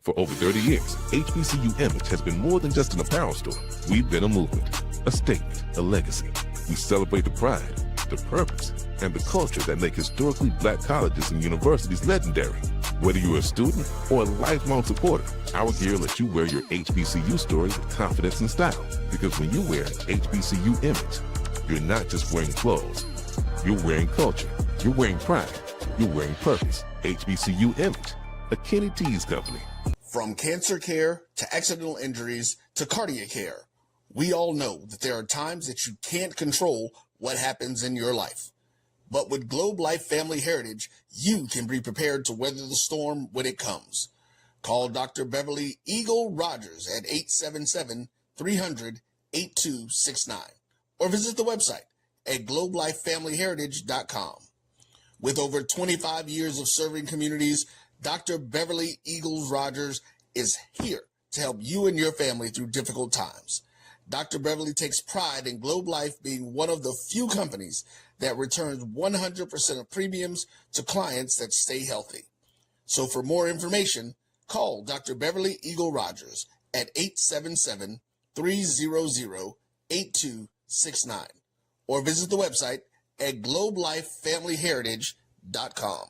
For over 30 years, HBCU Image has been more than just an apparel store. We've been a movement, a statement, a legacy. We celebrate the pride, the purpose, and the culture that make historically black colleges and universities legendary. Whether you're a student or a lifelong supporter, our gear lets you wear your HBCU story with confidence and style. Because when you wear HBCU Image, you're not just wearing clothes. You're wearing culture. You're wearing pride. You're wearing purpose. HBCU Image, a Kenny T's company. From cancer care to accidental injuries to cardiac care, we all know that there are times that you can't control what happens in your life. But with Globe Life Family Heritage, you can be prepared to weather the storm when it comes. Call Dr. Beverly Eagle Rogers at 877-300-8269 or visit the website at globelifefamilyheritage.com. With over 25 years of serving communities, Dr. Beverly Eagles Rogers is here to help you and your family through difficult times. Dr. Beverly takes pride in Globe Life being one of the few companies that returns 100% of premiums to clients that stay healthy. So for more information, call Dr. Beverly Eagle Rogers at 877-300-8269 or visit the website at globelifefamilyheritage.com.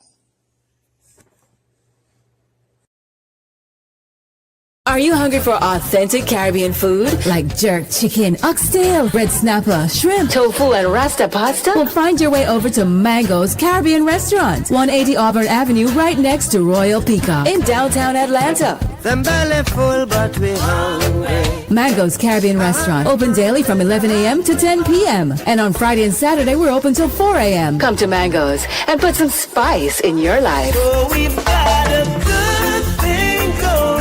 Are you hungry for authentic Caribbean food like jerk chicken, oxtail, red snapper, shrimp, tofu, and rasta pasta? Well, find your way over to Mango's Caribbean Restaurant, 180 Auburn Avenue, right next to Royal Peacock in downtown Atlanta. Them belly full, but we hungry. Mango's Caribbean Restaurant, open daily from 11 a.m. to 10 p.m. And on Friday and Saturday, we're open till 4 a.m. Come to Mango's and put some spice in your life. Oh, we've got a good thing going.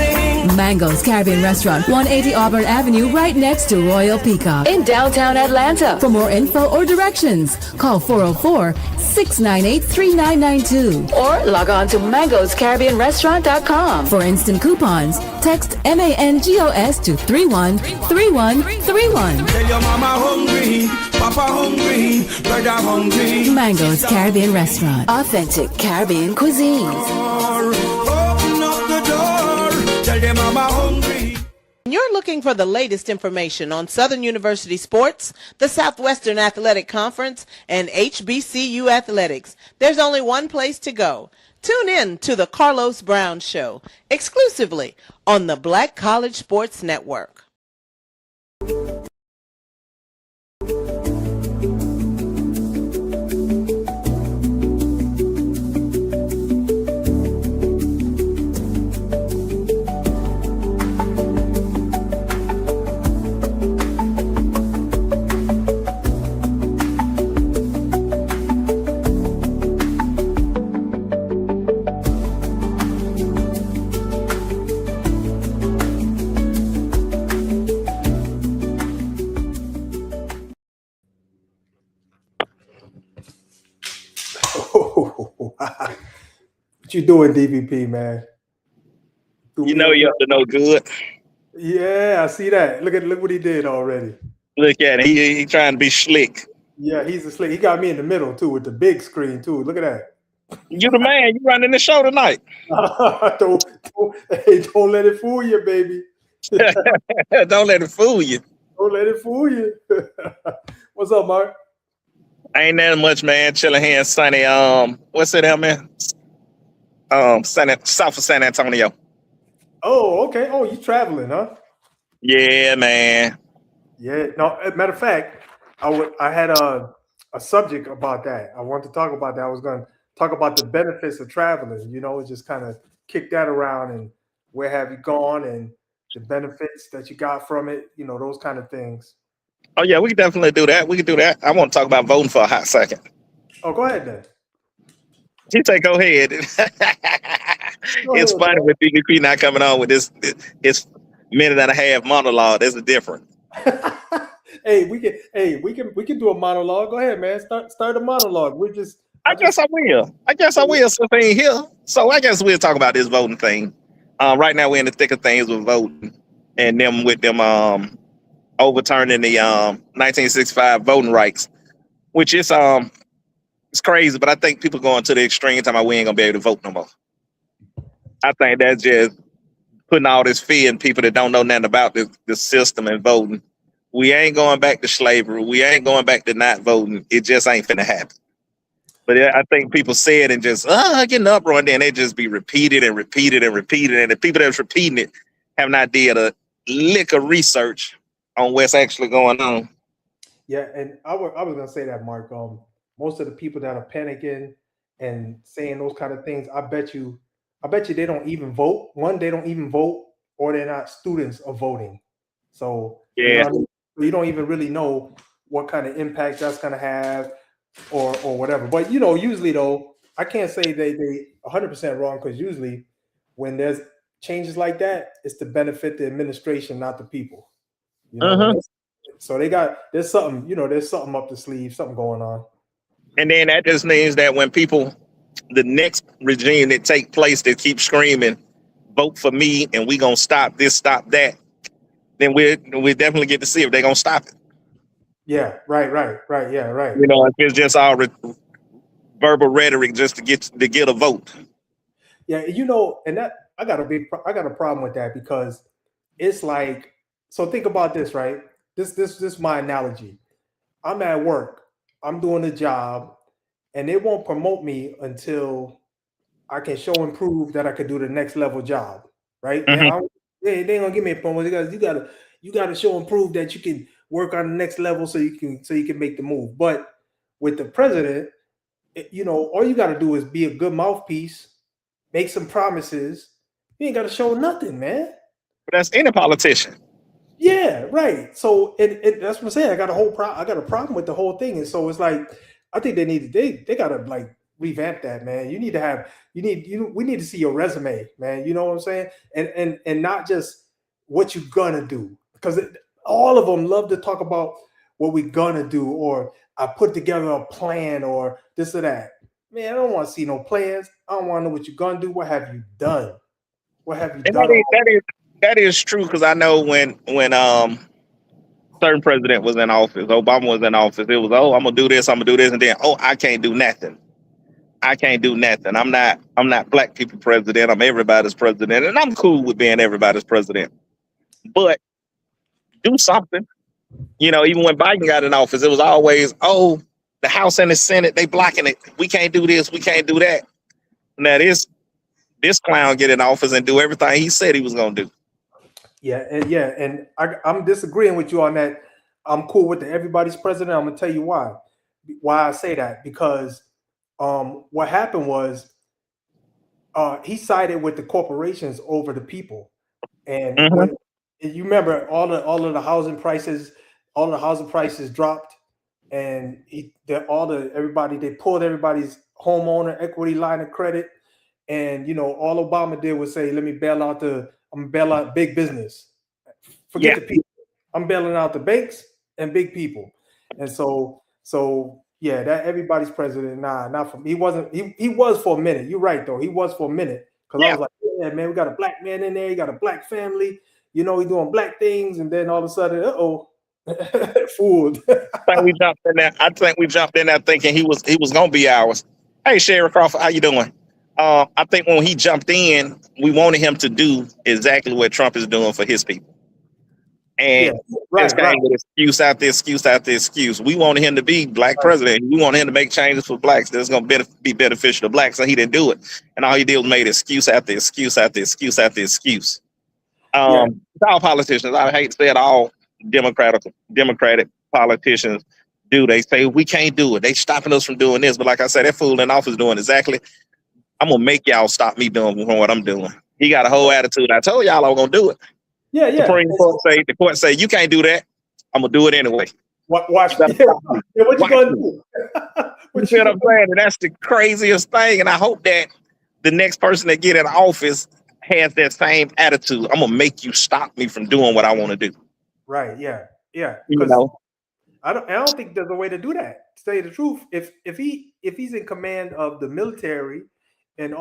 Mango's Caribbean Restaurant, 180 Auburn Avenue, right next to Royal Peacock in downtown Atlanta. For more info or directions, call 404-698-3992 or log on to mangoscaribbeanrestaurant.com. For instant coupons, text MANGOS to 313131. Tell your mama hungry, papa hungry, brother hungry. Mango's Caribbean Restaurant, authentic Caribbean cuisines. Open up the door. Tell them I'm hungry. You're looking for the latest information on Southern University sports, the Southwestern Athletic Conference, and HBCU athletics. There's only one place to go. Tune in to the Carlos Brown Show, exclusively on the Black College Sports Network. What you doing, DVP, man? You know you up to no good. Yeah, I see that. Look what he did already. Look at it. He trying to be slick. Yeah, he's a slick. He got me in the middle too with the big screen too. Look at that. You the man. You running the show tonight. don't let it fool you, baby. Don't let it fool you. Don't let it fool you. What's up, Mark? Ain't that much, man. Chilling here in sunny. What's it, man? South of San Antonio. Oh, okay. Oh, you traveling, huh? Yeah, man. Yeah. No, matter of fact, I had a subject about that. I wanted to talk about that. I was going to talk about the benefits of traveling. You know, just kind of kick that around and where have you gone and the benefits that you got from it. You know, those kind of things. Oh yeah, we can definitely do that. We can do that. I want to talk about voting for a hot second. Oh, go ahead then. You say go ahead. It's funny with DVP not coming on with this minute and a half monologue. There's a difference. we can do a monologue. Go ahead, man. Start a monologue. I guess I will since I ain't here. So I guess we'll talk about this voting thing. Right now we're in the thick of things with voting and them with them overturning the 1965 voting rights, which is it's crazy, but I think people going to the extreme talking about we ain't gonna be able to vote no more. I think that's just putting all this fear in people that don't know nothing about the system and voting. We ain't going back to slavery. We ain't going back to not voting. It just ain't finna happen. But I think people say it and just get an uproar, and then they just be repeated and repeated and repeated. And the people that's repeating it have not did a lick of research on what's actually going on. Yeah, and I was gonna say that, Mark. Most of the people that are panicking and saying those kind of things, I bet you they don't even vote. One, they don't even vote, or they're not students of voting. So Yeah, you don't even really know what kind of impact that's gonna have, or whatever. But usually though, I can't say they 100% wrong, because usually when there's changes like that, it's to benefit the administration, not the people. So there's something up the sleeve, something going on. and then that just means that when the next regime that take place, that keep screaming, vote for me, and we gonna stop this, stop that, then we definitely get to see if they're gonna stop it. Yeah, right. Yeah, right. If it's just all verbal rhetoric just to get a vote. Yeah, and that I got a problem with that, because it's like, so think about this, right? This is my analogy. I'm at work, I'm doing a job, and they won't promote me until I can show and prove that I could do the next level job, right? Mhm. They ain't gonna give me a promotion, because you gotta show and prove that you can work on the next level, so you can make the move. But with the president, all you got to do is be a good mouthpiece, make some promises. You ain't got to show nothing, man. But that's any politician. Yeah, right. So that's what I'm saying. I got a problem with the whole thing, and so it's like, I think they got to like revamp that, man. We need to see your resume, man. You know what I'm saying? And not just what you're gonna do, because all of them love to talk about what we're gonna do, or I put together a plan, or this or that. Man, I don't want to see no plans. I don't want to know what you're gonna do. What have you done? What have you And done? that is true, because I know when certain president was in office, Obama was in office, it was, I'm gonna do this, and then I can't do nothing. I'm not black people president. I'm everybody's president, and I'm cool with being everybody's president. But do something. Even when Biden got in office, it was always, the House and the Senate, they blocking it. We can't do this, we can't do that. Now this clown get in office and do everything he said he was gonna do. And I'm disagreeing with you on that. I'm cool with the everybody's president. I'm gonna tell you why I say that, because what happened was he sided with the corporations over the people, and when you remember all of the housing prices dropped, and they pulled everybody's homeowner equity line of credit, and all Obama did was say, let me I'm bail out big business. Forget the people. I'm bailing out the banks and big people. And so yeah, that everybody's president. Not for he wasn't. He was for a minute. You're right though. He was for a minute, because I was like, yeah, man, we got a black man in there. You got a black family. He's doing black things, and then all of a sudden, fooled. I think we jumped in there thinking he was gonna be ours. Hey, Sherry Crawford, how you doing? I think when he jumped in, we wanted him to do exactly what Trump is doing for his people. And right. With excuse after excuse. We wanted him to be black president. We wanted him to make changes for blacks that's going to be beneficial to blacks, and he didn't do it. And all he did was made excuse after excuse after excuse after excuse. All politicians, I hate to say it, all Democratic politicians do. They say we can't do it. They stopping us from doing this. But like I said, that fool in office doing exactly. I'm gonna make y'all stop me doing what I'm doing. He got a whole attitude. I told y'all I was gonna do it. Yeah. The court say you can't do that. I'm gonna do it anyway. Watch. What you gonna do? You see what I'm saying? And that's the craziest thing. And I hope that the next person that get in office has that same attitude. I'm gonna make you stop me from doing what I want to do. Right. Yeah. I don't think there's a way to do that. To tell you the truth, if he's in command of the military and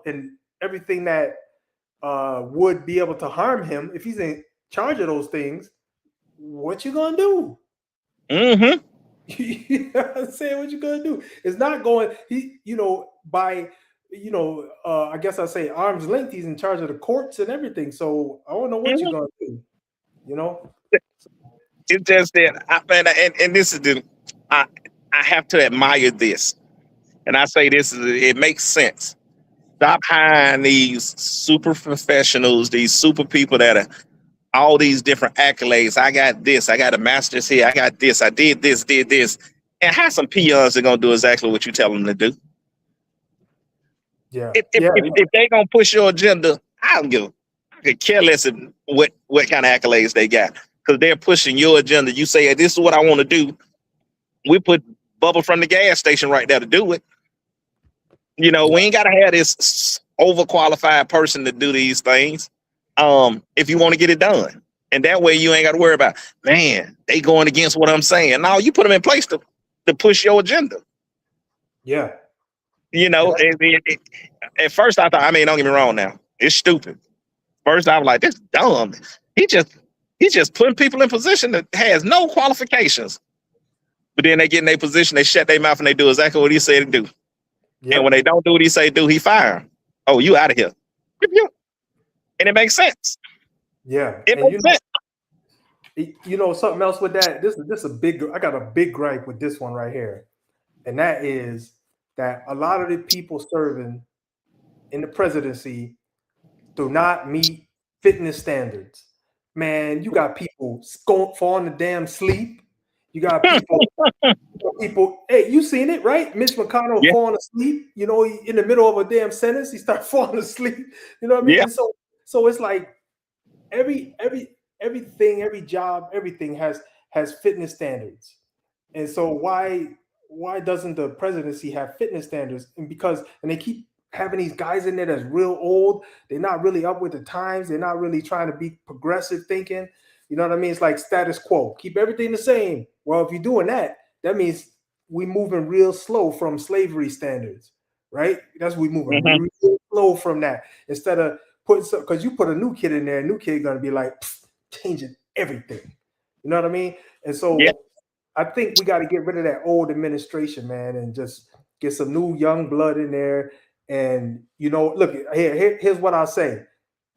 and everything that would be able to harm him, if he's in charge of those things, what you gonna do? You know what I'm saying? What you gonna do? It's not going. By I guess I say arm's length. He's in charge of the courts and everything. So I don't know what you're gonna do. You know. It's just that and this is I I have to admire this, and I say this it makes sense. Stop hiring these super professionals, these super people that are all these different accolades. I got this, I got a master's here, I got this, I did this, and have some peons that are gonna do exactly what you tell them to do. Yeah. If they gonna push your agenda, I could care less what kind of accolades they got, because they're pushing your agenda. You say, hey, this is what I want to do. We put Bubba from the gas station right there to do it. We ain't gotta have this overqualified person to do these things. If you want to get it done, and that way you ain't got to worry about, man, they going against what I'm saying. No, you put them in place to push your agenda. Yeah. At first I thought, don't get me wrong now, it's stupid. First I was like, this dumb. He just putting people in position that has no qualifications. But then they get in their position, they shut their mouth and they do exactly what he said to do. Yep. And when they don't do what he say do, he fire them. Oh, you out of here. And it makes sense. Yeah. It makes sense. Something else with that. This is I got a big gripe with this one right here. And that is that a lot of the people serving in the presidency do not meet fitness standards. Man, you got people falling to damn sleep. You got people. Hey, you seen it, right? Mitch McConnell falling asleep. In the middle of a damn sentence, he started falling asleep. You know what I mean? Yeah. So it's like everything, every job, everything has fitness standards. And so why doesn't the presidency have fitness standards? And they keep having these guys in there that's real old. They're not really up with the times. They're not really trying to be progressive thinking. You know what I mean? It's like status quo. Keep everything the same. Well, if you're doing that, that means we're moving real slow from slavery standards, right? That's what we're moving real slow from that. Instead of because you put a new kid in there, a new kid going to be like changing everything. You know what I mean? And so I think we got to get rid of that old administration, man, and just get some new young blood in there. And, look, here's what I'll say.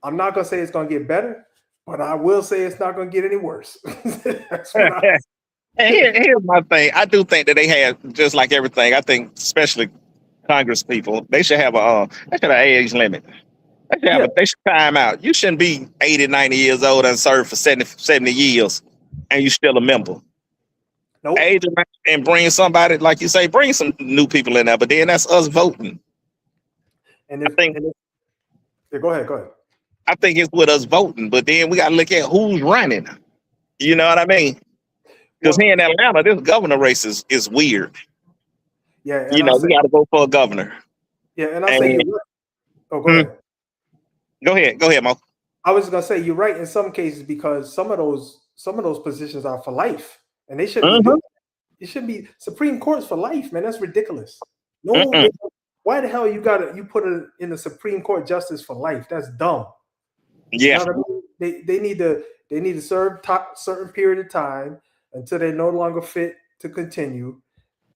I'm not going to say it's going to get better, but I will say it's not going to get any worse. That's what here's my thing. I do think that they have, just like everything, I think especially Congress people, they should have an age limit. They should time out. You shouldn't be 80, 90 years old and serve for 70 years and you still a member. Nope. Age and bring somebody, like you say, bring some new people in there, but then that's us voting. And go ahead. I think it's with us voting, but then we got to look at who's running. You know what I mean? Because here in Atlanta, this governor race is weird. Yeah. We got to go for a governor. Yeah, and I say you're right. Oh, go ahead. Go ahead, Mo. I was gonna say you're right in some cases because some of those positions are for life, and they shouldn't be. It should be Supreme Court's for life, man. That's ridiculous. No, why the hell you put it in the Supreme Court justice for life? That's dumb. Yeah, you know what I mean? They need to serve certain period of time until they're no longer fit to continue,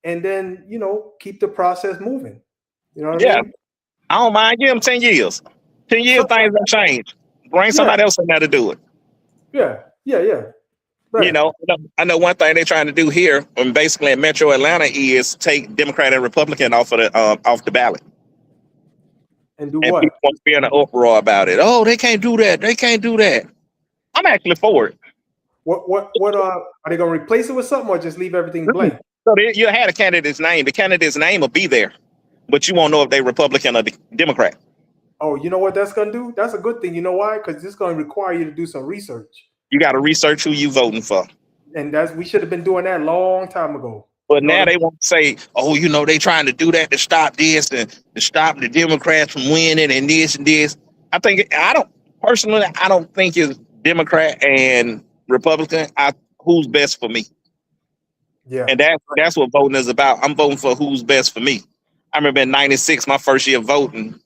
and then keep the process moving. You know what I mean? I don't mind. Give them 10 years. 10 years, things don't change. Bring somebody else in there to do it. Yeah. Right. I know one thing they're trying to do here, and basically in Metro Atlanta, is take Democrat and Republican off the ballot. And do and what? People want to be in an uproar about it. Oh, they can't do that. They can't do that. I'm actually for it. What are they going to replace it with something or just leave everything blank? So you had a candidate's name. The candidate's name will be there, but you won't know if they're Republican or Democrat. Oh, you know what that's going to do? That's a good thing. You know why? Because it's going to require you to do some research. You got to research who you voting for. And we should have been doing that a long time ago. But now they want to say, oh, they trying to do that to stop this and to stop the Democrats from winning and this and this. I don't think it's Democrat and Republican. Who's best for me. Yeah. And that's what voting is about. I'm voting for who's best for me. I remember in '96, my first year voting.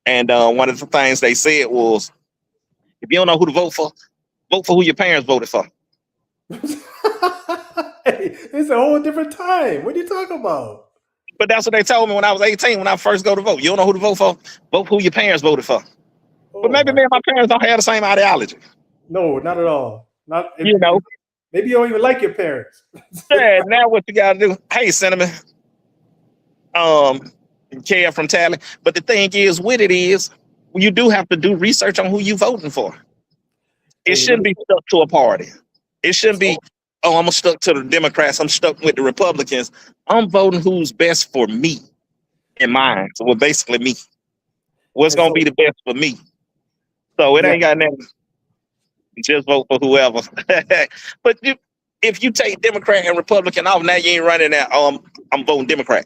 And one of the things they said was, if you don't know who to vote for who your parents voted for. Hey, it's a whole different time. What are you talking about? But that's what they told me when I was 18, when I first go to vote. You don't know who to vote for? Vote who your parents voted for. But maybe me and my parents don't have the same ideology. No, not at all. Not You know. Maybe you don't even like your parents. Yeah, now what you gotta do? Hey, Cinnamon. Care from Tally. But the thing is, with it is, you do have to do research on who you voting for. It shouldn't be stuck to a party. It shouldn't be, oh, I'm stuck to the Democrats. I'm stuck with the Republicans. I'm voting who's best for me in mind. So, well, basically me. What's going to be the best for me? So it ain't got nothing. Just vote for whoever. But if you take Democrat and Republican off, now you ain't running that. I'm voting Democrat.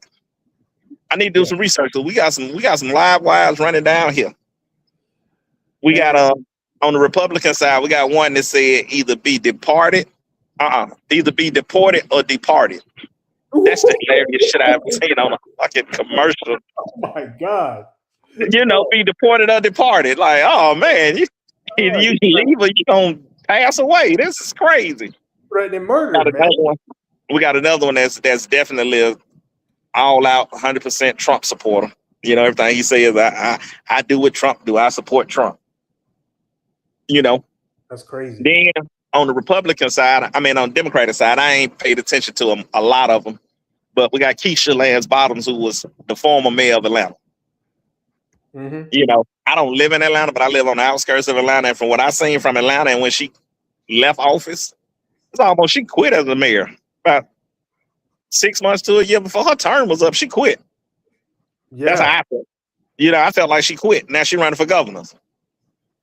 I need to do some research. So we got some live wires running down here. We got on the Republican side, we got one that said either be deported or departed. That's the hilarious shit I ever seen on a fucking commercial. Oh my God. You know, be deported or departed. Like, oh man, you leave or you gonna pass away. This is crazy. Threatening murder, man. We got another one that's definitely a all out 100% Trump supporter. You know, everything he says, I do what Trump do. I support Trump. You know, that's crazy. Then on the Republican side, on the Democratic side, I ain't paid attention to them, a lot of them. But we got Keisha Lance Bottoms, who was the former mayor of Atlanta. Mm-hmm. You know, I don't live in Atlanta, but I live on the outskirts of Atlanta. And from what I seen from Atlanta, and when she left office, it's almost she quit as a mayor. About 6 months to a year before her term was up, she quit. Yeah. That's how I felt. You know, I felt like she quit. Now she running for governor.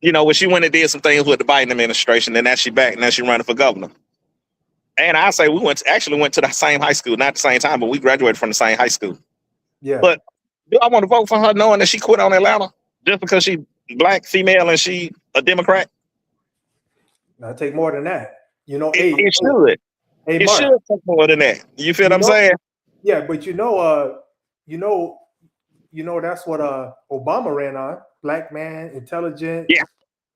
You know, when she went and did some things with the Biden administration, then now she back. Now she running for governor. And I say we went to the same high school, not the same time, but we graduated from the same high school. Yeah. But do I want to vote for her knowing that she quit on Atlanta just because she black, female, and she a Democrat? I'll take more than that. You know, it should. Hey, it should take more than that. You feel what I'm saying? Yeah, but that's what Obama ran on. Black man, intelligent,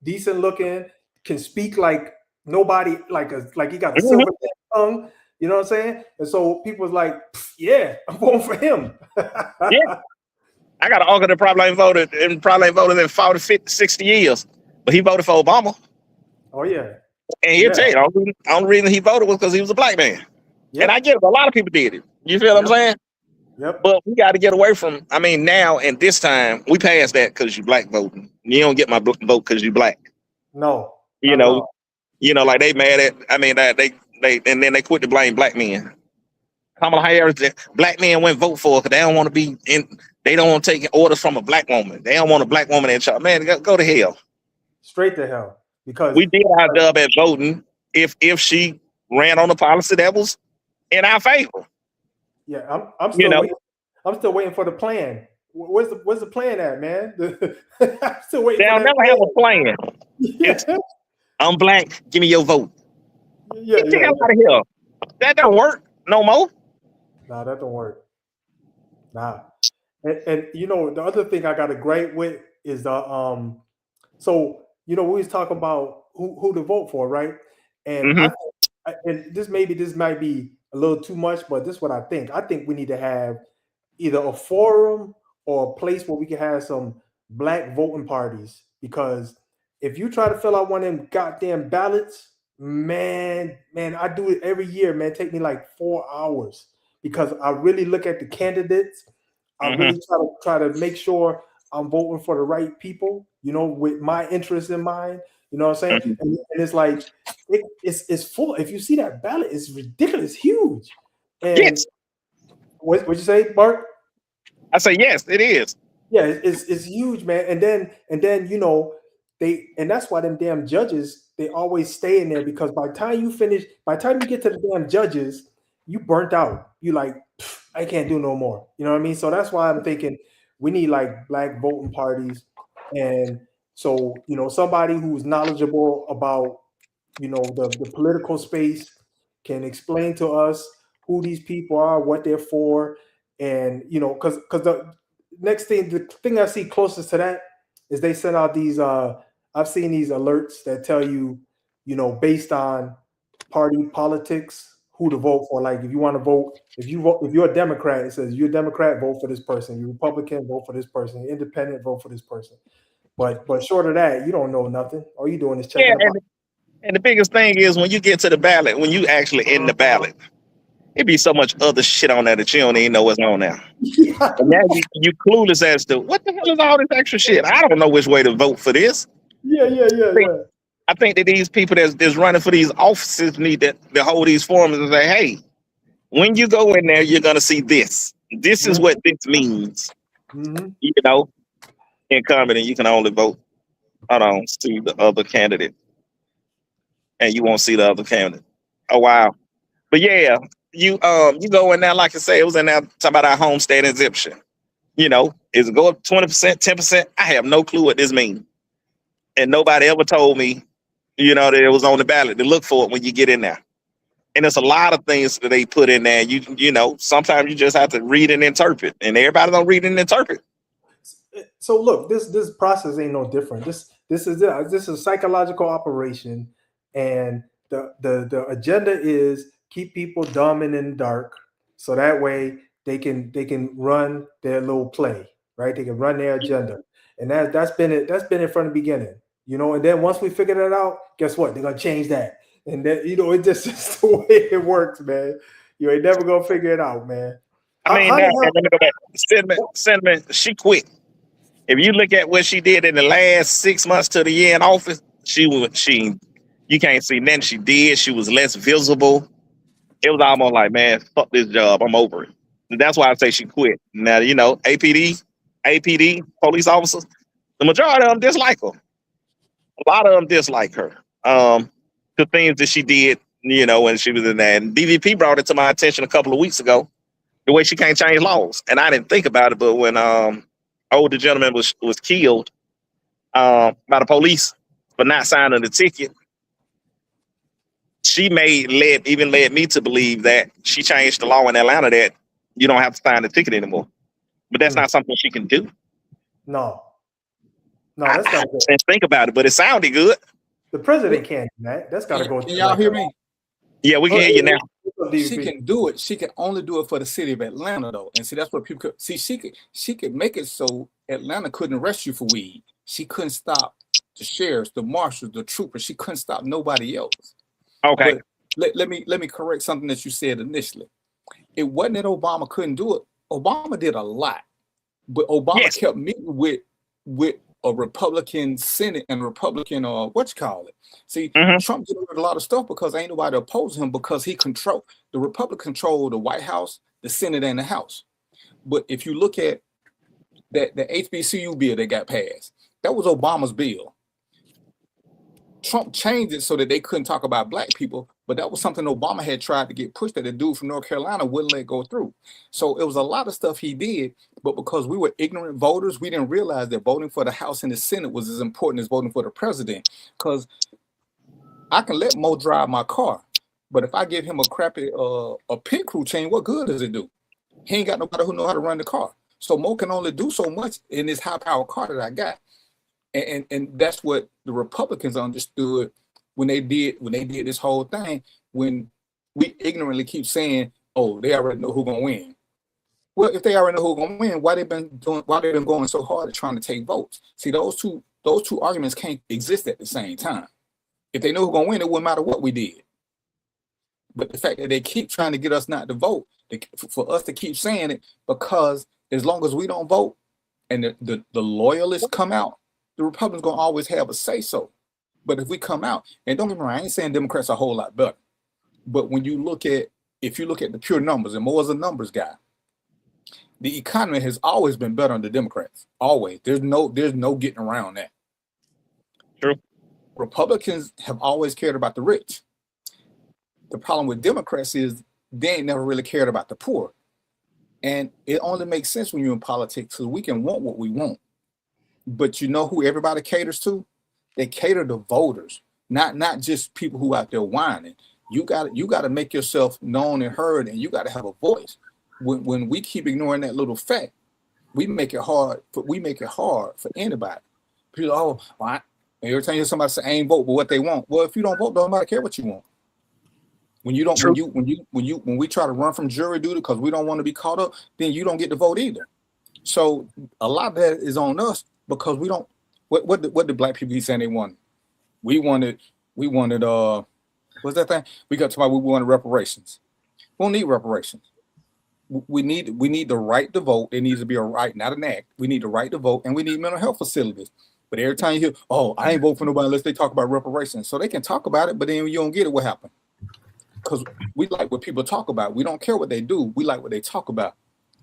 decent looking, can speak like nobody, like he got a silver tongue. You know what I'm saying? And so people was like, yeah, I'm voting for him. Yeah. I got an uncle that probably ain't voted in 40, 50, 60 years. But he voted for Obama. Oh, yeah. And he'll tell you, the only reason he voted was because he was a black man. Yep. And I get it, a lot of people did it. You feel what I'm saying? Yep. But we got to get away from, now and this time, we passed that because you black voting. You don't get my vote because you black. No. You know, like they mad at, that they and then they quit to blame black men. Kamala Harris, black men went vote for her because they don't want to be they don't want to take orders from a black woman. They don't want a black woman in charge. Man, go to hell. Straight to hell. Because we did our job at voting if she ran on a policy that was in our favor. Yeah, I'm still waiting for the plan. Where's the plan at, man? I'm still waiting. They'll never have a plan. Yeah. I'm black. Give me your vote. Get the hell out of here. That don't work no more. Nah, that don't work. Nah. And the other thing I got a gripe with is the we was talking about who to vote for, right? And and this might be a little too much, but this is what I think. I think we need to have either a forum or a place where we can have some black voting parties, because if you try to fill out one of them goddamn ballots, man, I do it every year, man. It take me like 4 hours because I really look at the candidates. I really try to make sure I'm voting for the right people, with my interest in mind. You know what I'm saying? And it's like it's full. If you see that ballot, it's ridiculous, huge. And yes. What'd you say, Bart? I say yes, it is. Yeah, it's huge, man. And then that's why them damn judges, they always stay in there, because by the time you get to the damn judges, you burnt out. You like, I can't do no more. You know what I mean? So that's why I'm thinking we need like black voting parties. And so, somebody who's knowledgeable about, the political space can explain to us who these people are, what they're for. And, because the thing I see closest to that is they send out these, I've seen these alerts that tell you, based on party politics, who to vote for. Like if you want to vote, if you're a Democrat, it says you're a Democrat, vote for this person. You're Republican, vote for this person. You're Independent, vote for this person. But short of that, you don't know nothing. All you're doing is checking the box. And the biggest thing is when you get to the ballot, when you actually in the ballot, it be so much other shit on there that you don't even know what's on there. Yeah. And now you clueless as to what the hell is all this extra shit. I don't know which way to vote for this. Yeah. I think that these people that's running for these offices need to hold these forums and say, hey, when you go in there, you're gonna see this. This is what this means. Mm-hmm. You know, incumbent, you can only vote. Hold on, see the other candidate. And you won't see the other candidate. Oh wow. But yeah, you go in there, like I say, it was in there talking about our homestead exemption. You know, is it go up 20%, 10%? I have no clue what this means. And nobody ever told me, you know, that it was on the ballot to look for it when you get in there. And there's a lot of things that they put in there. You know, sometimes you just have to read and interpret. And everybody don't read and interpret. So look, this process ain't no different. This is a psychological operation, and the agenda is keep people dumb and in the dark, so that way they can run their little play, right? They can run their agenda, and that's been it. That's been it from the beginning, you know. And then once we figure that out, guess what? They're gonna change that, and then it just is the way it works, man. You ain't never gonna figure it out, man. I mean, let me go back. Cinnamon, she quit. If you look at what she did in the last 6 months to the year in office, you can't see nothing she did. She was less visible. It was almost like, man, fuck this job. I'm over it. And that's why I say she quit. Now, you know, APD, police officers, the majority of them dislike her. A lot of them dislike her. The things that she did, you know, when she was in there. And DVP brought it to my attention a couple of weeks ago, the way she can't change laws. And I didn't think about it, but when older gentleman was killed by the police for not signing the ticket, she led me to believe that she changed the law in Atlanta that you don't have to sign the ticket anymore. But that's not something she can do. No, that's not good. And think about it, but it sounded good. The president can't do that. That's got to go. Can y'all hear me? Yeah, we can hear you now. She can do it. She can only do it for the city of Atlanta, though. And see, that's what people could see. She could make it so Atlanta couldn't arrest you for weed. She couldn't stop the sheriffs, the marshals, the troopers. She couldn't stop nobody else. Okay. But let me correct something that you said initially. It wasn't that Obama couldn't do it. Obama did a lot, but Obama kept meeting with a Republican Senate and Republican See, Trump did a lot of stuff because ain't nobody opposed him because the Republicans control the White House, the Senate, and the House. But if you look at the HBCU bill that got passed, that was Obama's bill. Trump changed it so that they couldn't talk about black people, but that was something Obama had tried to get pushed that the dude from North Carolina wouldn't let go through. So it was a lot of stuff he did, but because we were ignorant voters, we didn't realize that voting for the House and the Senate was as important as voting for the president. Because I can let Mo drive my car, but if I give him a crappy a pit crew chain, what good does it do? He ain't got nobody who know how to run the car. So Mo can only do so much in this high-powered car that I got. And that's what the Republicans understood when they did this whole thing, when we ignorantly keep saying, oh, they already know who's gonna win. Well, if they already know who's gonna win, why they've been going so hard at trying to take votes? See, those two arguments can't exist at the same time. If they know who's gonna win, it wouldn't matter what we did. But the fact that they keep trying to get us not to vote, for us to keep saying it, because as long as we don't vote and the loyalists come out, the Republicans gonna always have a say so. But if we come out, and don't get me wrong, I ain't saying Democrats are a whole lot better. But if you look at the pure numbers, and Mo is a numbers guy, the economy has always been better under Democrats. Always. There's no getting around that. True. Republicans have always cared about the rich. The problem with Democrats is they ain't never really cared about the poor. And it only makes sense when you're in politics because we can want what we want. But you know who everybody caters to? They cater to voters, not just people who out there whining. You got to make yourself known and heard, and you got to have a voice. When we keep ignoring that little fact, we make it hard for anybody. People, every time you hear somebody say, "I ain't vote," but what they want. Well, if you don't vote, nobody care what you want. When you don't, True. when we try to run from jury duty because we don't want to be caught up, then you don't get to vote either. So a lot of that is on us because we don't. What did black people be saying they wanted? We wanted. What's that thing? We wanted reparations. We don't need reparations. We need the right to vote. It needs to be a right, not an act. We need the right to vote, and we need mental health facilities. But every time you hear, oh, I ain't vote for nobody unless they talk about reparations. So they can talk about it, but then you don't get it, what happened? Because we like what people talk about. We don't care what they do. We like what they talk about.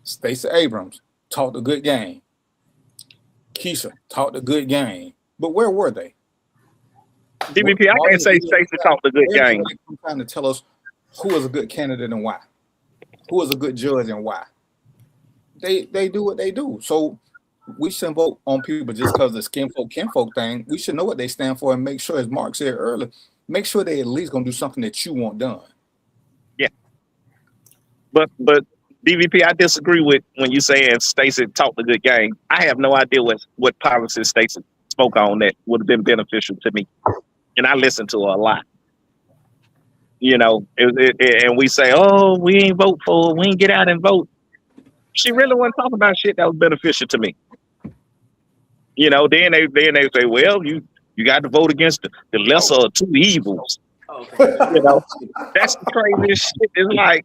Stacey Abrams talked a good game. Keisha talked a good game. But where were they? DVP, I can't say Stacey talked a good game. Trying to tell us who is a good candidate and why. Who is a good judge and why. They do what they do. So we shouldn't vote on people just because the kinfolk thing. We should know what they stand for and make sure, as Mark said earlier, make sure they at least gonna do something that you want done. Yeah. But DVP, I disagree with when you saying Stacey talked a good game. I have no idea what policies Stacey spoke on that would have been beneficial to me. And I listened to her a lot. You know, and we say, oh, we ain't vote for her. We ain't get out and vote. She really wasn't talking about shit that was beneficial to me. You know, then they say, well, you got to vote against the lesser of two evils. You know, that's the craziest shit. It's like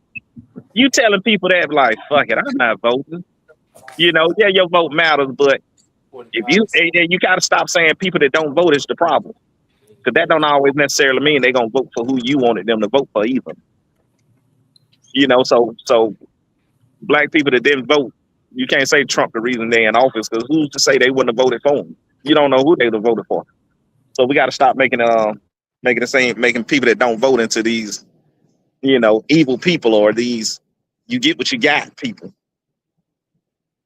you telling people that, like, fuck it, I'm not voting. You know, yeah, your vote matters, but if you got to stop saying people that don't vote is the problem, because that don't always necessarily mean they're gonna vote for who you wanted them to vote for either. You know, so black people that didn't vote, you can't say Trump the reason they're in office, because who's to say they wouldn't have voted for him? You don't know who they would have voted for. So we got to stop making people that don't vote into these, you know, evil people, or these you get what you got people.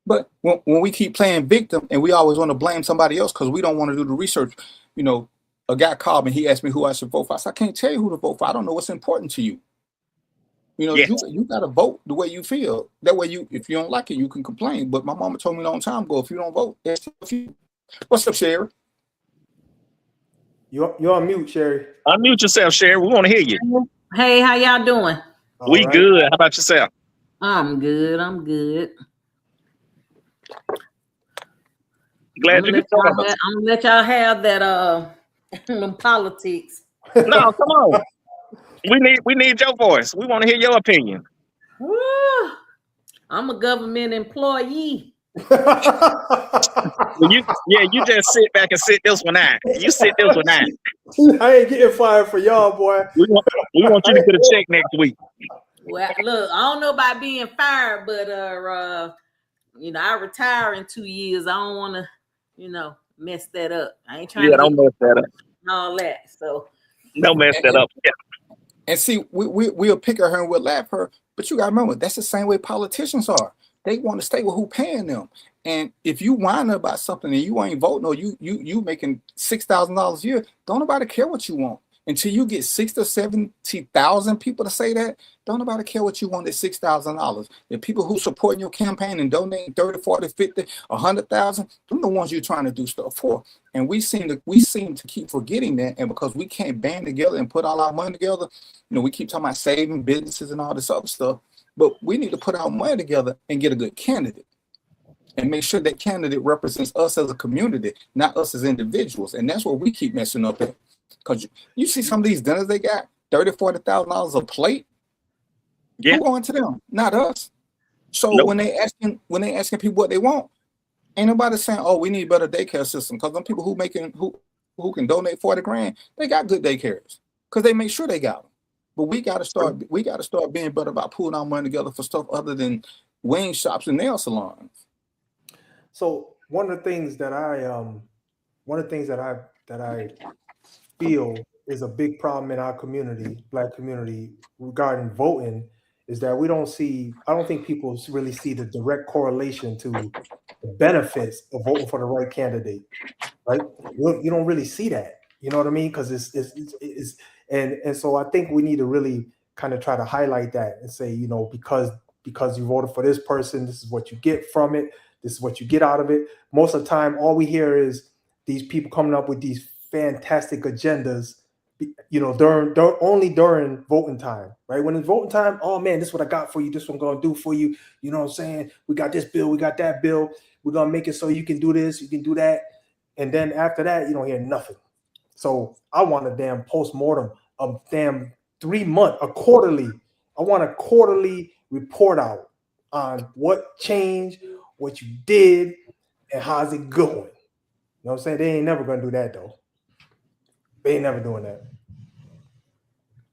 But when we keep playing victim and we always want to blame somebody else because we don't want to do the research, you know, a guy called me, he asked me who I should vote for. I said, I can't tell you who to vote for. I don't know what's important to you. You know, Yes. you got to vote the way you feel. That way, if you don't like it, you can complain. But my mama told me a long time ago, if you don't vote, that's a few. What's up, Sherry? You're on mute, Sherry. Unmute yourself, Sherry. We want to hear you. Hey, how y'all doing? All We right. good. How about yourself? I'm good. I'm good. Glad you could talk about it. I'm gonna let y'all have that them politics. No, come on. We need your voice. We want to hear your opinion. Woo! I'm a government employee. Well, you just sit back and sit this one out. You sit this one out. I ain't getting fired for y'all, boy. We want you to get a check next week. Well, look, I don't know about being fired, but you know, I retire in 2 years. I don't want to, you know, mess that up. I ain't trying to Don't mess that up. all that. So Don't mess that up. Yeah. And see, we'll pick at her and we'll laugh at her. But you got to remember, that's the same way politicians are. They want to stay with who paying them. And if you whine about something and you ain't voting, or you making $6,000 a year, don't nobody care what you want. Until you get 60 or 70,000 people to say that, don't nobody care what you want at $6,000. The people who support your campaign and donate 30, 40, 50, 100,000, them the ones you're trying to do stuff for. And we seem to keep forgetting that. And because we can't band together and put all our money together, you know, we keep talking about saving businesses and all this other stuff. But we need to put our money together and get a good candidate. And make sure that candidate represents us as a community, not us as individuals. And that's what we keep messing up at. Because you see some of these dinners they got, $30,000, $40,000 a plate. Yeah. Who going to them? Not us. So Nope. when they asking people what they want, ain't nobody saying, oh, we need better daycare system. Because them people who can donate $40,000, they got good daycares. Because they make sure they got them. But we gotta start being better about pulling our money together for stuff other than wing shops and nail salons. So one of the things that I feel is a big problem in our community, Black community, regarding voting, is that I don't think people really see the direct correlation to the benefits of voting for the right candidate, right? You don't really see that, you know what I mean? Because and so I think we need to really kind of try to highlight that and say, you know, because you voted for this person, this is what you get from it, this is what you get out of it. Most of the time, all we hear is these people coming up with these fantastic agendas during voting time, right? When it's voting time, oh man, this is what I got for you. This one gonna do for you. You know what I'm saying? We got this bill, we got that bill. We're gonna make it so you can do this, you can do that, and then after that, you don't hear nothing. So I want a damn postmortem, a damn 3 month, a quarterly. I want a quarterly report out on what changed, what you did, and how's it going. You know what I'm saying? They ain't never gonna do that though. They ain't never doing that.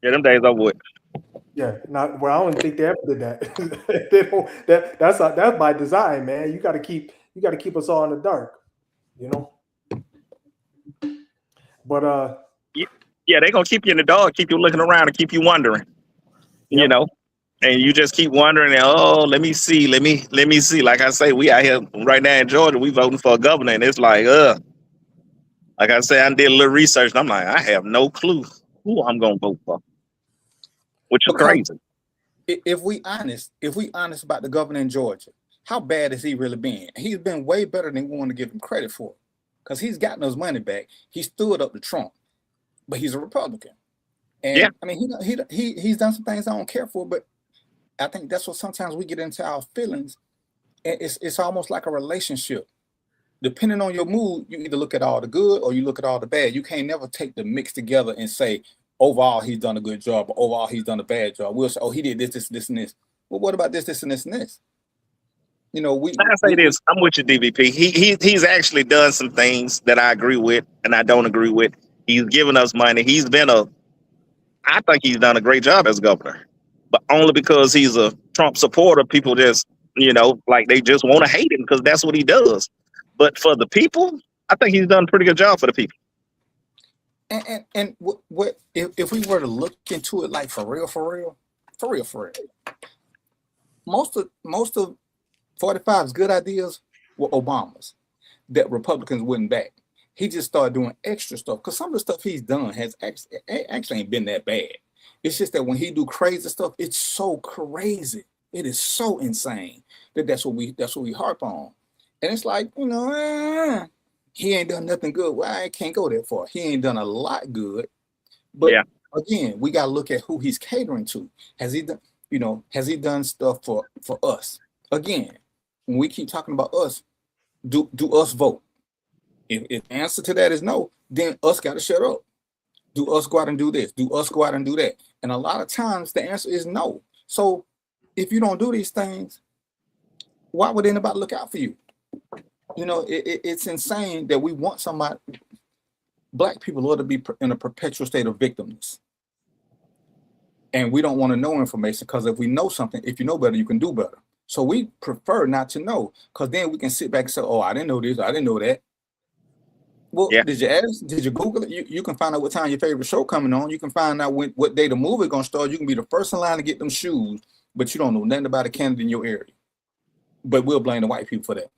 Yeah, them days over with. Yeah, not well. I don't think they ever did that. They don't. That's by design, man. You got to keep us all in the dark, you know. But yeah, they gonna keep you in the dark, keep you looking around, and keep you wondering. Yep. You know, and you just keep wondering. Oh, let me see. Like I say, we out here right now in Georgia. We voting for a governor, and it's like Like I said, I did a little research, and I'm like, I have no clue who I'm gonna vote for, which is crazy. If we honest about the governor in Georgia, how bad has he really been? He's been way better than we want to give him credit for, because he's gotten his money back. He stood up to Trump, but he's a Republican, and Yeah. I mean, he's done some things I don't care for, but I think that's what sometimes we get into our feelings, and it's almost like a relationship. Depending on your mood, you either look at all the good or you look at all the bad. You can't never take the mix together and say, overall, he's done a good job, or overall, he's done a bad job. We'll say, oh, he did this, and this. Well, what about this, and this, and this? You know, I say this. I'm with you, DVP. He's actually done some things that I agree with and I don't agree with. He's given us money. I think he's done a great job as governor, but only because he's a Trump supporter. People just, like they just want to hate him because that's what he does. But for the people, I think he's done a pretty good job for the people. And what if we were to look into it, like for real, most of 45's good ideas were Obama's that Republicans wouldn't back. He just started doing extra stuff because some of the stuff he's done has actually ain't been that bad. It's just that when he do crazy stuff, it's so crazy. It is so insane that's what we harp on. And it's like, he ain't done nothing good. Well, I can't go that far. He ain't done a lot good. But again, we got to look at who he's catering to. Has he done stuff for us? Again, when we keep talking about us, do us vote? If the answer to that is no, then us got to shut up. Do us go out and do this? Do us go out and do that? And a lot of times the answer is no. So if you don't do these things, why would anybody look out for you? It's insane that we want somebody. Black people ought to be in a perpetual state of victimness. And we don't want to know information because if we know something, if you know better, you can do better. So we prefer not to know because then we can sit back and say, oh, I didn't know this, I didn't know that. Well, did you ask? Did you Google it? You can find out what time your favorite show coming on. You can find out what day the movie going to start. You can be the first in line to get them shoes, but you don't know nothing about a candidate in your area. But we'll blame the white people for that.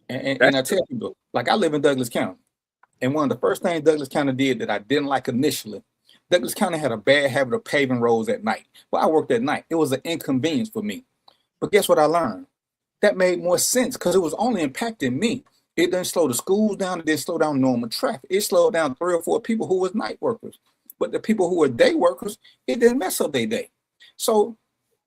And I tell people, like I live in Douglas County, and one of the first things Douglas County did that I didn't like initially, Douglas County had a bad habit of paving roads at night. Well, I worked at night. It was an inconvenience for me. But guess what I learned? That made more sense because it was only impacting me. It didn't slow the schools down. It didn't slow down normal traffic. It slowed down 3 or 4 people who was night workers. But the people who were day workers, it didn't mess up their day. So,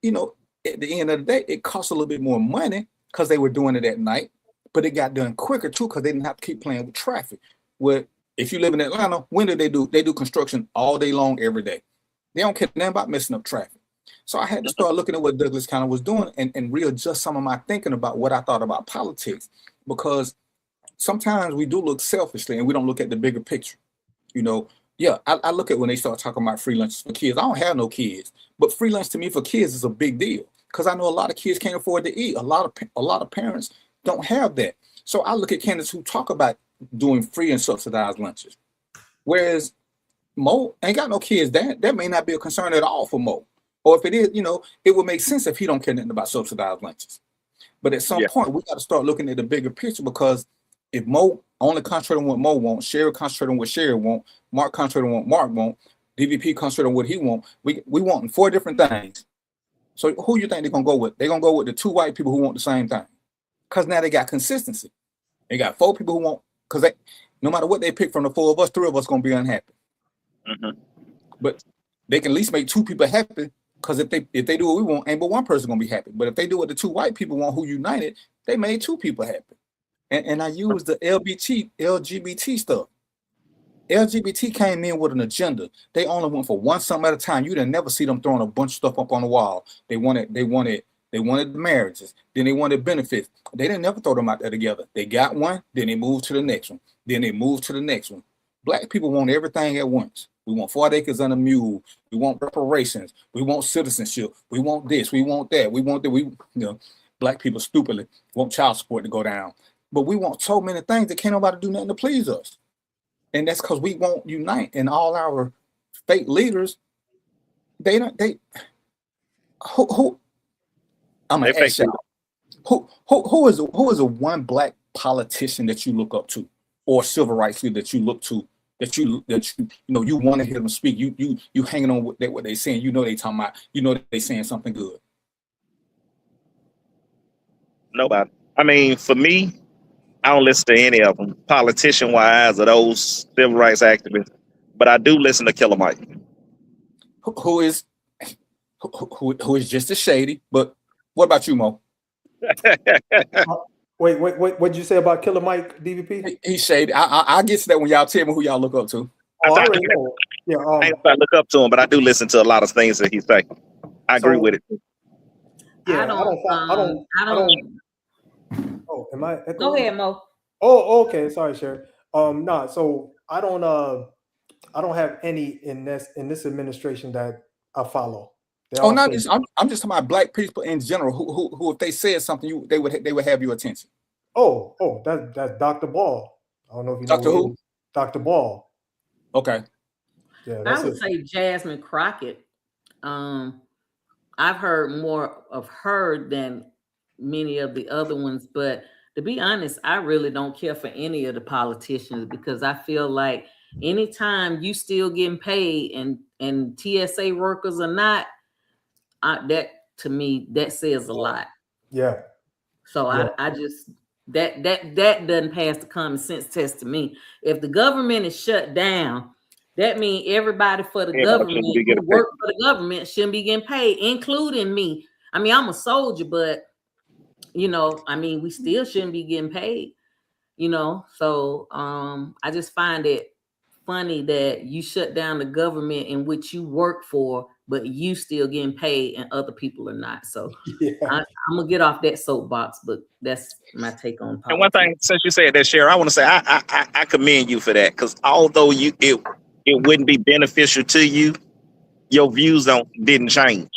at the end of the day, it cost a little bit more money because they were doing it at night. But it got done quicker too because they didn't have to keep playing with traffic. Where if you live in Atlanta, when do they do? They do construction all day long, every day. They don't care nothing about messing up traffic. So I had to start looking at what Douglas County was doing and readjust some of my thinking about what I thought about politics, because sometimes we do look selfishly and we don't look at the bigger picture. I look at when they start talking about free lunches for kids. I don't have no kids, but free lunch to me for kids is a big deal because I know a lot of kids can't afford to eat. A lot of parents don't have that. So I look at candidates who talk about doing free and subsidized lunches. Whereas Mo ain't got no kids. That may not be a concern at all for Mo. Or if it is, it would make sense if he don't care nothing about subsidized lunches. But at some point, we got to start looking at the bigger picture because if Mo only concentrate on what Mo wants, Sherry concentrate on what Sherry want, Mark concentrate on what Mark want, DVP concentrate on what he want, we want 4 different things. So who you think they're going to go with? They're going to go with the 2 white people who want the same thing. Because now they got consistency. They got 4 people who want, because no matter what they pick from the 4 of us, 3 of us going to be unhappy. But they can at least make two people happy, because if they do what we want, ain't but one person gonna be happy. But if they do what the two white people want who united, they made two people happy. And I use the LGBT stuff. LGBT came in with an agenda. They only went for one something at a time. You didn't never see them throwing a bunch of stuff up on the wall. They wanted the marriages. Then they wanted benefits. They didn't never throw them out there together. They got one, then they moved to the next one. Then they moved to the next one. Black people want everything at once. We want 40 acres and a mule. We want reparations. We want citizenship. We want this. We want that. We want that. Black people stupidly want child support to go down. But we want so many things that can't nobody do nothing to please us. And that's because we won't unite. And all our fake leaders, I'm gonna ask y'all, who is a one black politician that you look up to, or civil rights leader that you look to, that you want to hear them speak? You hanging on with what they saying. They talking about. They saying something good. Nobody. I mean, for me, I don't listen to any of them, politician-wise, or those civil rights activists. But I do listen to Killer Mike, who is just as shady. But what about you, Mo? Wait, what'd you say about Killer Mike, DVP? He's shady. I'll get to that when y'all tell me who y'all look up to. I ain't look up to him, but I do listen to a lot of things that he say. I agree with it. Yeah, I don't. Oh, am I? Go ahead, Mo. Oh, okay. Sorry, Sherry. So I don't have any in this administration that I follow. I'm just talking about black people in general who if they said something, they would have your attention. Oh, that's Dr. Ball. I don't know if you Dr. know who? Dr. Ball. Okay. Yeah, I would say Jasmine Crockett. I've heard more of her than many of the other ones, but to be honest, I really don't care for any of the politicians, because I feel like anytime you still getting paid and TSA workers are not, that to me, that says a lot. Yeah. So yeah. I just that doesn't pass the common sense test to me. If the government is shut down, that means everybody for the government who work for the government shouldn't be getting paid, including me. I mean, I'm a soldier, but we still shouldn't be getting paid, So I just find it funny that you shut down the government in which you work for, but you still getting paid and other people are not. So yeah. I'm gonna get off that soapbox, but that's my take on politics. And one thing, since you said that, Sherry, I want to say I commend you for that, because although it wouldn't be beneficial to you, your views didn't change.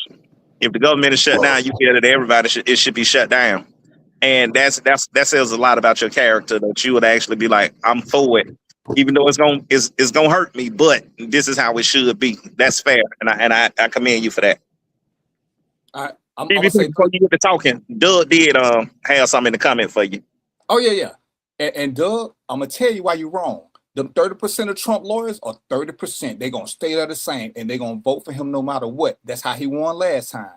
If the government is shut down, you feel that everybody should be shut down. And that says a lot about your character, that you would actually be like, I'm for it, even though it's gonna hurt me, but this is how it should be. That's fair, and I commend you for that. I'm before you get to talking, Doug did have something in the comment for you. Oh yeah. And Doug, I'm gonna tell you why you're wrong. The 30% of Trump lawyers are 30%. They're gonna stay there the same, and they're gonna vote for him no matter what. That's how he won last time.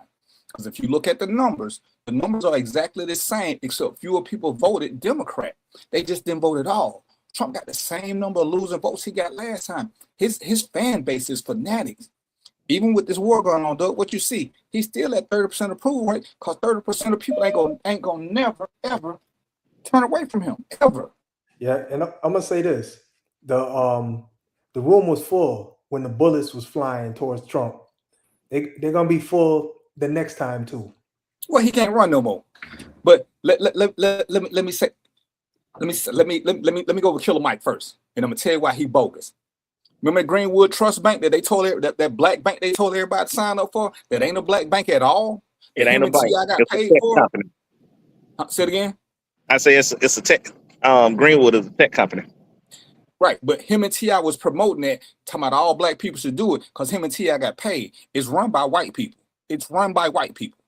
Because if you look at the numbers are exactly the same, except fewer people voted Democrat. They just didn't vote at all. Trump got the same number of losing votes he got last time. His fan base is fanatics. Even with this war going on, Doug, what you see, he's still at 30% approval rate, because 30% of people ain't gonna never ever turn away from him ever. Yeah, and I'm gonna say this: the room was full when the bullets was flying towards Trump. They're gonna be full the next time too. Well, he can't run no more. But let me go with Killer Mike first, and I'm gonna tell you why he bogus. Remember that Greenwood Trust Bank that they told that black bank they told everybody to sign up for? That ain't a black bank at all. It ain't a bank. I got paid for. Company. Say it again. I say it's a tech. Greenwood is a tech company. Right, but him and T.I. was promoting that, talking about all black people should do it because him and T.I. got paid. It's run by white people. It's run by white people.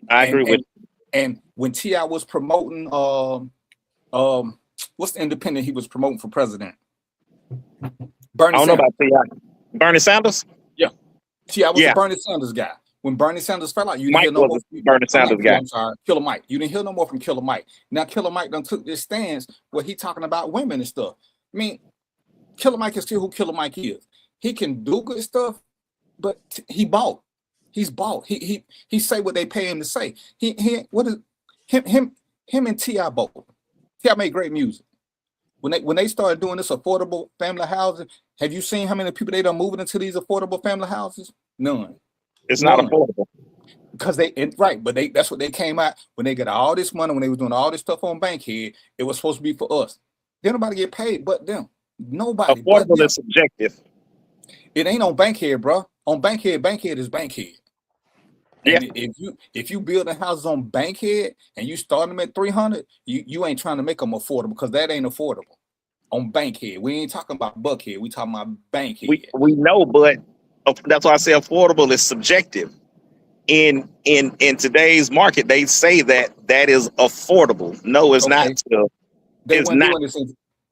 I agree with you. And when T.I. was promoting, what's the independent he was promoting for president? Bernie. I don't know about T.I. Bernie Sanders? Yeah. T.I. was the Bernie Sanders guy. When Bernie Sanders fell out, you didn't hear no more from Bernie Sanders guy. I'm sorry, Killer Mike. You didn't hear no more from Killer Mike. Now Killer Mike done took this stance where he talking about women and stuff. I mean, Killer Mike is still who Killer Mike is. He can do good stuff, but he bought. He's bought. He say what they pay him to say. Him and T.I. both. T.I. made great music. When they started doing this affordable family housing, have you seen how many people they done moving into these affordable family houses? None. It's not affordable. Because that's what they came out when they got all this money, when they was doing all this stuff on Bankhead. It was supposed to be for us. Then nobody get paid but them. Nobody. Affordable is subjective. It ain't on Bankhead, bro. On Bankhead is Bankhead. Yeah. And if you building houses on Bankhead and you start them at 300, you ain't trying to make them affordable, because that ain't affordable. On Bankhead, we ain't talking about Buckhead. We talking about Bankhead. We know, but that's why I say affordable is subjective. In today's market, they say that is affordable. No, it's not.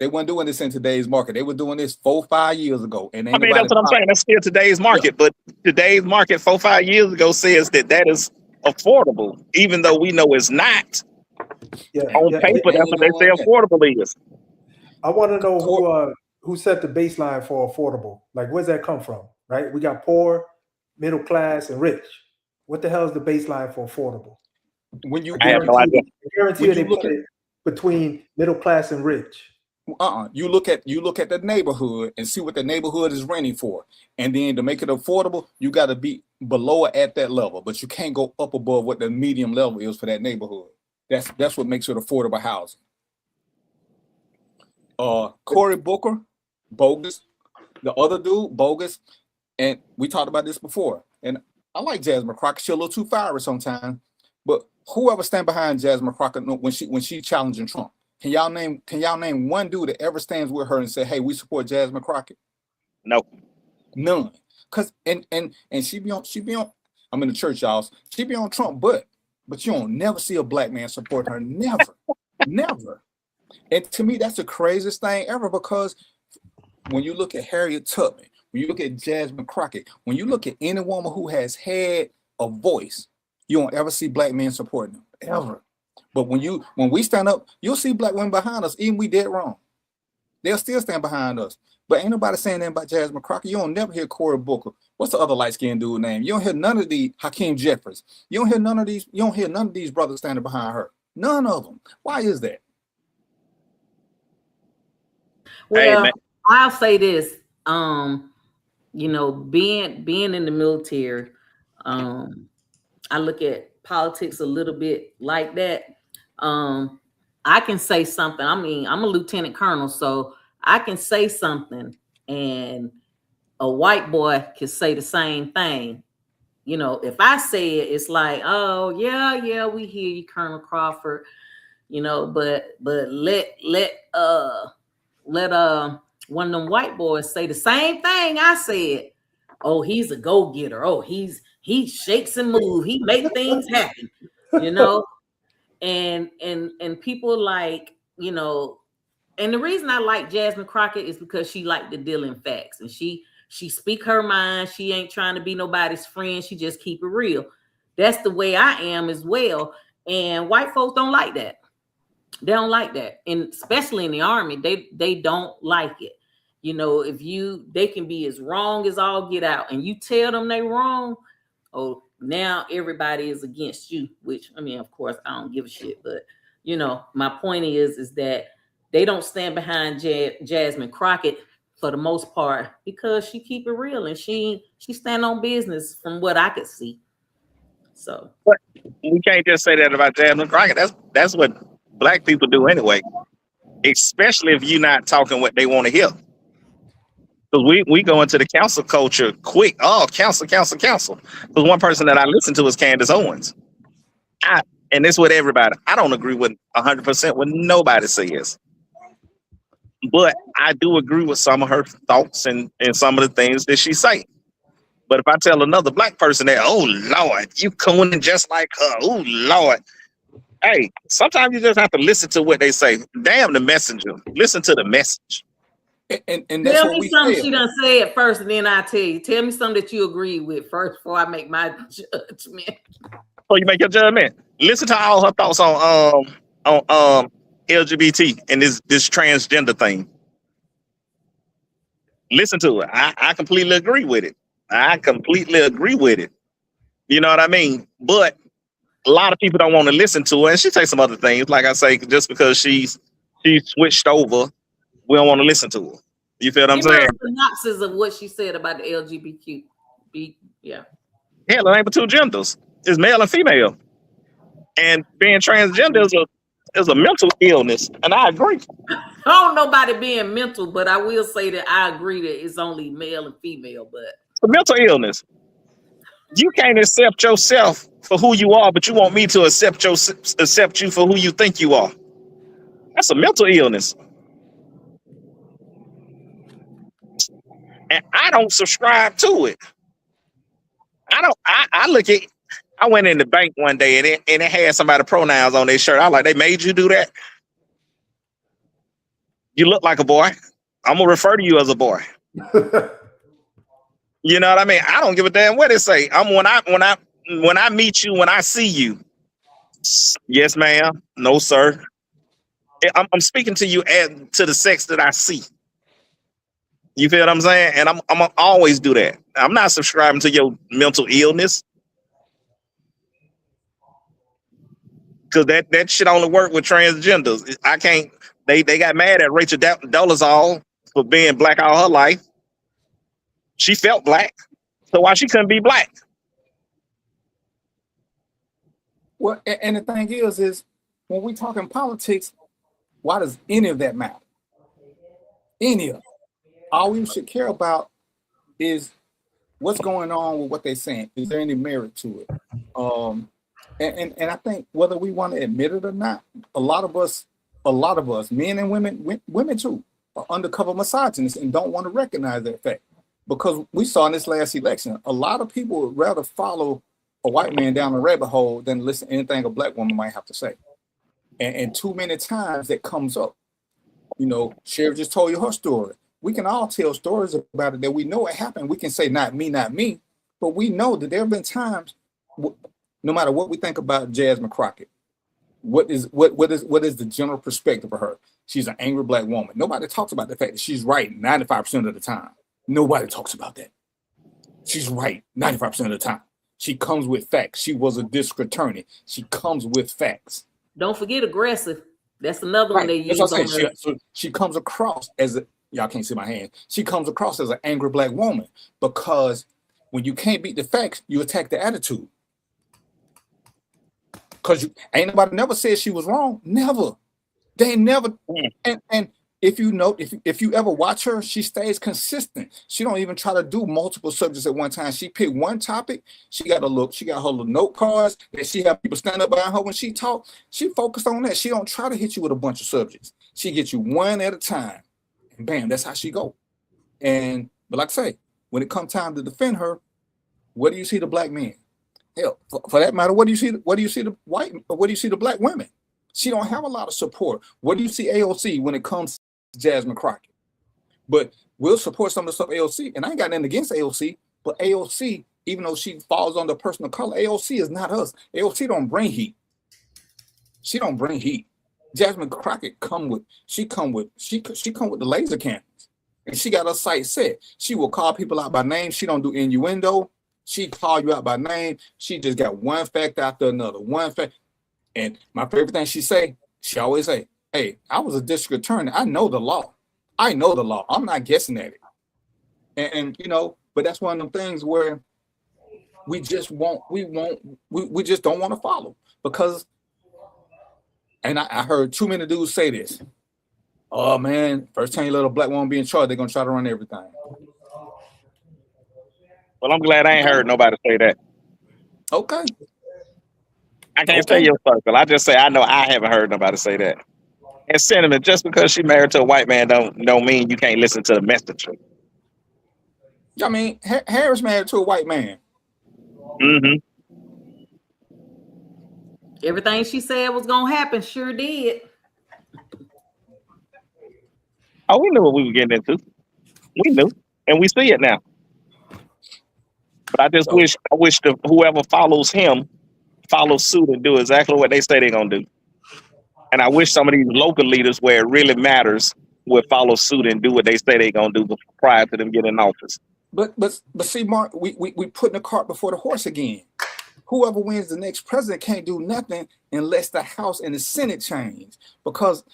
They weren't doing this in today's market. They were doing this 4-5 years ago. And I mean, that's what I'm saying. That's still today's market. Yeah. But today's market 4-5 years ago says that is affordable, even though we know it's not. On paper, that's what they say affordable is. I want to know who set the baseline for affordable. Like, where's that come from? Right? We got poor, middle class, and rich. What the hell is the baseline for affordable? When you I have no idea. Guarantee they put it between middle class and rich. You look at the neighborhood and see what the neighborhood is renting for, and then to make it affordable, you got to be below or at that level, but you can't go up above what the medium level is for that neighborhood. That's what makes it affordable housing. Cory Booker, bogus. The other dude, bogus. And we talked about this before. And I like Jasmine Crockett. She's a little too fiery sometimes, but whoever stand behind Jasmine Crockett when she challenging Trump. Can y'all name one dude that ever stands with her and say, "Hey, we support Jasmine Crockett"? No, none. Cause and she be on. I'm in the church, y'all. She be on Trump, but you don't never see a black man support her. Never, never. And to me, that's the craziest thing ever, because when you look at Harriet Tubman, when you look at Jasmine Crockett, when you look at any woman who has had a voice, you don't ever see black men supporting them ever. But when we stand up, you'll see black women behind us, even we dead wrong. They'll still stand behind us. But ain't nobody saying that about Jasmine Crockett. You don't never hear Cory Booker. What's the other light-skinned dude name? You don't hear none of the Hakeem Jeffries. You don't hear none of these brothers standing behind her. None of them. Why is that? Well, I'll say this. Being in the military, I look at politics a little bit like that. I can say something. I mean, I'm a lieutenant colonel, so I can say something and a white boy can say the same thing. You know, if I say it, it's like, oh yeah, we hear you, Colonel Crawford. You know, but let one of them white boys say the same thing I said. Oh, he's a go-getter. Oh, he shakes and moves. He makes things happen. You know, and people like, you know, and the reason I like Jasmine Crockett is because she liked to deal in facts, and she speak her mind. She ain't trying to be nobody's friend. She just keep it real. That's the way I am as well. And white folks don't like that. They don't like that. And especially in the Army, they don't like it. You know, they can be as wrong as all get out, and you tell them they wrong. Oh, now everybody is against you, which, I mean, of course, I don't give a shit. But, you know, my point is that they don't stand behind Jasmine Crockett for the most part because she keep it real and she stand on business from what I could see. So, but we can't just say that about Jasmine Crockett. That's what black people do anyway, especially if you're not talking what they want to hear. Because we go into the council culture quick. Oh, council. Because one person that I listen to is Candace Owens. And it's with everybody. I don't agree with 100% what nobody says. But I do agree with some of her thoughts and some of the things that she say. But if I tell another black person that, oh, Lord, you cooning just like her. Oh, Lord. Hey, sometimes you just have to listen to what they say. Damn the messenger. Listen to the message. And that's tell me something she done say it first, and then I tell you. Tell me something that you agree with first before I make my judgment. Oh, you make your judgment. Listen to all her thoughts on LGBT and this transgender thing. listen to it. I completely agree with it. I completely agree with it. You know what I mean? But a lot of people don't want to listen to her, and she takes some other things. Like I say, just because she's switched over, we don't want to listen to her. You feel what I'm saying? Synopsis of what she said about the LGBTQ. Yeah. Hell, it ain't but two genders. It's male and female. And being transgender is a mental illness, and I agree. I don't know about it being mental, but I will say that I agree that it's only male and female. But it's a mental illness. You can't accept yourself for who you are, but you want me to accept you for who you think you are. That's a mental illness. And I don't subscribe to it. I look at, I went in the bank one day and it had somebody pronouns on their shirt. I was like, they made you do that? You look like a boy. I'm gonna refer to you as a boy. You know what I mean? I don't give a damn what they say. When I meet you, when I see you, yes, ma'am, no, sir. I'm speaking to you to the sex that I see. You feel what I'm saying? And I'm gonna always do that. I'm not subscribing to your mental illness. Cause that shit only work with transgenders. I can't. They got mad at Rachel Dolezal for being black all her life. She felt black, so why she couldn't be black? Well, and the thing is when we talking politics, why does any of that matter? Any of it. All we should care about is what's going on with what they're saying. Is there any merit to it? And I think whether we want to admit it or not, a lot of us, men and women too, are undercover misogynists and don't want to recognize that fact. Because we saw in this last election, a lot of people would rather follow a white man down a rabbit hole than listen to anything a black woman might have to say. And too many times that comes up. You know, Sheriff just told you her story. We can all tell stories about it that we know it happened. We can say, not me. But we know that there have been times, no matter what we think about Jasmine Crockett, what is the general perspective of her? She's an angry black woman. Nobody talks about the fact that she's right 95% of the time. Nobody talks about that. She's right 95% of the time. She comes with facts. She was a district attorney. She comes with facts. Don't forget aggressive. That's another one they use. So she comes across as y'all can't see my hand. She comes across as an angry black woman because when you can't beat the facts, you attack the attitude. Because ain't nobody never said she was wrong. Never. They never. And if you know, if you ever watch her, she stays consistent. She don't even try to do multiple subjects at one time. She picked one topic. She got her little note cards that she have people stand up behind her when she talk. She focused on that. She don't try to hit you with a bunch of subjects. She gets you one at a time. And bam, that's how she go. But like I say, when it comes time to defend her, what do you see the black men? Hell, for that matter, what do you see the black women? She don't have a lot of support. What do you see AOC when it comes to Jasmine Crockett? But we'll support some of the stuff AOC, and I ain't got nothing against AOC, but AOC, even though she falls under person of color, AOC is not us. AOC don't bring heat. She don't bring heat. Jasmine Crockett come with the laser cannons, and she got her sight set. She will call people out by name. She don't do innuendo. She call you out by name. She just got one fact after another, one fact. And my favorite thing she always say, hey, I was a district attorney. I know the law. I'm not guessing at it. And you know, but that's one of them things where we just don't want to follow because, and I heard too many dudes say this. Oh man, first time you let a black woman be in charge, they're gonna try to run everything. Well, I'm glad I ain't heard nobody say that. Okay. I can't say your circle. I just say I know I haven't heard nobody say that. And sentiment, just because she married to a white man don't mean you can't listen to the message. I mean, Harris married to a white man. Mm-hmm. Everything she said was gonna happen, sure did. Oh, we knew what we were getting into. We knew, and we see it now. But I just wish whoever follows him follows suit and do exactly what they say they're gonna do. And I wish some of these local leaders, where it really matters, will follow suit and do what they say they're gonna do prior to them getting in office. But see, Mark, we putting the cart before the horse again. Whoever wins the next president can't do nothing unless the House and the Senate change. Because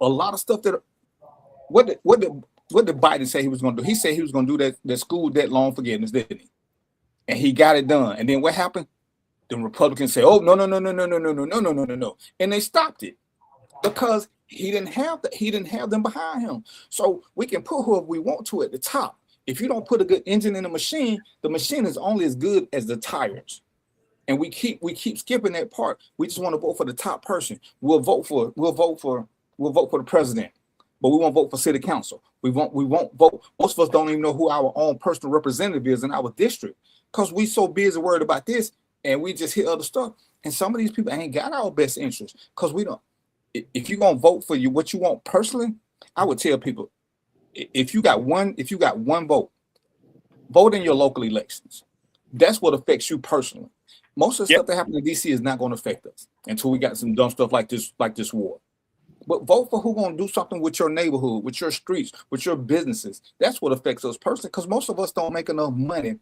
a lot of stuff that what did Biden say he was going to do? He said he was going to do that school debt loan forgiveness, didn't he? And he got it done. And then what happened? The Republicans say, "Oh, no, and they stopped it because he didn't have them behind him. So we can put whoever we want to at the top. If you don't put a good engine in the machine is only as good as the tires. And we keep skipping that part. We just want to vote for the top person. We'll vote for the president, but we won't vote for city council. We won't vote. Most of us don't even know who our own personal representative is in our district because we so busy worried about this and we just hit other stuff. And some of these people ain't got our best interests because we don't. If you're gonna vote for what you want personally, I would tell people if you got one vote, vote in your local elections. That's what affects you personally. Most of the stuff that happened in DC is not going to affect us until we got some dumb stuff like this war. But vote for who's going to do something with your neighborhood, with your streets, with your businesses. That's what affects us personally, because most of us don't make enough money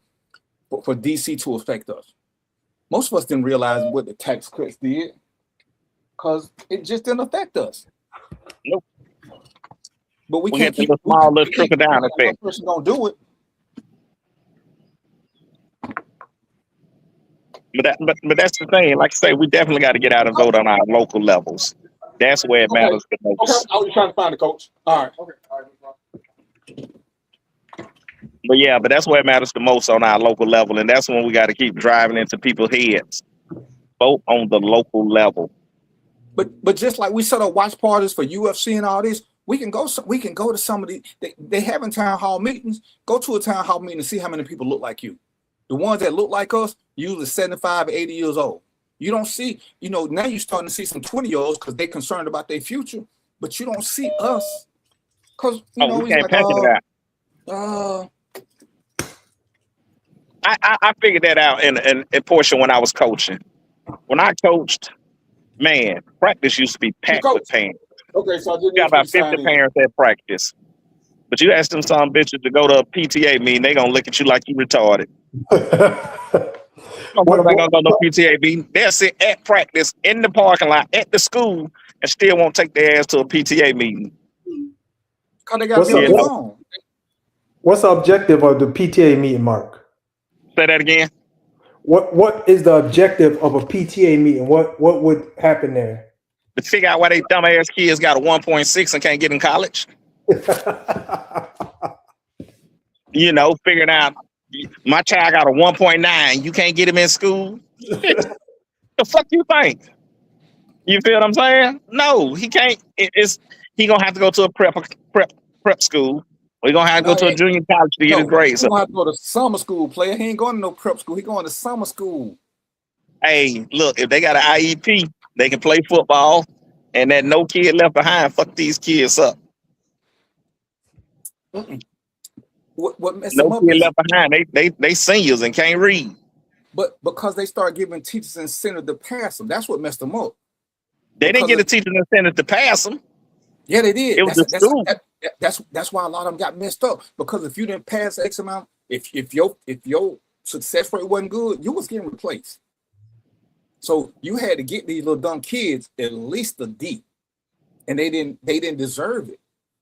for DC to affect us. Most of us didn't realize what the tax cuts did because it just didn't affect us. Nope. But we can't keep a small little trickle down effect. One person gonna do it. But that's the thing. Like I say, we definitely got to get out and vote on our local levels. That's where it matters the most. Okay, I was trying to find the coach. All right. Okay. But that's where it matters the most on our local level, and that's when we got to keep driving into people's heads. Vote on the local level. But just like we set up watch parties for UFC and all this, we can go to some of the they having town hall meetings. Go to a town hall meeting and see how many people look like you. The ones that look like us, usually 75, 80 years old. You don't see, now you're starting to see some 20-year-olds because they're concerned about their future, but you don't see us. Because, we can't pencil that. I figured that out in a portion when I was coaching. When I coached, man, practice used to be packed with parents. Okay, so I did got about 50 parents at practice. But you ask them some bitches to go to a PTA meeting, they gonna look at you like you retarded. What am I gonna go to a PTA meeting? They'll sit at practice in the parking lot at the school and still won't take their ass to a PTA meeting. Cause they got What's the objective of the PTA meeting, Mark? Say that again. What is the objective of a PTA meeting? What would happen there? To figure out why they dumbass kids got a 1.6 and can't get in college. Figuring out my child got a 1.9, you can't get him in school. The fuck you think? You feel what I'm saying? No, he can't. He gonna have to go to a prep school. We're gonna have to go to a junior college to get his grades. He's gonna have to go to summer school, player. He ain't going to no prep school. He going to summer school. Hey, look, if they got an IEP, they can play football, and that no kid left behind. Fuck these kids up. What messed no them up kid left behind. They seniors and can't read. But because they start giving teachers incentive to pass them, that's what messed them up. They didn't get a teacher incentive to pass them. Yeah, they did. It was the school. That's why a lot of them got messed up, because if you didn't pass X amount, if your success rate wasn't good, you was getting replaced. So you had to get these little dumb kids at least a D, and they didn't deserve it,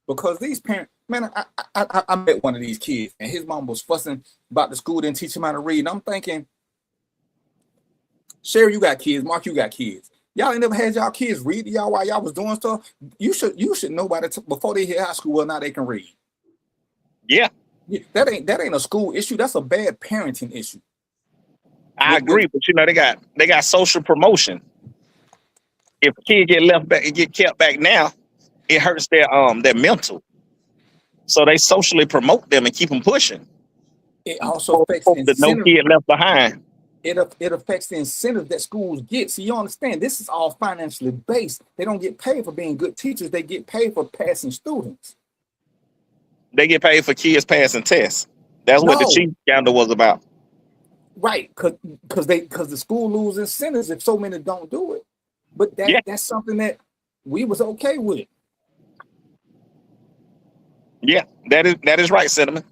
because these parents. Man, I met one of these kids, and his mom was fussing about the school didn't teach him how to read. And I'm thinking, Sherry, you got kids. Mark, you got kids. Y'all ain't never had y'all kids read to y'all while y'all was doing stuff. You should know before they hit high school whether or not they can read. Yeah. That ain't a school issue. That's a bad parenting issue. I agree, but they got social promotion. If a kid get kept back now, it hurts their mental. So they socially promote them and keep them pushing. It also affects the no kid left behind. It affects the incentive that schools get. So you understand, this is all financially based. They don't get paid for being good teachers. They get paid for passing students. They get paid for kids passing tests. That's what the chief scandal was about. Right, because the school loses incentives if so many don't do it. But that's something that we was okay with. Yeah, that is right, Cinnamon.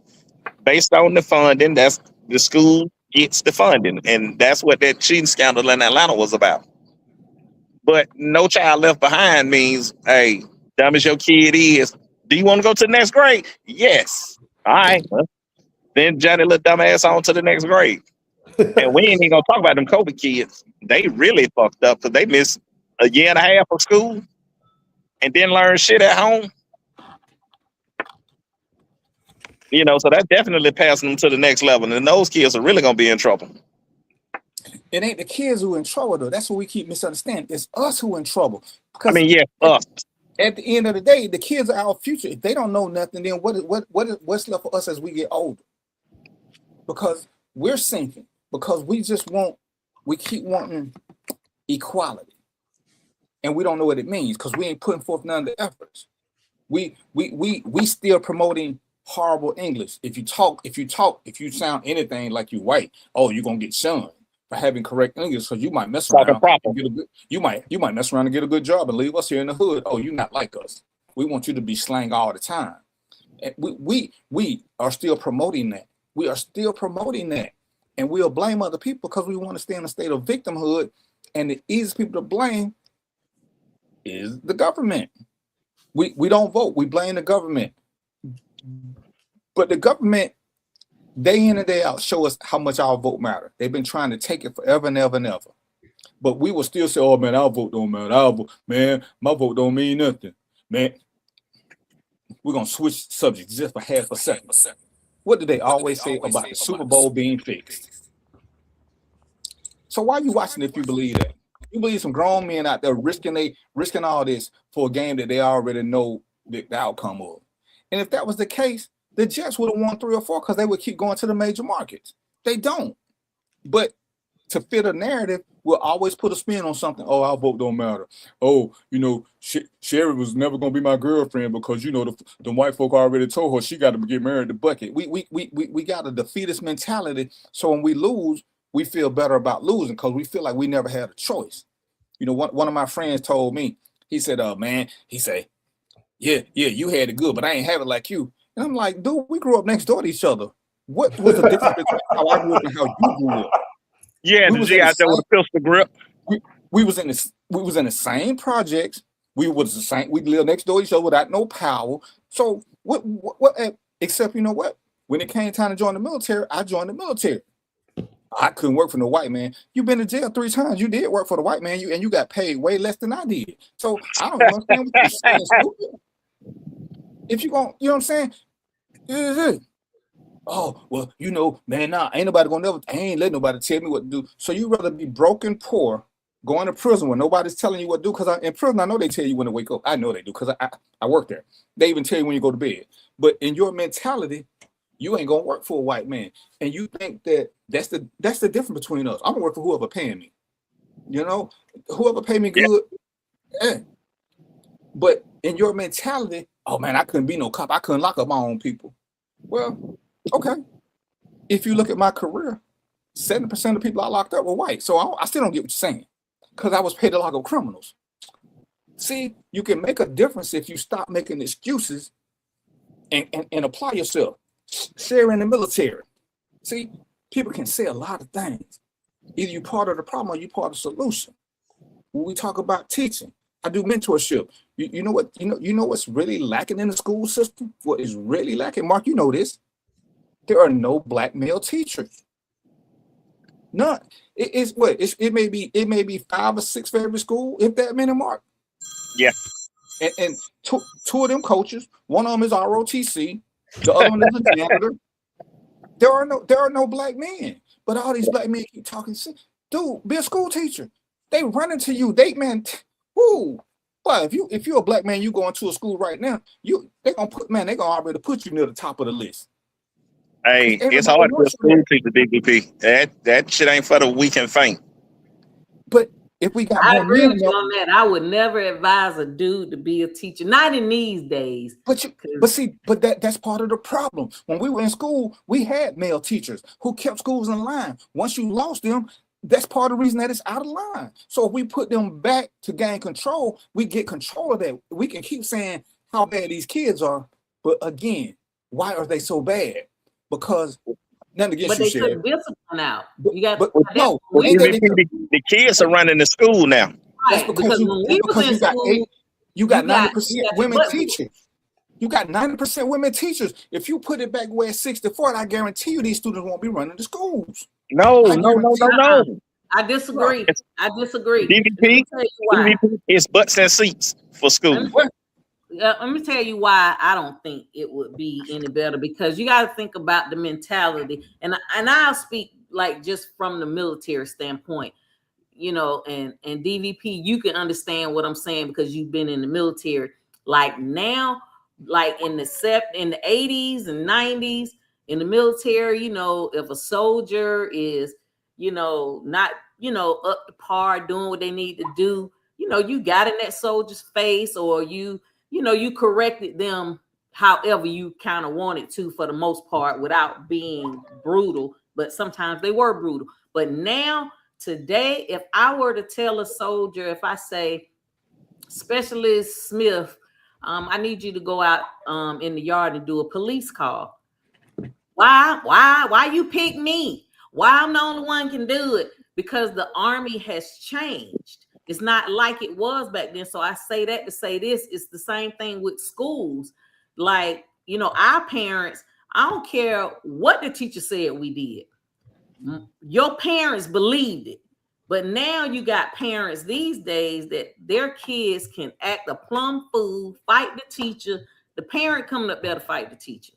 Based on the funding, that's the school gets the funding, and that's what that cheating scandal in Atlanta was about. But no child left behind means, hey, dumb as your kid is, do you want to go to the next grade? Yes. All right. Well, then Johnny little dumbass on to the next grade. And we ain't even gonna talk about them COVID kids. They really fucked up because they missed a year and a half of school and didn't learn shit at home. You know, so that definitely passing them to the next level. And those kids are really gonna be in trouble. It ain't the kids who in trouble though. That's what we keep misunderstanding. It's us who in trouble. I mean, yeah, us. At the end of the day, the kids are our future. If they don't know nothing, then what's left for us as we get older? Because we're sinking. Because we keep wanting equality, and we don't know what it means because we ain't putting forth none of the efforts. We still promoting horrible English. If you sound anything like you white, oh, you're gonna get shunned for having correct English because you might mess around and get a good, you might mess around and get a good job and leave us here in the hood. Oh, you're not like us. We want you to be slang all the time. And we are still promoting that. We are still promoting that. And we'll blame other people because we want to stay in a state of victimhood. And the easiest people to blame is the government. We don't vote. We blame the government. But the government, day in and day out, show us how much our vote matters. They've been trying to take it forever and ever and ever. But we will still say, oh, man, our vote don't matter. Our vote, man, my vote don't mean nothing. Man, we're going to switch subjects just for half a second. What do they always say about the Super Bowl being fixed? So why are you watching if you believe that? You believe some grown men out there risking all this for a game that they already know the outcome of. And if that was the case, the Jets would have won 3 or 4 because they would keep going to the major markets. They don't. But to fit a narrative, we'll always put a spin on something. Oh, our vote don't matter. Oh, you know, Sherry was never gonna be my girlfriend because you know the white folk already told her she got to get married to Bucket. We got a defeatist mentality. So when we lose, we feel better about losing because we feel like we never had a choice. You know, one of my friends told me, he said, man, he said, yeah, you had it good, but I ain't have it like you. And I'm like, dude, we grew up next door to each other. What was the difference between how I grew up and how you grew up? Yeah, the G out there with a pistol grip. We was in the same projects. We was the same. We lived next door to each other without no power. So what? Except you know what? When it came time to join the military, I joined the military. I couldn't work for no white man. You've been to jail 3 times. You did work for the white man. You got paid way less than I did. So I don't understand what you're saying, stupid. If you going, you know what I'm saying? Oh, well, you know, man, nah, ain't nobody gonna I ain't let nobody tell me what to do. So you rather be broke and poor, going to prison when nobody's telling you what to do. Because in prison, I know they tell you when to wake up. I know they do because I work there. They even tell you when you go to bed. But in your mentality, you ain't gonna work for a white man. And you think that's the difference between us. I'm gonna work for whoever paying me. You know, whoever pay me good. Yeah. But in your mentality, oh man, I couldn't be no cop. I couldn't lock up my own people. Well, okay. If you look at my career, 70% of people I locked up were white. So I still don't get what you're saying because I was paid to lock up criminals. See, you can make a difference if you stop making excuses and apply yourself. Share in the military. See, people can say a lot of things. Either you're part of the problem or you're part of the solution. When we talk about teaching, I do mentorship. You know what? You know what's really lacking in the school system? What is really lacking, Mark? You know this. There are no black male teachers. None. It may be 5 or 6 for every school, if that many, Mark. Yeah. And two of them coaches, one of them is ROTC, the other one is a janitor. There are no black men, but all these black men keep talking shit. Dude, be a school teacher. They run into you. But if you're a black man, you going to a school right now, they gonna already put you near the top of the list. Hey, it's hard for a school teacher, DPP. That shit ain't for the weak and faint. But if we got, I agree with you on that. I would never advise a dude to be a teacher, not in these days. But that's part of the problem. When we were in school, we had male teachers who kept schools in line. Once you lost them, that's part of the reason that it's out of line. So if we put them back to gain control, we get control of that. We can keep saying how bad these kids are, But again, why are they so bad? Because nothing against But you, they Sherry. took discipline out. You got But that's no, when ain't that The kids are running the school now. that's right, because when we was in school, you got you got 90% your women butt teachers. You got 90% women teachers. If you put it back where it's 60-40, I guarantee you these students won't be running the schools. No. I disagree. I disagree. DVP, Let me tell you why. it's butts and seats for school. Let me tell you why I don't think it would be any better, because you got to think about the mentality, and I'll speak like just from the military standpoint, you know, and DVP, you can understand what I'm saying because you've been in the military. Like now, like in the 80s and 90s in the military, you know, if a soldier is, you know, not, you know, up to par doing what they need to do, you know, you got in that soldier's face, or you know, you corrected them however you kind of wanted to, for the most part, without being brutal. But sometimes they were brutal. But now, today, if I were to tell a soldier, if I say, Specialist Smith, I need you to go out in the yard and do a police call. Why you pick me? Why I'm the only one can do it? Because the Army has changed. It's not like it was back then. So I say that to say this. It's the same thing with schools. Like, you know, our parents, I don't care what the teacher said we did. Your parents believed it. But now you got parents these days that their kids can act a plum fool, fight the teacher. The parent coming up there to fight the teacher.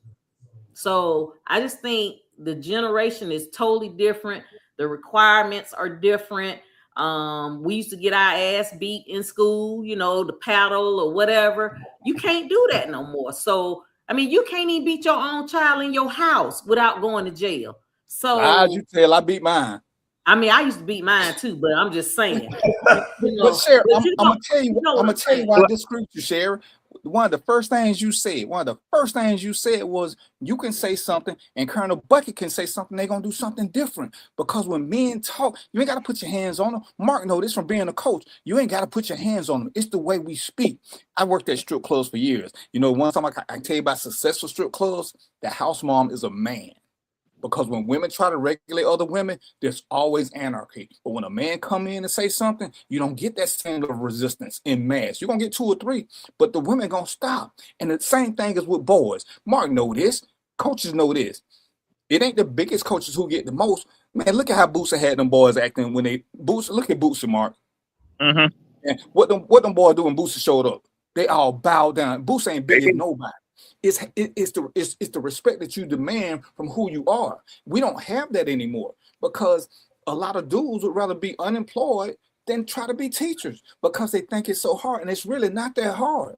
So I just think the generation is totally different. The requirements are different. We used to get our ass beat in school, you know, the paddle or whatever. You can't do that no more. So, I mean, you can't even beat your own child in your house without going to jail. So how'd you tell I beat mine? I mean, I used to beat mine too, but I'm just saying. You know, but Sherry, but I'm gonna tell you why I disagree with you, Sherry. One of the first things you said was you can say something and Colonel Bucket can say something, they're gonna do something different. Because when men talk, you ain't gotta put your hands on them. Mark know this from being a coach. You ain't gotta put your hands on them. It's the way we speak. I worked at strip clubs for years. You know, one time I can tell you about successful strip clubs, the house mom is a man. Because when women try to regulate other women, there's always anarchy. But when a man come in and say something, you don't get that standard of resistance in mass. You're going to get 2 or 3, but the women going to stop. And the same thing is with boys. Mark know this. Coaches know this. It ain't the biggest coaches who get the most. Man, look at how Boosie had them boys acting when they... Look at Boosie, Mark. Mm-hmm. And what them boys do when Boosie showed up? They all bowed down. Boosie ain't big as nobody. It's the respect that you demand from who you are. We don't have that anymore because a lot of dudes would rather be unemployed than try to be teachers because they think it's so hard, and it's really not that hard.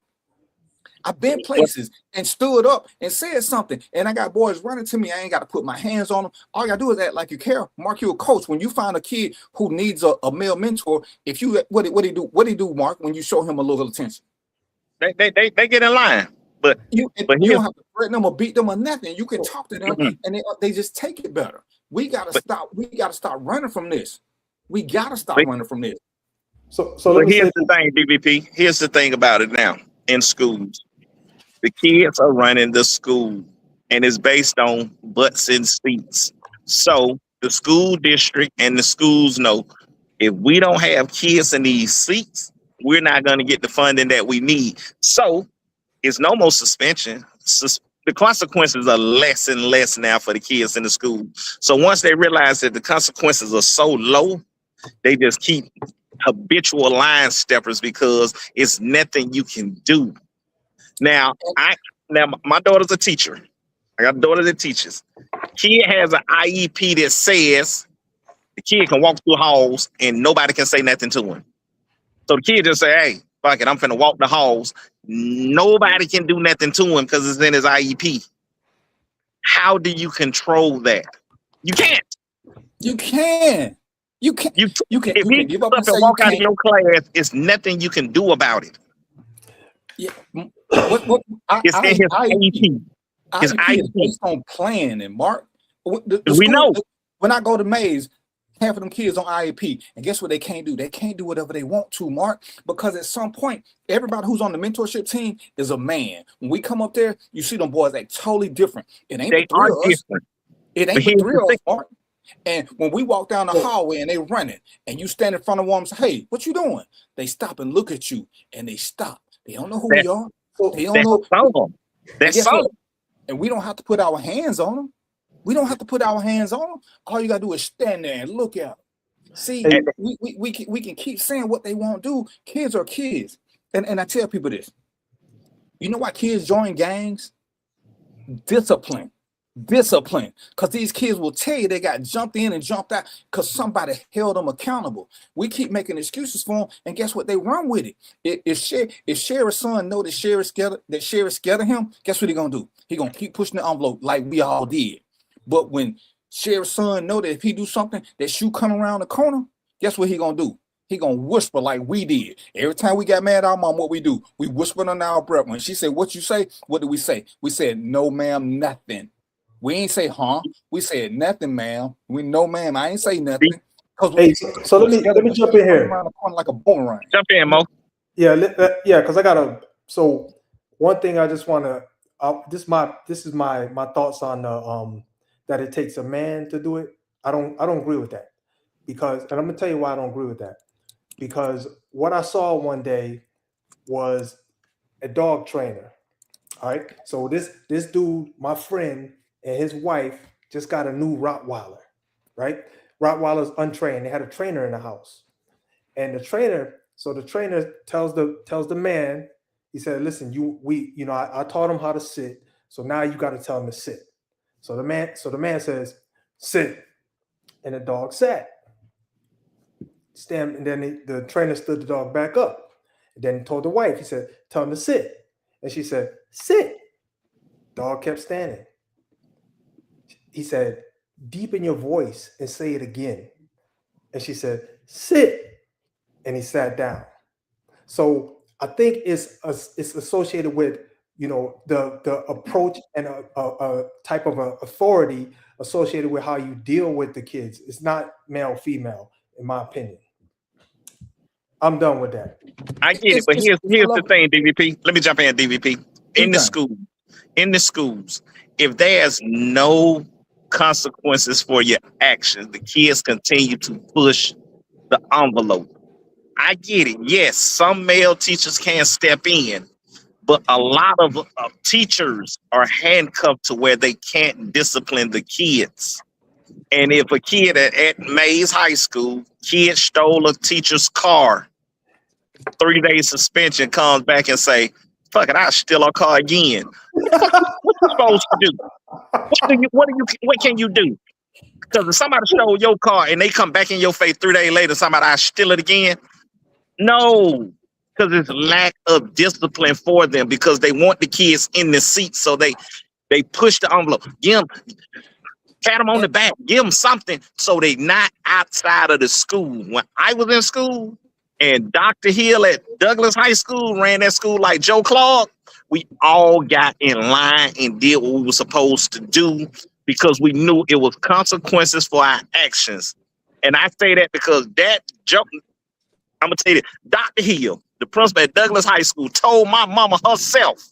I've been places and stood up and said something, and I got boys running to me. I ain't got to put my hands on them. All you got to do is act like you care. Mark, you a coach. When you find a kid who needs a male mentor, if you what do you do, Mark, when you show him a little attention? They get in line. But you don't have to threaten them or beat them or nothing. You can talk to them, and they just take it better. We gotta stop. We gotta stop running from this. We gotta stop running from this. So here's the thing, DVP. Here's the thing about it now in schools. The kids are running the school, and it's based on butts and seats. So the school district and the schools know if we don't have kids in these seats, we're not going to get the funding that we need. So it's no more suspension. The consequences are less and less now for the kids in the school. So once they realize that the consequences are so low, they just keep habitual line steppers because it's nothing you can do. Now my daughter's a teacher. I got a daughter that teaches. Kid has an IEP that says the kid can walk through halls and nobody can say nothing to him. So the kid just say, hey, fuck it, I'm finna walk the halls. Nobody can do nothing to him because it's in his IEP. How do you control that? You can't. You can. You can. If he give up and walk out of your class, it's nothing you can do about it. Yeah. It's in his IEP. His IEP is based on planning, Mark. We know. When I go to Mays, Half of them kids on IEP. And guess what they can't do? They can't do whatever they want to, Mark, because at some point, everybody who's on the mentorship team is a man. When we come up there, you see them boys act totally different. It ain't the three of us. It ain't the three of us, Mark. And when we walk down the hallway and they running, and you stand in front of one and say, hey, what you doing? They stop and look at you, and they stop. They don't know who we are. They don't know. That's and we don't have to put our hands on them. We don't have to put our hands on them. All you gotta do is stand there and look at them. See, we can keep saying what they won't do. Kids are kids. And I tell people this. You know why kids join gangs? Discipline. Because these kids will tell you they got jumped in and jumped out because somebody held them accountable. We keep making excuses for them, and guess what? They run with it. If Sherry's son know that Sherry's scared of him, guess what he gonna do? He gonna keep pushing the envelope like we all did. But when Sherry's son know that if he do something, that shoe come around the corner, guess what he gonna do? He gonna whisper like we did. Every time we got mad at our mom, what we do? We whispered under our breath. When she said, what you say? What did we say? We said, no, ma'am, nothing. We ain't say, huh? We said nothing, ma'am. We no, ma'am. I ain't say nothing. Hey, so let me jump in here. Like a boomerang. Jump in, Mo. Yeah, because I gotta. So one thing I just want to. This is my thoughts on the that it takes a man to do it. I don't agree with that, because, and I'm gonna tell you why I don't agree with that. Because what I saw one day was a dog trainer. All right, so this dude, my friend, and his wife just got a new Rottweiler, right? Rottweiler's untrained. They had a trainer in the house, and the trainer tells the man, he said, "Listen, I taught him how to sit, so now you got to tell him to sit." So the man says, "Sit," and the dog sat. And then the trainer stood the dog back up, and then he told the wife, he said, "Tell him to sit," and she said, "Sit." Dog kept standing. He said, "Deepen your voice and say it again." And she said, "Sit." And he sat down. So I think it's associated with, the approach and a type of authority associated with how you deal with the kids. It's not male, female, in my opinion. I'm done with that. I get it, but here's the thing, DVP. Let me jump in, DVP. In the schools, if there's no consequences for your actions, the kids continue to push the envelope. I get it. Yes, some male teachers can step in, but a lot of teachers are handcuffed to where they can't discipline the kids. And if a kid at Mays High School, kid stole a teacher's car, 3-day suspension, comes back and say, "Fuck it, I'll steal our car again." What you supposed to do? What can you do? Because if somebody stole your car and they come back in your face 3 days later, somebody, "I steal it again." No, because it's lack of discipline for them, because they want the kids in the seat, so they push the envelope. Pat them on the back, give them something so they not outside of the school. When I was in school and Dr. Hill at Douglas High School ran that school like Joe Clark, we all got in line and did what we were supposed to do because we knew it was consequences for our actions. And I say that because that joke, I'm going to tell you, Dr. Hill, the principal at Douglas High School, told my mama herself,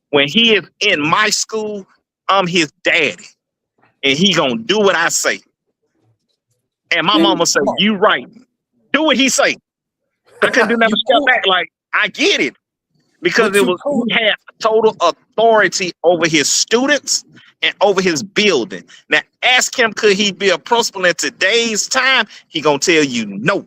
when he is in my school, I'm his daddy. And he gonna do what I say. And my mama said, "You right. Do what he say." I couldn't do nothing step back. Like, I get it. Because he had total authority over his students and over his building. Now, ask him, could he be a principal in today's time? He gonna tell you no.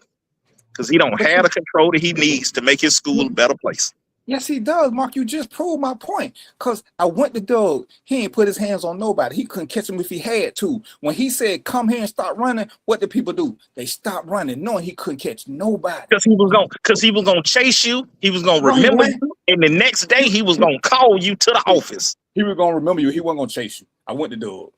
Because he don't have the control that he needs to make his school a better place. Yes, he does, Mark. You just proved my point. Because I went to Doug. He ain't put his hands on nobody. He couldn't catch him if he had to. When he said, "Come here and start running," what did people do? They stopped running, knowing he couldn't catch nobody. Because he was gonna chase you. He was gonna remember you. And the next day, he was gonna call you to the office. He was gonna remember you. He wasn't gonna chase you. I went to Doug.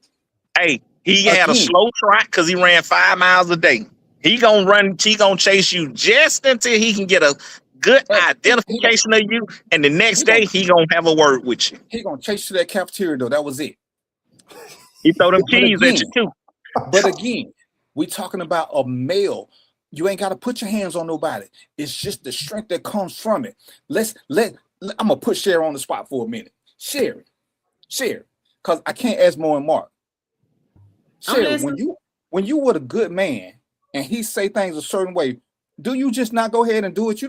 Hey, he had a slow trot because he ran 5 miles a day. He gonna chase you just until he can get a good identification of you, and the next day he gonna have a word with you. He gonna chase you to that cafeteria though. That was it. He throw them keys at you too. But again, We talking about a male. You ain't got to put your hands on nobody. It's just the strength that comes from it. I'm gonna put Sherry on the spot for a minute. Sherry, because I can't ask more and Mark. Sherry, when you were a good man and he say things a certain way, do you just not go ahead and do it?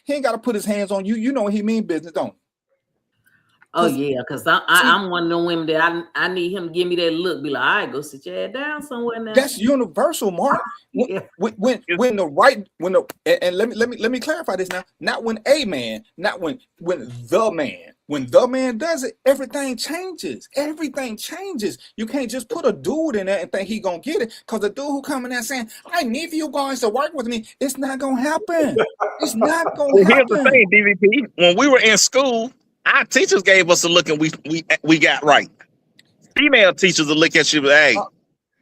He ain't got to put his hands on you. You know he mean business, don't he? Oh yeah, because I'm one of them women that I need him to give me that look. Be like, all right, go sit your head down somewhere now. That's universal, Mark. Yeah. When let me clarify this now. Not when a man, not when the man. When the man does it, everything changes. Everything changes. You can't just put a dude in there and think he gonna get it. Because the dude who coming there saying, I need you guys to work with me, it's not gonna happen. It's not gonna happen. Here's the thing, DVP. When we were in school, our teachers gave us a look and we got right. Female teachers will look at you, hey,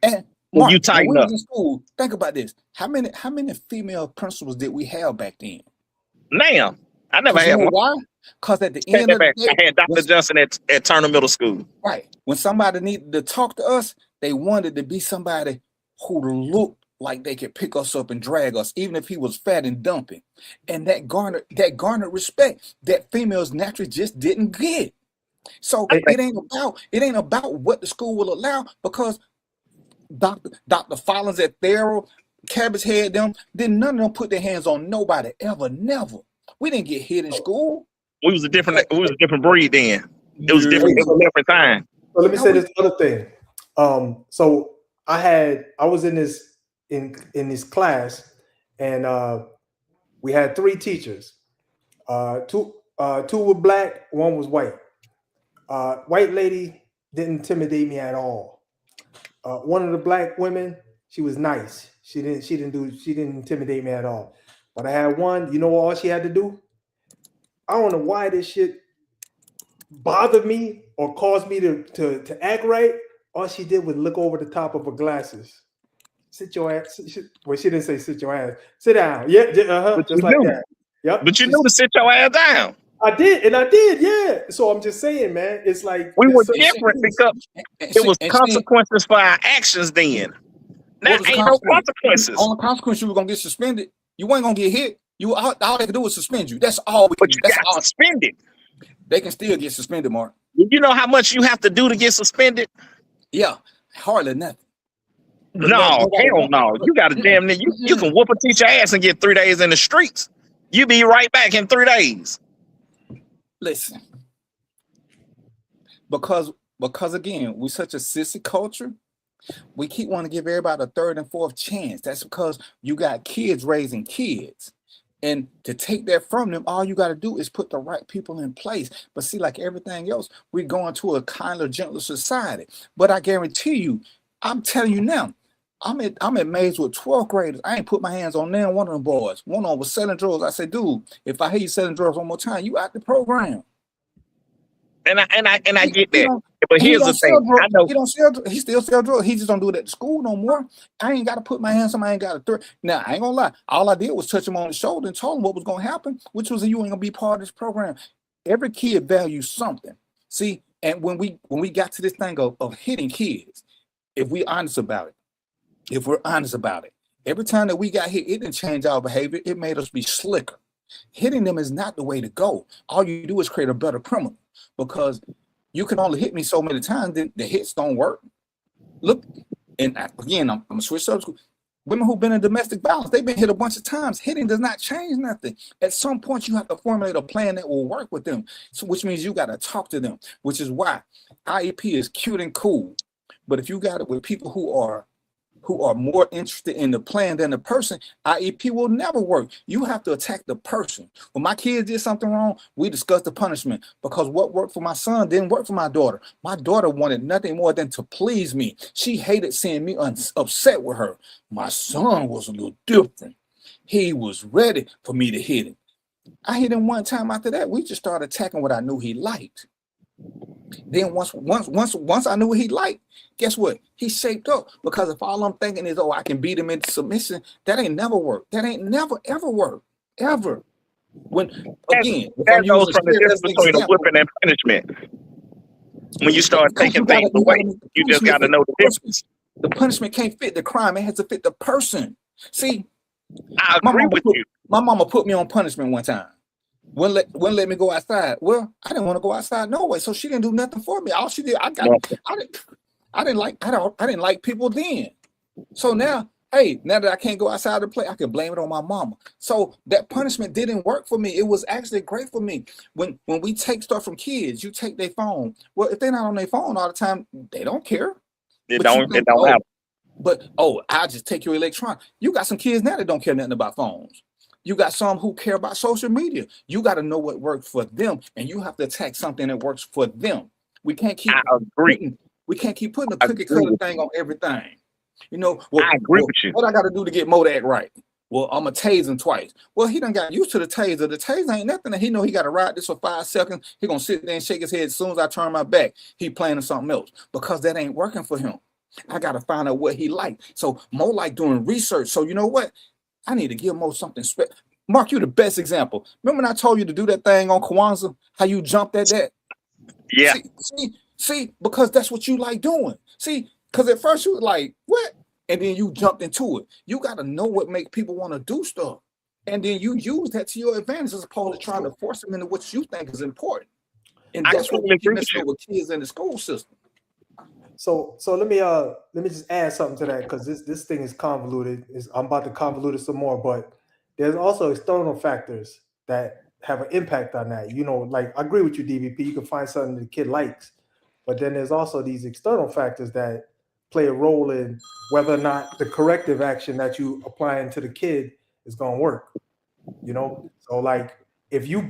and Mark, you tighten when we up. was in school, think about this. How many female principals did we have back then? Now, I never had one. Why? Because at the end of the day, I had Dr. Johnson at Turner Middle School. Right. When somebody needed to talk to us, they wanted to be somebody who looked like they could pick us up and drag us, even if he was fat and dumpy. And that garnered respect that females naturally just didn't get. So it ain't about what the school will allow, because Dr. Follins at Thero, Cabbage Head, them, then none of them put their hands on nobody ever, never. We didn't get hit in school. We was a different breed then. It was different. It was a different time. So let me say this other thing. So I was in this class, and we had 3 teachers. Two were black, one was white. White lady didn't intimidate me at all. One of the black women, she was nice. She didn't intimidate me at all. But I had one, you know what all she had to do? I don't know why this shit bothered me or caused me to act right. All she did was look over the top of her glasses. Sit your ass. Well, she didn't say sit your ass. Sit down. Yeah, just like that. Yep. But you knew to sit your ass down. I did, yeah. So I'm just saying, man, it's like we were different because it was consequences for our actions then. Now ain't no consequences. On the consequence, you were gonna get suspended. You weren't gonna get hit. All they could do was suspend you. That's all we but do. You That's got all. suspended. They can still get suspended, Mark. You know how much you have to do to get suspended? Yeah, hardly nothing. No, hell no. You got to damn near you can whoop a teacher ass and get 3 days in the streets. You be right back in 3 days. Listen, because again, we're such a sissy culture. We keep wanting to give everybody a 3rd and 4th chance. That's because you got kids raising kids. And to take that from them, all you got to do is put the right people in place. But see, like everything else, we're going to a kinder, gentler society. But I guarantee you, I'm telling you now, I'm at Mays with 12th graders. I ain't put my hands on them, one of them boys. One of them was selling drugs. I said, dude, if I hear you selling drugs one more time, you out the program. And I get that. But here's the thing. I know he still sell drugs. He just don't do it at the school no more. I ain't got to put my hands on him. I ain't got to throw. Now, I ain't gonna lie. All I did was touch him on the shoulder and told him what was gonna happen, which was that you ain't gonna be part of this program. Every kid values something. See, and when we got to this thing of hitting kids, if we're honest about it, every time that we got hit, it didn't change our behavior. It made us be slicker. Hitting them is not the way to go. All you do is create a better criminal, because you can only hit me so many times, then the hits don't work. Look, and again, I'm gonna switch subjects. Women who've been in domestic violence, they've been hit a bunch of times. Hitting does not change nothing. At some point, you have to formulate a plan that will work with them. So, which means you got to talk to them, which is why IEP is cute and cool. But if you got it with people who are more interested in the plan than the person, IEP will never work. You have to attack the person. When my kids did something wrong, we discussed the punishment, because what worked for my son didn't work for my daughter. My daughter wanted nothing more than to please me. She hated seeing me upset with her. My son was a little different. He was ready for me to hit him. I hit him one time. After that, we just started attacking what I knew he liked. Then once I knew what he liked, guess what? He shaped up, because if all I'm thinking is, oh, I can beat him into submission, that ain't never worked. That ain't never ever worked. Ever. When again, that goes from the difference between a whipping and punishment. When you start taking things away, you just got to know the difference. The punishment can't fit the crime. It has to fit the person. See, I agree with you. My mama put me on punishment one time. Wouldn't let me go outside. Well, I didn't want to go outside no way, so she didn't do nothing for me. All she did, I didn't like people then. So now, hey, now that I can't go outside to play, I can blame it on my mama. So that punishment didn't work for me. It was actually great for me. When we take stuff from kids, you take their phone. Well, if they're not on their phone all the time, they don't care. It don't happen. But I'll just take your electronic. You got some kids now that don't care nothing about phones. You got some who care about social media. You got to know what works for them, and you have to attack something that works for them. We can't keep putting a cookie cutter thing on everything. You know, well, I agree with you. What I got to do to get Mo to act right? Well, I'm going to tase him twice. Well, he done got used to the taser. The taser ain't nothing. He know he got to ride this for 5 seconds. He going to sit there and shake his head. As soon as I turn my back, he planning something else because that ain't working for him. I got to find out what he like. So Mo like doing research. So you know what? I need to give Mo something special. Mark, you the best example. Remember when I told you to do that thing on Kwanzaa? How you jumped at that? Yeah. See, because that's what you like doing. See, because at first you was like, what? And then you jumped into it. You got to know what make people want to do stuff. And then you use that to your advantage as opposed to trying to force them into what you think is important. And that's what we keep messing with kids in the school system. So let me just add something to that, because this thing is convoluted. I'm about to convolute it some more, but there's also external factors that have an impact on that. You know, like I agree with you, DVP. You can find something the kid likes, but then there's also these external factors that play a role in whether or not the corrective action that you applying to the kid is going to work. You know, so like if you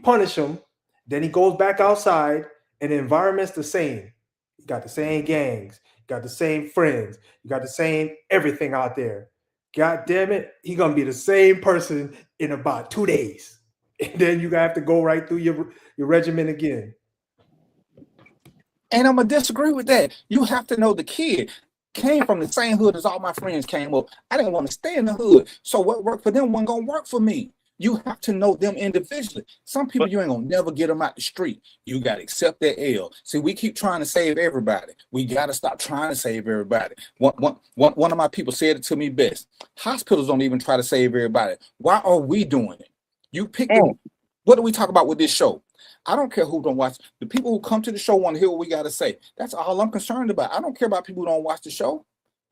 punish him, then he goes back outside and the environment's the same. You got the same gangs, you got the same friends, you got the same everything out there. God damn it, he gonna be the same person in about 2 days. And then you have to go right through your regimen again. And I'm gonna disagree with that. You have to know the kid came from the same hood as all my friends came up. I didn't want to stay in the hood. So what worked for them wasn't gonna work for me. You have to know them individually. Some people you ain't gonna never get them out the street. You gotta accept that L. See, we keep trying to save everybody. We gotta stop trying to save everybody. One of my people said it to me best. Hospitals don't even try to save everybody. Why are we doing it? You pick them. What do we talk about with this show? I don't care who don't watch. The people who come to the show want to hear what we gotta say. That's all I'm concerned about. I don't care about people who don't watch the show.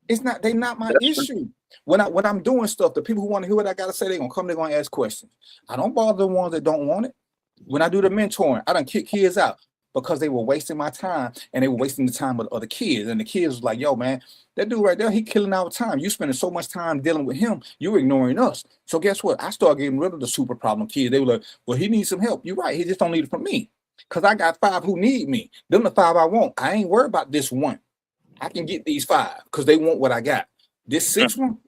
They're not my issue. When I'm doing stuff, the people who want to hear what I gotta say, they're gonna ask questions. I don't bother the ones that don't want it. When I do the mentoring, I done kick kids out because they were wasting my time and they were wasting the time of other kids. And the kids was like, yo, man, that dude right there, he killing our time. You spending so much time dealing with him, you're ignoring us. So guess what? I started getting rid of the super problem kids. They were like, well, he needs some help. You're right, he just don't need it from me. Because I got 5 who need me. Them the 5 I want. I ain't worried about this one. I can get these 5 because they want what I got. This 6th one,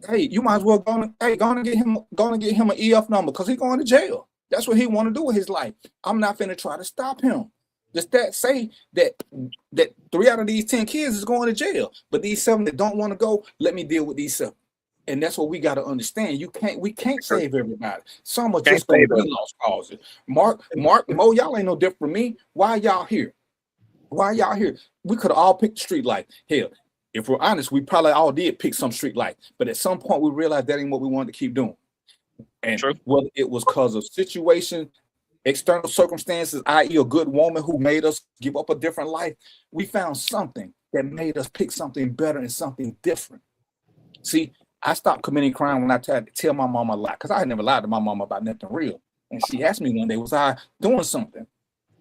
hey, you might as well go and get him an EF number because he's going to jail. That's what he want to do with his life. I'm not finna try to stop him. Just that say that 3 out of these 10 kids is going to jail, but these 7 that don't want to go, let me deal with these 7. And that's what we got to understand. We can't save everybody. Some are just going to be lost causes. Mark, Mo, y'all ain't no different from me. Why y'all here? Why y'all here? We could have all picked the street light. Hell, if we're honest, we probably all did pick some street light. But at some point, we realized that ain't what we wanted to keep doing. And whether it was because of situation, external circumstances, i.e. a good woman who made us give up a different life, we found something that made us pick something better and something different. See, I stopped committing crime when I tried to tell my mom a lie, because I had never lied to my mom about nothing real. And she asked me one day, was I doing something?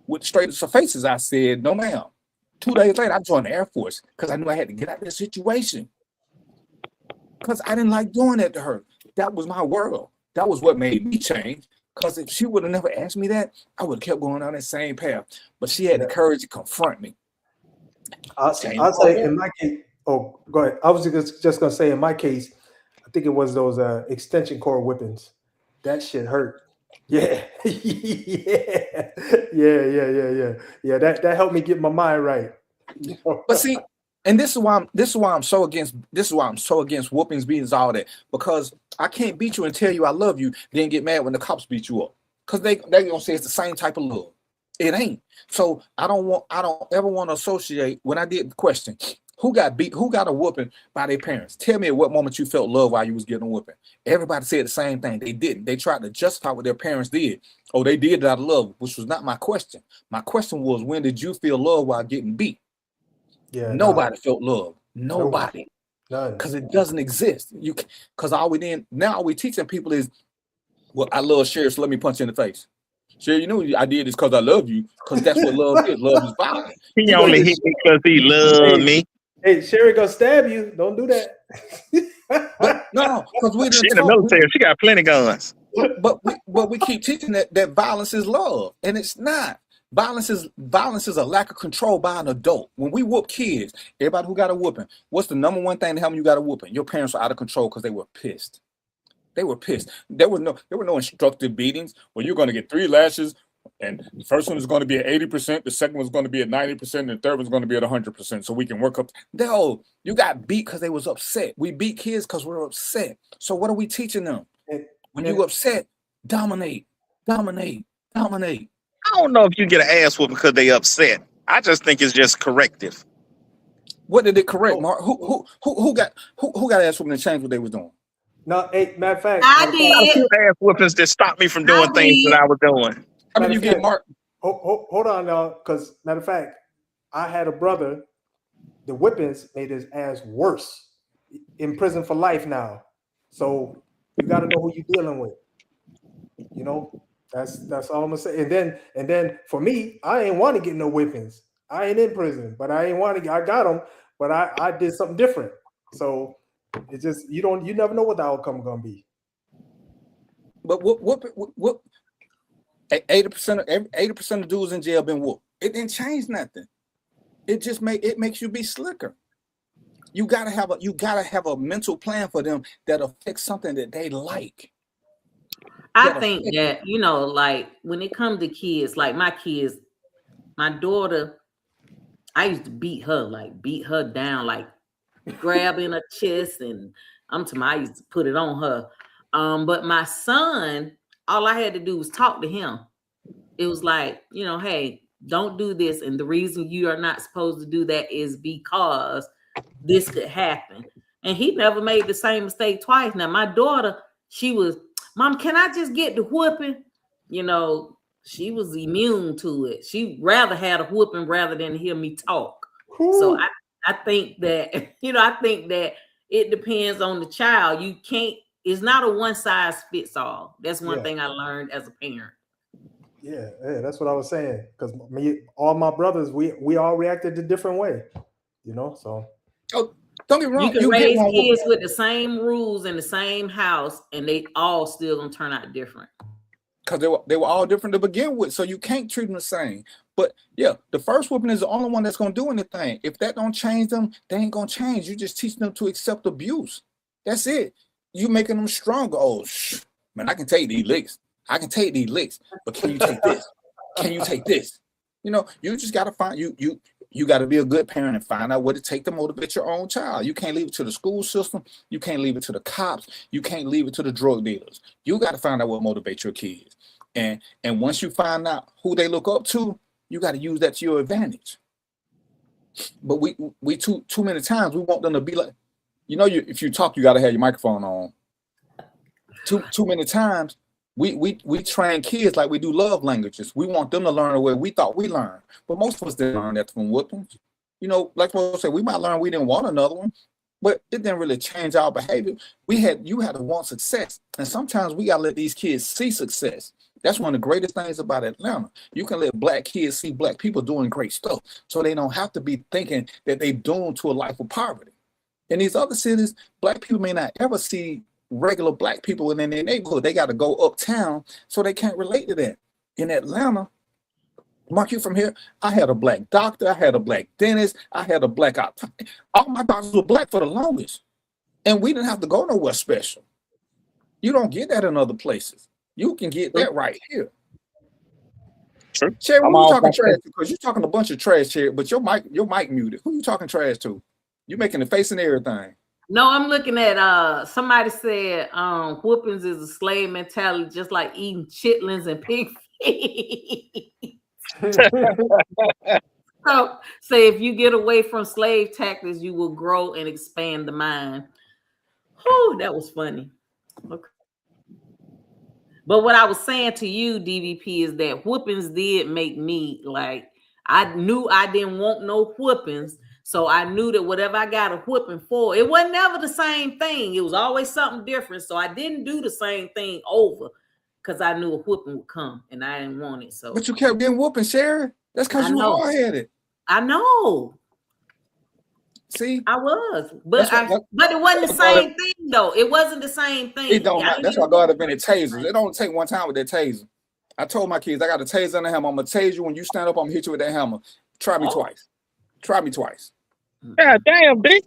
With straight faces, I said, no, ma'am. 2 days later, I joined the Air Force because I knew I had to get out of the situation. Because I didn't like doing that to her. That was my world. That was what made me change. Because if she would have never asked me that, I would have kept going down that same path. But she had the courage to confront me. I'll say in my case, oh, go ahead. I was just going to say in my case, I think it was those extension cord whippings. That shit hurt. Yeah. Yeah. That helped me get my mind right. You know? But see, and this is why I'm so against whoopings, beatings, all that, because I can't beat you and tell you I love you, then get mad when the cops beat you up. Because they're gonna say it's the same type of love. It ain't. So I don't ever want to associate. When I did the question, Who got beat? Who got a whooping by their parents? Tell me at what moment you felt love while you was getting a whooping. Everybody said the same thing. They didn't. They tried to justify what their parents did. Oh, they did it out of love, which was not my question. My question was, when did you feel love while getting beat? Yeah. Nobody felt love. Nobody. None. Because it doesn't exist. Because all we teaching people is, well, I love Sherry, so let me punch you in the face. Sherry, you know I did this because I love you, because that's what love is. Love is violent. He only hit me because he loved me. Hey, Sherry gonna stab you. Don't do that. But no, because we She in the military. She got plenty guns. But we keep teaching that violence is love, and it's not. Violence is a lack of control by an adult. When we whoop kids, everybody who got a whooping, what's the number one thing to help you got a whooping? Your parents were out of control because they were pissed. They were pissed. There were no instructive beatings where you're going to get 3 lashes, and the first one is going to be at 80%, the second one's going to be at 90%, and the third one's going to be at 100%. So we can work up. No, you got beat because they was upset. We beat kids because we're upset. So what are we teaching them? When you upset, dominate. I don't know if you get an ass whooping because they upset. I just think it's just corrective. What did it correct, Mark? Who got ass whooping and changed what they was doing? No, hey, matter of fact, I did. Ass whoopings that stopped me from doing things that I was doing. I mean, you get Mark. Hold on now, because matter of fact, I had a brother. The whippings made his ass worse. In prison for life now. So you got to know who you're dealing with. You know, that's all I'm gonna say. And then for me, I ain't want to get no whippings. I ain't in prison, but I ain't want to. I got them, but I did something different. So it's just you never know what the outcome gonna be. But what 80% of dudes in jail been whooped. It didn't change nothing. It just makes you be slicker. You gotta have a mental plan for them that affects something that they like. I think that, like when it comes to kids, like my kids, my daughter, I used to beat her down, like grabbing her chest, and I used to put it on her. But my son, all I had to do was talk to him. It was like, hey, don't do this. And the reason you are not supposed to do that is because this could happen. And he never made the same mistake twice. Now, my daughter, she was, Mom, can I just get the whooping? She was immune to it. She rather had a whooping rather than hear me talk. Ooh. So I think that, I think that it depends on the child. It's not a one size fits all. That's one thing I learned as a parent. Yeah, that's what I was saying. Because all my brothers, we all reacted a different way, so. Oh, don't get me wrong. You can raise kids with the same rules in the same house, and they all still gonna turn out different. Because they were all different to begin with, so you can't treat them the same. But yeah, the first whooping is the only one that's gonna do anything. If that don't change them, they ain't gonna change. You just teach them to accept abuse. That's it. You making them stronger. Oh, man, I can take these licks. But can you take this? Can you take this? You just gotta find you got to be a good parent and find out what it takes to motivate your own child. You can't leave it to the school system. You can't leave it to the cops. You can't leave it to the drug dealers. You got to find out what motivates your kids. And once you find out who they look up to, you got to use that to your advantage. But we too many times we want them to be like, if you talk, you got to have your microphone on. Too many times we train kids like we do love languages. We want them to learn the way we thought we learned. But most of us didn't learn that from whoopings. Like I said, we might learn we didn't want another one, but it didn't really change our behavior. You had to want success. And sometimes we got to let these kids see success. That's one of the greatest things about Atlanta. You can let black kids see black people doing great stuff, so they don't have to be thinking that they're doomed to a life of poverty. In these other cities, black people may not ever see regular black people in their neighborhood. They got to go uptown, so they can't relate to that. In Atlanta, Mark, you from here, I had a black doctor, I had a black dentist, I had a black optometrist. All my doctors were black for the longest. And we didn't have to go nowhere special. You don't get that in other places. You can get that right here. Sure. Cherry, who you talking trash to? Because you're talking a bunch of trash, Cherry, but your mic muted. Who you talking trash to? You making the face and everything. No, I'm looking at somebody said whoopings is a slave mentality, just like eating chitlins and pig feet. So say if you get away from slave tactics, you will grow and expand the mind. Oh, that was funny. Okay. But what I was saying to you, DVP, is that whoopings did make me like, I knew I didn't want no whoopings. So I knew that whatever I got a whooping for, it wasn't never the same thing. It was always something different. So I didn't do the same thing over because I knew a whooping would come and I didn't want it. So, but you kept getting whooping, Sherry. That's because you hard-headed. I know. See, I was, but but it wasn't the same thing though. It wasn't the same thing. It don't matter. That's why God have been at tasers. It don't take one time with that taser. I told my kids, I got a taser and a hammer. I'm gonna tase you when you stand up. I'm gonna hit you with that hammer. Try me twice. Try me twice. Yeah, damn, B.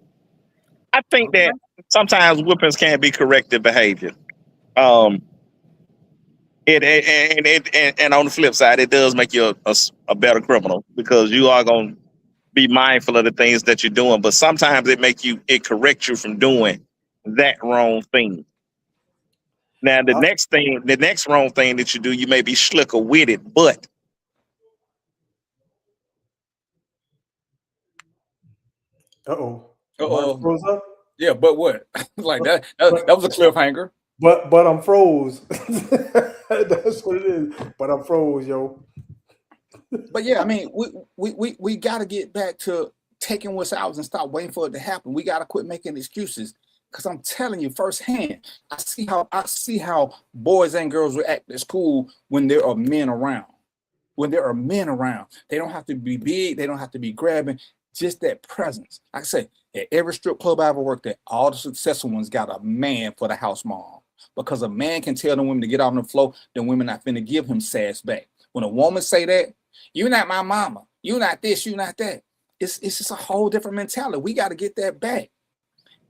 I think that sometimes whippings can be corrective behavior. And on the flip side, it does make you a better criminal because you are gonna be mindful of the things that you're doing. But sometimes it corrects you from doing that wrong thing. Now the next wrong thing that you do, you may be slicker with it, but Froze up? Yeah, but what? Like that was a cliffhanger. But I'm froze. That's what it is. But I'm froze, yo. But yeah, I mean, we got to get back to taking what's ours and stop waiting for it to happen. We got to quit making excuses. Because I'm telling you firsthand, I see how boys and girls react at school when there are men around. When there are men around, they don't have to be big, they don't have to be grabbing, just that presence. Like I say, at every strip club I ever worked at, all the successful ones got a man for the house mom. Because a man can tell the women to get out on the floor, the women not finna give him sass back. When a woman say that, you're not my mama, you're not this, you're not that. It's just a whole different mentality. We got to get that back.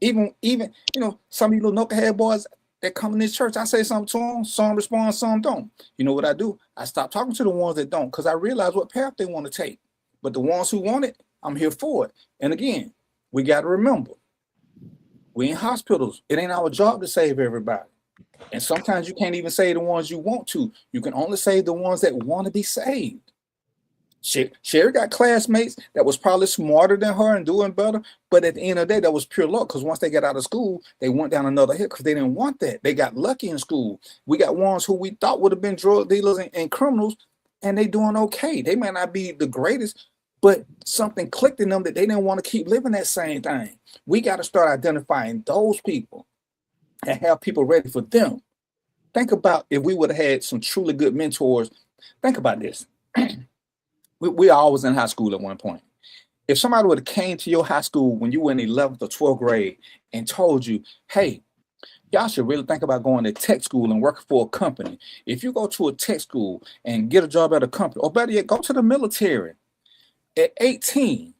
Even you know, some of you little knucklehead boys that come in this church, I say something to them, some respond, some don't. You know what I do? I stop talking to the ones that don't because I realize what path they want to take. But the ones who want it, I'm here for it. And again, we got to remember, we in hospitals. It ain't our job to save everybody. And sometimes you can't even save the ones you want to. You can only save the ones that want to be saved. Sherry got classmates that was probably smarter than her and doing better, but at the end of the day, that was pure luck because once they got out of school, they went down another hill because they didn't want that. They got lucky in school. We got ones who we thought would have been drug dealers and criminals, and they doing okay. They might not be the greatest, but something clicked in them that they didn't want to keep living that same thing. We got to start identifying those people and have people ready for them. Think about if we would have had some truly good mentors. Think about this. We all was in high school at one point. If somebody would have came to your high school when you were in 11th or 12th grade and told you, hey, y'all should really think about going to tech school and working for a company. If you go to a tech school and get a job at a company, or better yet, go to the military. At 18,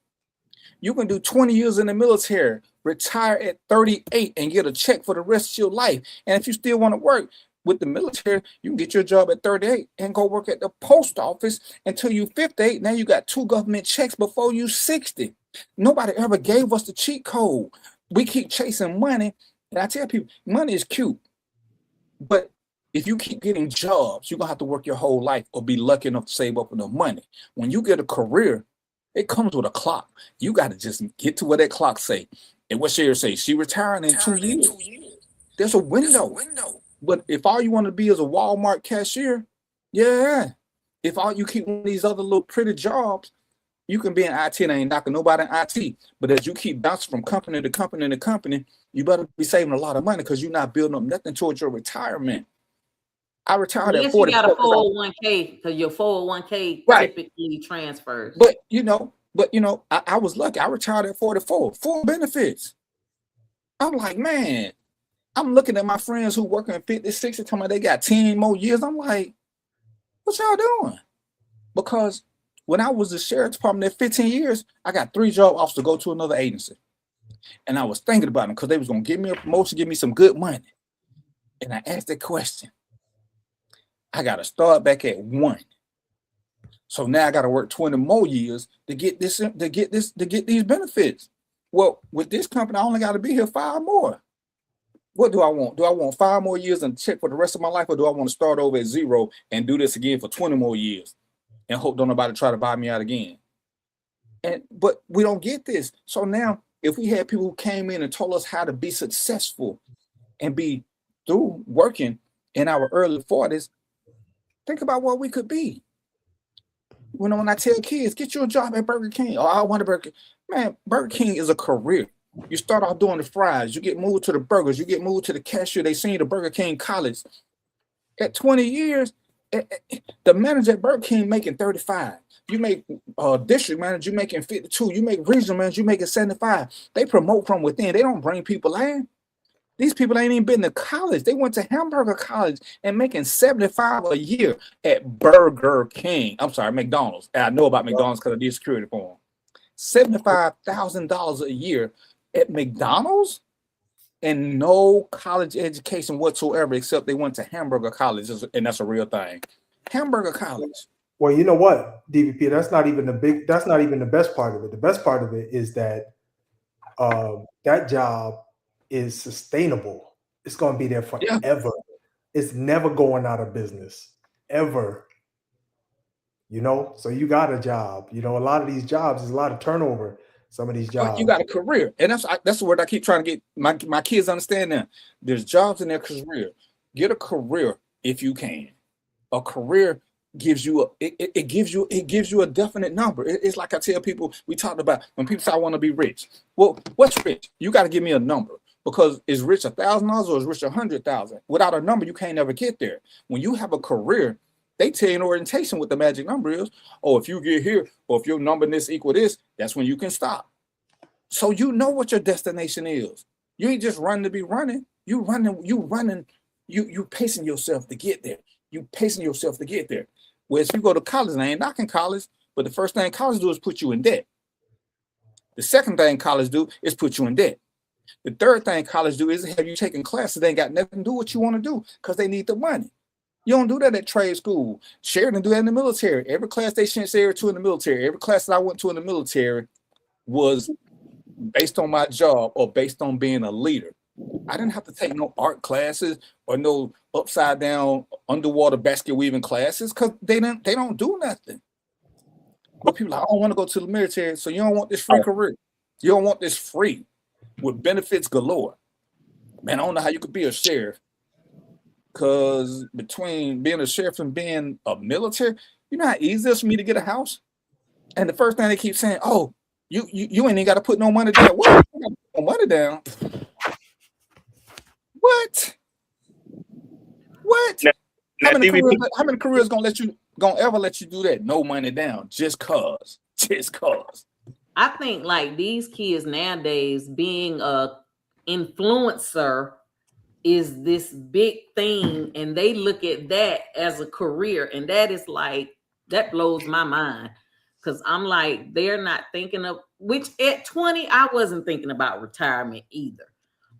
you can do 20 years in the military, retire at 38 and get a check for the rest of your life. And if you still want to work with the military, you can get your job at 38 and go work at the post office until you 58. Now you got 2 government checks before you 60. Nobody ever gave us the cheat code. We keep chasing money. And I tell people, money is cute. But if you keep getting jobs, you're going to have to work your whole life or be lucky enough to save up enough money. When you get a career, it comes with a clock. You got to just get to what that clock say. And what Sherry say, she retiring in 2 years. There's a window. But if all you want to be is a Walmart cashier, yeah. If all you keep one of these other little pretty jobs, you can be in IT and ain't knocking nobody in IT. But as you keep bouncing from company to company to company, you better be saving a lot of money because you're not building up nothing towards your retirement. I retired at 40. You got a 401k because your 401k typically transfers. But you know, I was lucky. I retired at 44, full benefits. I'm like, man. I'm looking at my friends who working 50, 60, telling me they got 10 more years. I'm like, what y'all doing? Because when I was the sheriff's department at 15 years, I got 3 job offers to go to another agency. And I was thinking about them because they was going to give me a promotion, give me some good money. And I asked that question. I got to start back at 1. So now I got to work 20 more years to get these benefits. Well, with this company, I only got to be here 5 more. What do I want? Do I want 5 more years and check for the rest of my life, or do I want to start over at 0 and do this again for 20 more years and hope don't nobody try to buy me out again? But we don't get this. So now, if we had people who came in and told us how to be successful and be through working in our early 40s, think about what we could be. When I tell kids, get you a job at Burger King. Oh, I want a Burger King. Man, Burger King is a career. You start off doing the fries. You get moved to the burgers. You get moved to the cashier. They send you to Burger King college. At 20 years, the manager at Burger King making 35. You make district manager, you making 52. You make regional manager, you making 75. They promote from within. They don't bring people in. These people ain't even been to college. They went to Hamburger College and making 75 a year at Burger King. I'm sorry, McDonald's. And I know about McDonald's because I did security for them. $75,000 a year at McDonald's and no college education whatsoever, except they went to Hamburger College, and that's a real thing. Hamburger College. Well, you know what, DVP, that's not even the best part of it. The best part of it is that that job is sustainable. It's going to be there forever. Yeah. It's never going out of business, ever. So you got a job. A lot of these jobs, there's a lot of turnover. Some of these jobs. You got a career. And that's the word I keep trying to get my kids understand now. There's jobs in their career. Get a career if you can. A career gives you it gives you a definite number. It's like I tell people, we talked about when people say I want to be rich. Well, what's rich? You got to give me a number, because is rich $1,000 or is rich 100,000? Without a number, you can't ever get there. When you have a career, they tell you in orientation what the magic number is. Oh, if you get here, or if your number this equal this, that's when you can stop. So you know what your destination is. You ain't just running to be running. You pacing yourself to get there. You pacing yourself to get there. Whereas if you go to college, and I ain't knocking college, but the first thing college do is put you in debt. The second thing college do is put you in debt. The third thing college do is have you taking classes that ain't got nothing to do what you want to do, because they need the money. You don't do that at trade school. Sheridan do that in the military. Every class they sent Sarah to in the military, every class that I went to in the military was based on my job or based on being a leader. I didn't have to take no art classes or no upside down underwater basket weaving classes, because they don't do nothing. But people are like, I don't want to go to the military, so you don't want this free career. You don't want this free with benefits galore. Man, I don't know how you could be a sheriff, because between being a sheriff and being a military, you know how easy it is for me to get a house? And the first thing they keep saying, oh, you ain't even got to put no money down. What? You gotta put no money down? What? How many careers gonna ever let you do that? No money down, just cause. I think like these kids nowadays, being a influencer is this big thing, and they look at that as a career, and that blows my mind, because I'm like, they're not thinking of, which at 20 I wasn't thinking about retirement either,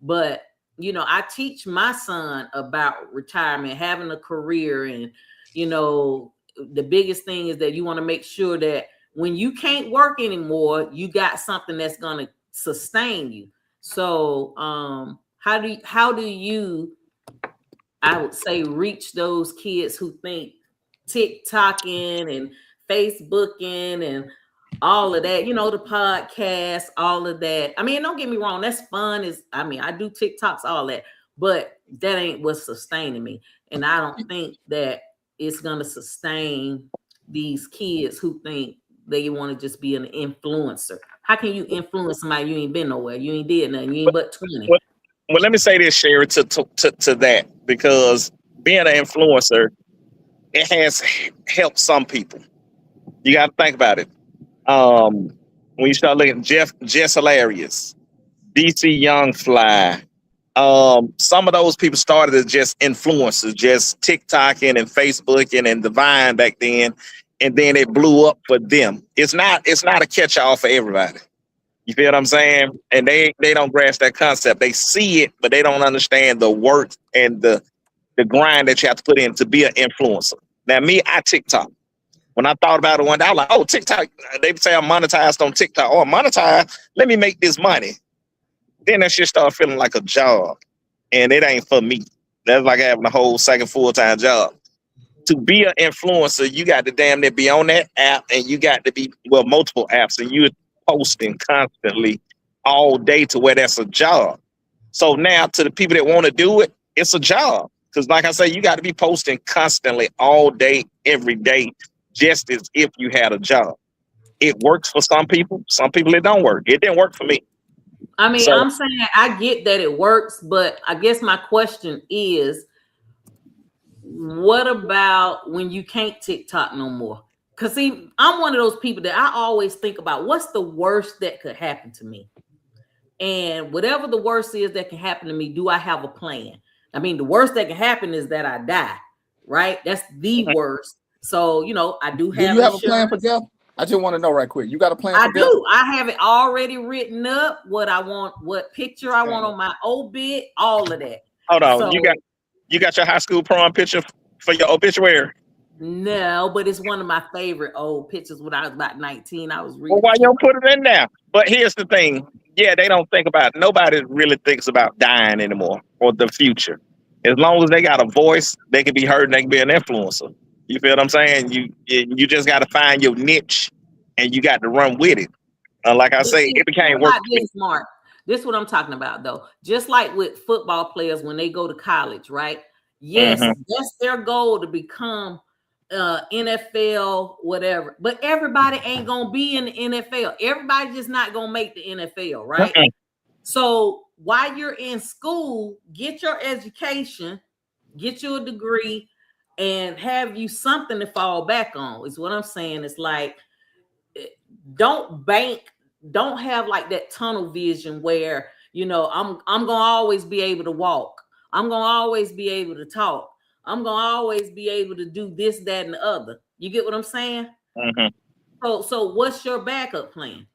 but I teach my son about retirement, having a career, and the biggest thing is that you want to make sure that when you can't work anymore, you got something that's going to sustain you. So how do you, I would say, reach those kids who think TikToking and Facebooking and all of that, the podcast, all of that. I mean, don't get me wrong, that's fun. I do TikToks, all that, but that ain't what's sustaining me. And I don't think that it's going to sustain these kids who think they want to just be an influencer. How can you influence somebody? You ain't been nowhere. You ain't did nothing. You ain't but 20. Well, let me say this, Sherry, to that, because being an influencer, it has helped some people. You got to think about it. When you start looking at Jess Hilarious, DC Young Fly, some of those people started as just influencers, just TikToking and Facebooking and the Vine back then, and then it blew up for them. It's not a catch-all for everybody. You feel what I'm saying? And they don't grasp that concept. They see it, but they don't understand the work and the grind that you have to put in to be an influencer. Now, me, I TikTok. When I thought about it one day, I was like, oh, TikTok, they say I'm monetized on TikTok. Oh, I'm monetized, let me make this money. Then that shit started feeling like a job. And it ain't for me. That's like having a whole second full-time job. to be an influencer, you got to damn near be on that app, and you got to be multiple apps, and you're posting constantly all day to where that's a job. So now to the people that want to do it, it's a job. Because like I say, you got to be posting constantly all day, every day, just as if you had a job. It works for some people it don't work. It didn't work for me. I mean, I'm saying I get that it works, but I guess my question is, what about when you can't TikTok no more? Because see, I'm one of those people that I always think about what's the worst that could happen to me? And whatever the worst is that can happen to me, do I have a plan? I mean, the worst that can happen is that I die, right? That's the worst. So, you know, I do have. Do you have a plan for death? I just want to know right quick. You got a plan for death? I do. I have it already written up, what I want, what picture I want on my obit, all of that. Hold on. So, you got your high school prom picture for your obituary? No, but it's one of my favorite old pictures when I was about 19. I was reading. Well, why you don't put it in there? But here's the thing. Yeah, they don't think about it. Nobody really thinks about dying anymore or the future. As long as they got a voice, they can be heard and they can be an influencer. You feel what I'm saying? You just got to find your niche and you got to run with it. Like I say, it became work. Mark. This is what I'm talking about, though. Just like with football players when they go to college, right? Yes, that's their goal to become NFL, whatever. But everybody ain't gonna be in the NFL. Everybody just not gonna make the NFL, right? So while you're in school, get your education, get you a degree, and have you something to fall back on. Is what I'm saying. It's like, don't have like that tunnel vision where, you know, I'm gonna always be able to walk. I'm gonna always be able to talk. I'm gonna always be able to do this, that, and the other. You get what I'm saying? So what's your backup plan?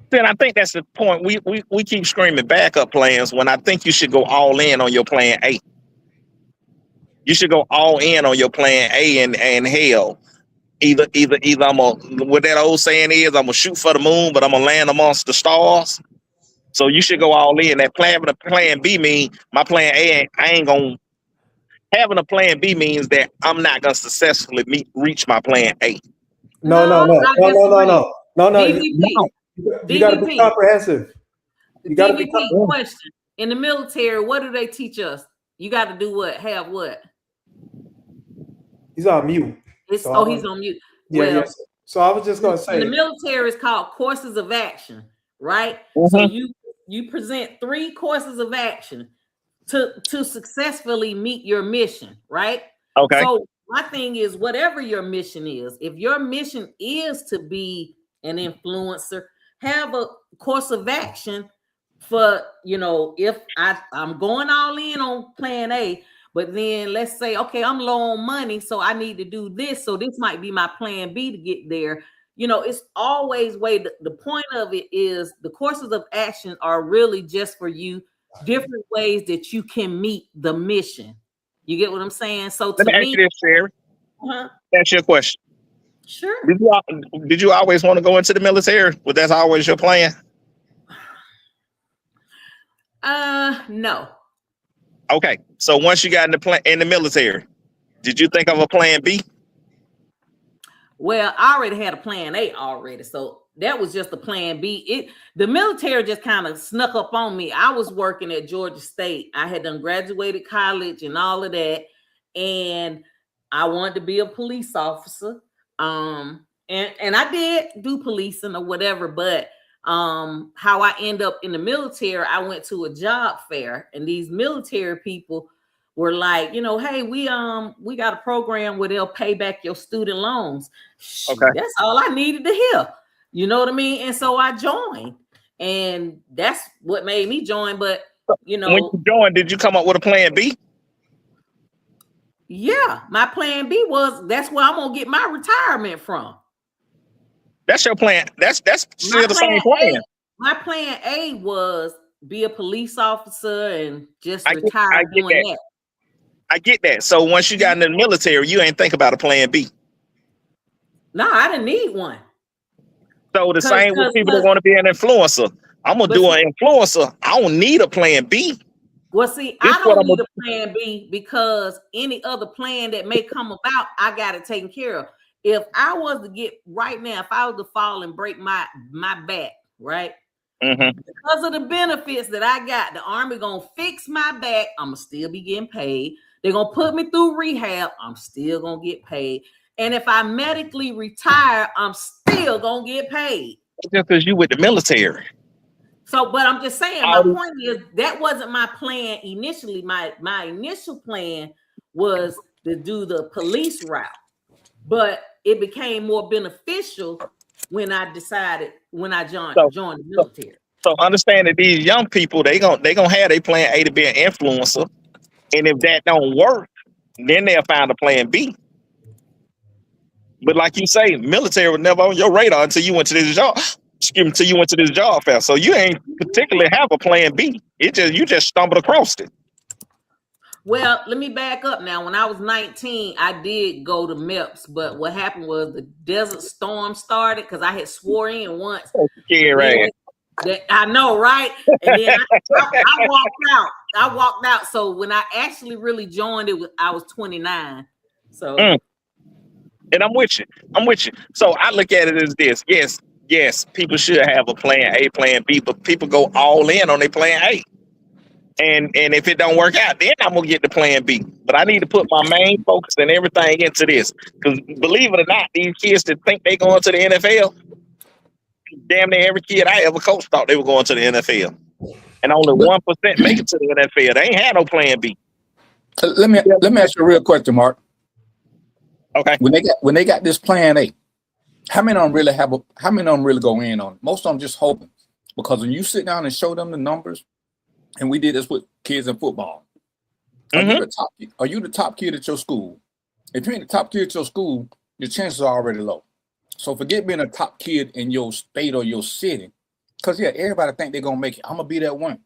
Then I think that's the point. We keep screaming backup plans when I think you should go all in on your plan A. You should go all in on your plan A and hell. Either I'm what that old saying is, I'm gonna shoot for the moon, but I'm gonna land amongst the stars. So you should go all in. That plan B mean my plan A, I ain't gonna. Having a plan B means that I'm not gonna successfully reach my plan A. No. You gotta be comprehensive. You gotta be comprehensive. Question. In the military, what do they teach us? You got to do what? Have what? He's on mute. He's on mute. Yes. So I was just gonna say, in the military, it's called courses of action, right? So you present 3 courses of action to successfully meet your mission, right? Okay. So my thing is, whatever your mission is, if your mission is to be an influencer, have a course of action for, you know, if I'm going all in on plan A, but then let's say, okay, I'm low on money, so I need to do this. So this might be my plan B to get there. You know, it's always the point of it is the courses of action are really just for you, different ways that you can meet the mission. You get what I'm saying? So to let me ask you this, Sherry. That's your question. Sure. Did you always want to go into the military? Was that always your plan? No. Okay. So once you got in the military, did you think of a plan B? Well, I already had a plan A already, so that was just a plan B. The military just kind of snuck up on me. I was working at Georgia State. I had done graduated college and all of that, and I wanted to be a police officer. And I did do policing or whatever, but how I end up in the military, I went to a job fair, and these military people were like, you know, hey, we got a program where they'll pay back your student loans. Okay. That's all I needed to hear. You know what I mean? And so I joined, and that's what made me join. But you know, when you joined, did you come up with a plan B? Yeah, my plan B was that's where I'm gonna get my retirement from. That's your plan. That's still the same plan. My plan A was be a police officer and just retire doing that. I get that. So once you got in the military, you ain't think about a plan B. No, I didn't need one. So the same with people that want to be an influencer. I'm gonna do an influencer. I don't need a plan B. Well, see, I don't need a plan B because any other plan that may come about, I got it taken care of. If I was to get right now, if I was to fall and break my back, right? Because of the benefits that I got, the Army gonna fix my back. I'm gonna still be getting paid. They're gonna put me through rehab. I'm still gonna get paid. And if I medically retire, I'm still gonna get paid. Just because you with the military. So, but I'm just saying, my point is that wasn't my plan initially. My initial plan was to do the police route, but it became more beneficial when I decided when I joined the military. So understand that these young people, they gonna have their plan A to be an influencer, and if that don't work, then they'll find a plan B. But like you say, military was never on your radar until you went to this job. Until you went to this job fair. So you ain't particularly have a plan B. You just stumbled across it. Well, let me back up now. When I was 19, I did go to MEPS, but what happened was the Desert Storm started because I had swore in once. Yeah, right. I know, right? And then I walked out. I walked out. So when I actually really joined it, I was 29. So and I'm with you. So I look at it as this. Yes, people should have a plan A, plan B, but people go all in on their plan A. And if it don't work out, then I'm gonna get the plan B. But I need to put my main focus and everything into this. Because believe it or not, these kids that think they going to the NFL, damn near every kid I ever coached thought they were going to the NFL. And only 1% make it to the NFL. They ain't had no plan B. Let me ask you a real question, Mark. Okay. When they got this plan A, how many of them really go in on it? Most of them just hoping. Because when you sit down and show them the numbers, and we did this with kids in football. Are you the top kid at your school? If you ain't the top kid at your school, your chances are already low. So forget being a top kid in your state or your city. Because everybody think they're gonna make it. I'm gonna be that one.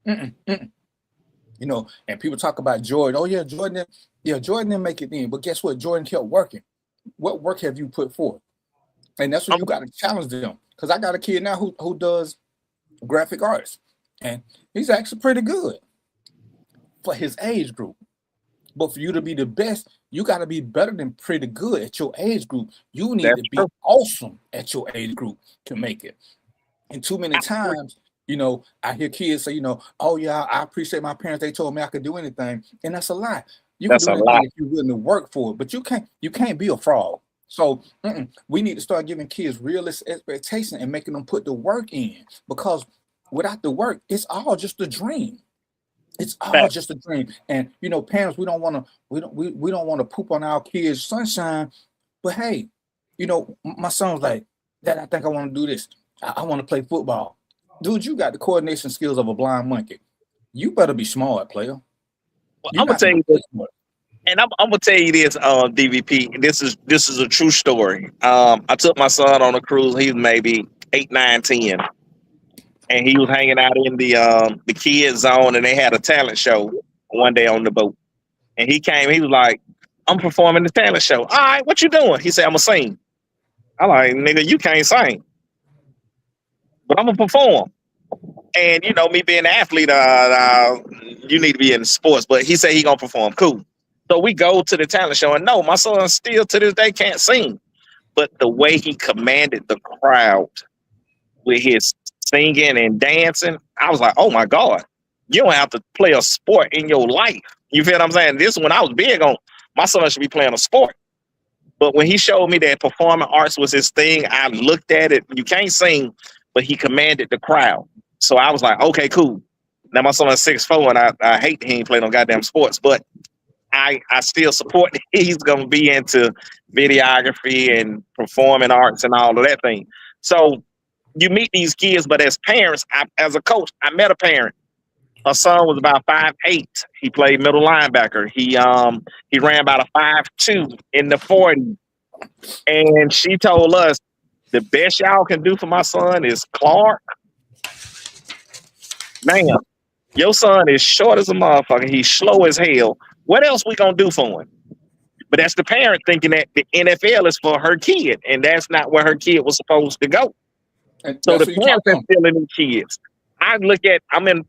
You know, and people talk about Jordan. Oh yeah, Jordan didn't make it in. But guess what? Jordan kept working. What work have you put forth? And that's what you got to challenge them. Because I got a kid now who does graphic arts, and he's actually pretty good for his age group. But for you to be the best, you got to be better than pretty good at your age group. You need to be awesome at your age group to make it. And too many times, you know, I hear kids say, you know, oh yeah, I appreciate my parents. They told me I could do anything, and that's a lie. You can do anything if you're willing to work for it, but you can't be a fraud. So we need to start giving kids realistic expectations and making them put the work in, because without the work, it's all just a dream. It's all just a dream. And you know, parents, we don't want to poop on our kids' sunshine. But hey, you know, my son's like, Dad, I think I want to do this. I want to play football. Dude, you got the coordination skills of a blind monkey. You better be smart, player. Well, I'm gonna tell you this. And I'm gonna tell you this, DVP. This is a true story. I took my son on a cruise. He was maybe 8, 9, 10, and he was hanging out in the kids zone, and they had a talent show one day on the boat. And he came. He was like, "I'm performing the talent show." All right, what you doing? He said, "I'm gonna sing." I'm like, "Nigga, you can't sing, but I'm gonna perform." And you know, me being an athlete, you need to be in sports. But he said he gonna perform. Cool. So we go to the talent show, and no, my son still to this day can't sing. But the way he commanded the crowd with his singing and dancing, I was like, oh my God, you don't have to play a sport in your life. You feel what I'm saying? This one I was big on, my son should be playing a sport. But when he showed me that performing arts was his thing, I looked at it. You can't sing, but he commanded the crowd. So I was like, okay, cool. Now my son is 6'4", and I hate that he ain't play no goddamn sports, but I still support that he's going to be into videography and performing arts and all of that thing. So you meet these kids, but as parents, as a coach, I met a parent. Her son was about 5'8". He played middle linebacker. He ran about a 5'2" in the 40. And she told us, the best y'all can do for my son is Clark. Man, your son is short as a motherfucker. He's slow as hell. What else we gonna do for him? But that's the parent thinking that the NFL is for her kid, and that's not where her kid was supposed to go. And so the parents are stealing these kids. I'm in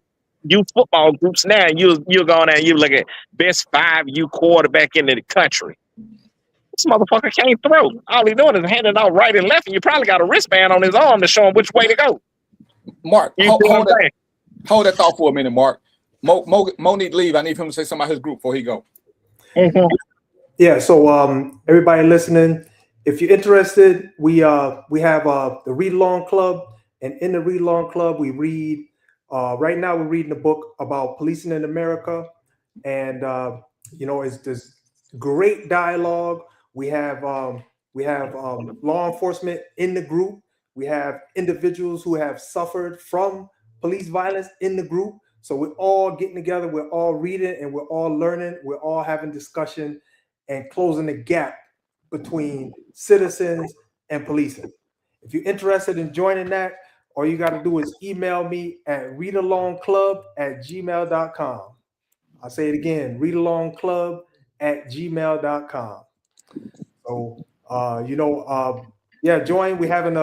youth football groups now, and you're going there and you look at best 5U quarterback in the country. This motherfucker can't throw. All he doing is handing out right and left, and you probably got a wristband on his arm to show him which way to go. Mark, hold that thought for a minute, Mark. Mo need to leave. I need him to say something about his group before he go. Mm-hmm. Yeah, so everybody listening, if you're interested, we have the Read Along Club, and in the Read Along Club, we read. Right now, we're reading a book about policing in America, and it's this great dialogue. We have law enforcement in the group. We have individuals who have suffered from police violence in the group. So we're all getting together. We're all reading, and we're all learning. We're all having discussion and closing the gap between citizens and policing. If you're interested in joining that, all you got to do is email me at readalongclub@gmail.com. I'll say it again, readalongclub@gmail.com. So, join. We're having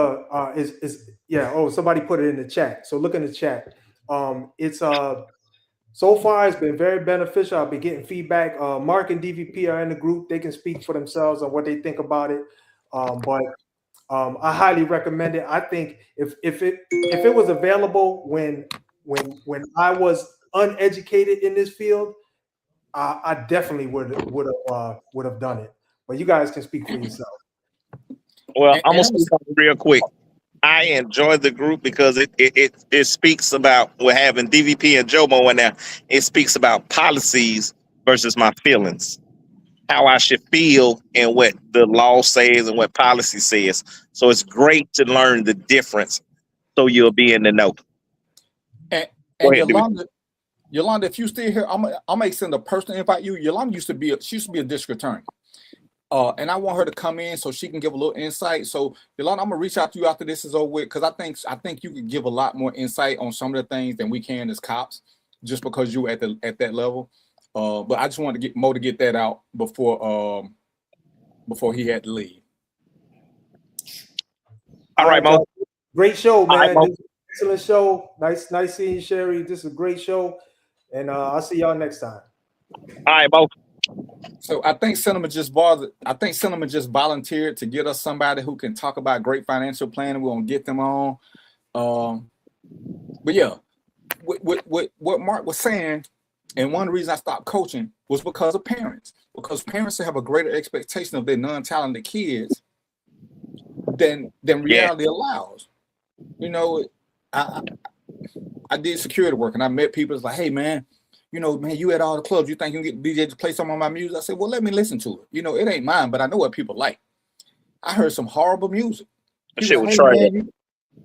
somebody put it in the chat. So look in the chat. So far it's been very beneficial. I've been getting feedback. Mark and DVP are in the group. They can speak for themselves on what they think about it. But I highly recommend it. I think if it was available when I was uneducated in this field, I definitely would have done it. But you guys can speak for yourself. Well, I'm gonna say something real quick. I enjoy the group because it speaks about, we're having DVP and Jomo in there. It speaks about policies versus my feelings, how I should feel and what the law says and what policy says. So it's great to learn the difference so you'll be in the know. And Yolanda, if you still here, I'll make send a personal invite you. Yolanda used to be a district attorney. And I want her to come in so she can give a little insight. So Yolanda, I'm gonna reach out to you after this is over with, because I think you could give a lot more insight on some of the things than we can as cops, just because you at that level. But I just wanted to get Mo to get that out before he had to leave. All right, Mo. Great show, man. Right, Excellent show. Nice seeing you, Sherry. This is a great show, and I'll see y'all next time. All right, Mo. So I think Cinnamon just volunteered to get us somebody who can talk about great financial planning. We're gonna get them on. But yeah, what Mark was saying, and one reason I stopped coaching was because of parents. Because parents have a greater expectation of their non-talented kids than reality allows. You know, I did security work, and I met people that's like, hey man, you at all the clubs, you think you can get DJ to play some of my music? I said, well, let me listen to it. It ain't mine, but I know what people like. I heard some horrible music. Shit was trying.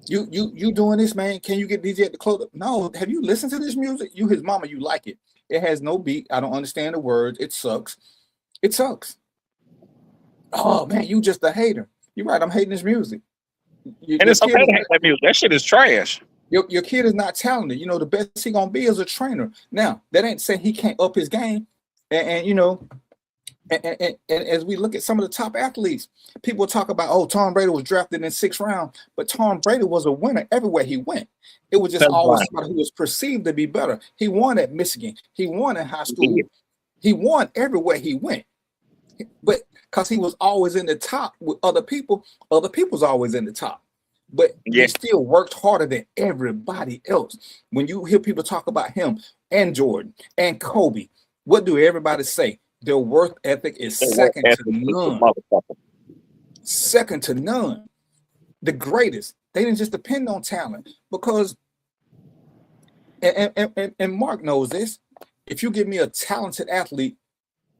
You doing this, man? Can you get DJ at the club? No, have you listened to this music? You his mama, you like it. It has no beat. I don't understand the words. It sucks. It sucks. Oh man, you just a hater. You're right. I'm hating this music. And it's okay to hate that music. That shit is trash. Your kid is not talented. The best he gonna be is a trainer. Now, that ain't saying he can't up his game. And as we look at some of the top athletes, people talk about, oh, Tom Brady was drafted in 6th round, but Tom Brady was a winner everywhere he went. It was just always somebody who was perceived to be better. He won at Michigan. He won at high school. He won everywhere he went. But because he was always in the top with other people's always in the top. But he still worked harder than everybody else. When you hear people talk about him and Jordan and Kobe, what do everybody say? Their work ethic is second to none. Second to none. The greatest. They didn't just depend on talent because, and Mark knows this. If you give me a talented athlete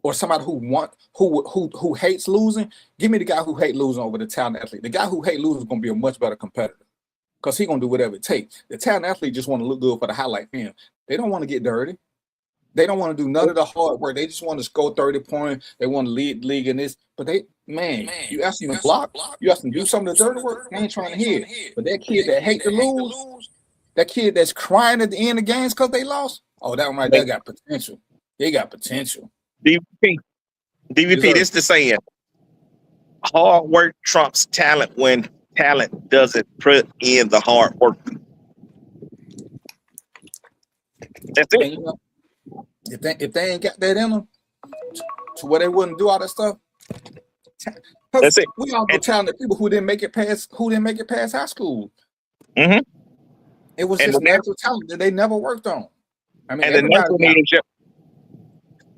or somebody who hates losing, give me the guy who hates losing over the talented athlete. The guy who hates losing is going to be a much better competitor because he's going to do whatever it takes. The talented athlete just want to look good for the highlight film. They don't want to get dirty. They don't want to do none of the hard work. They just want to score 30 points. They want to lead league in this. But you ask them to block, you ask them to do some of the dirty work, they ain't trying to hear it. But that kid that hate to lose, that kid that's crying at the end of games because they lost, oh, that one right there got potential. They got potential. DVP, this the saying. Hard work trumps talent when talent doesn't put in the hard work. That's it. And you know, if they ain't got that in them, to where they wouldn't do all that stuff. That's it. We all know talented people who didn't make it past high school. Mm-hmm. It was just natural talent that they never worked on. I mean, and the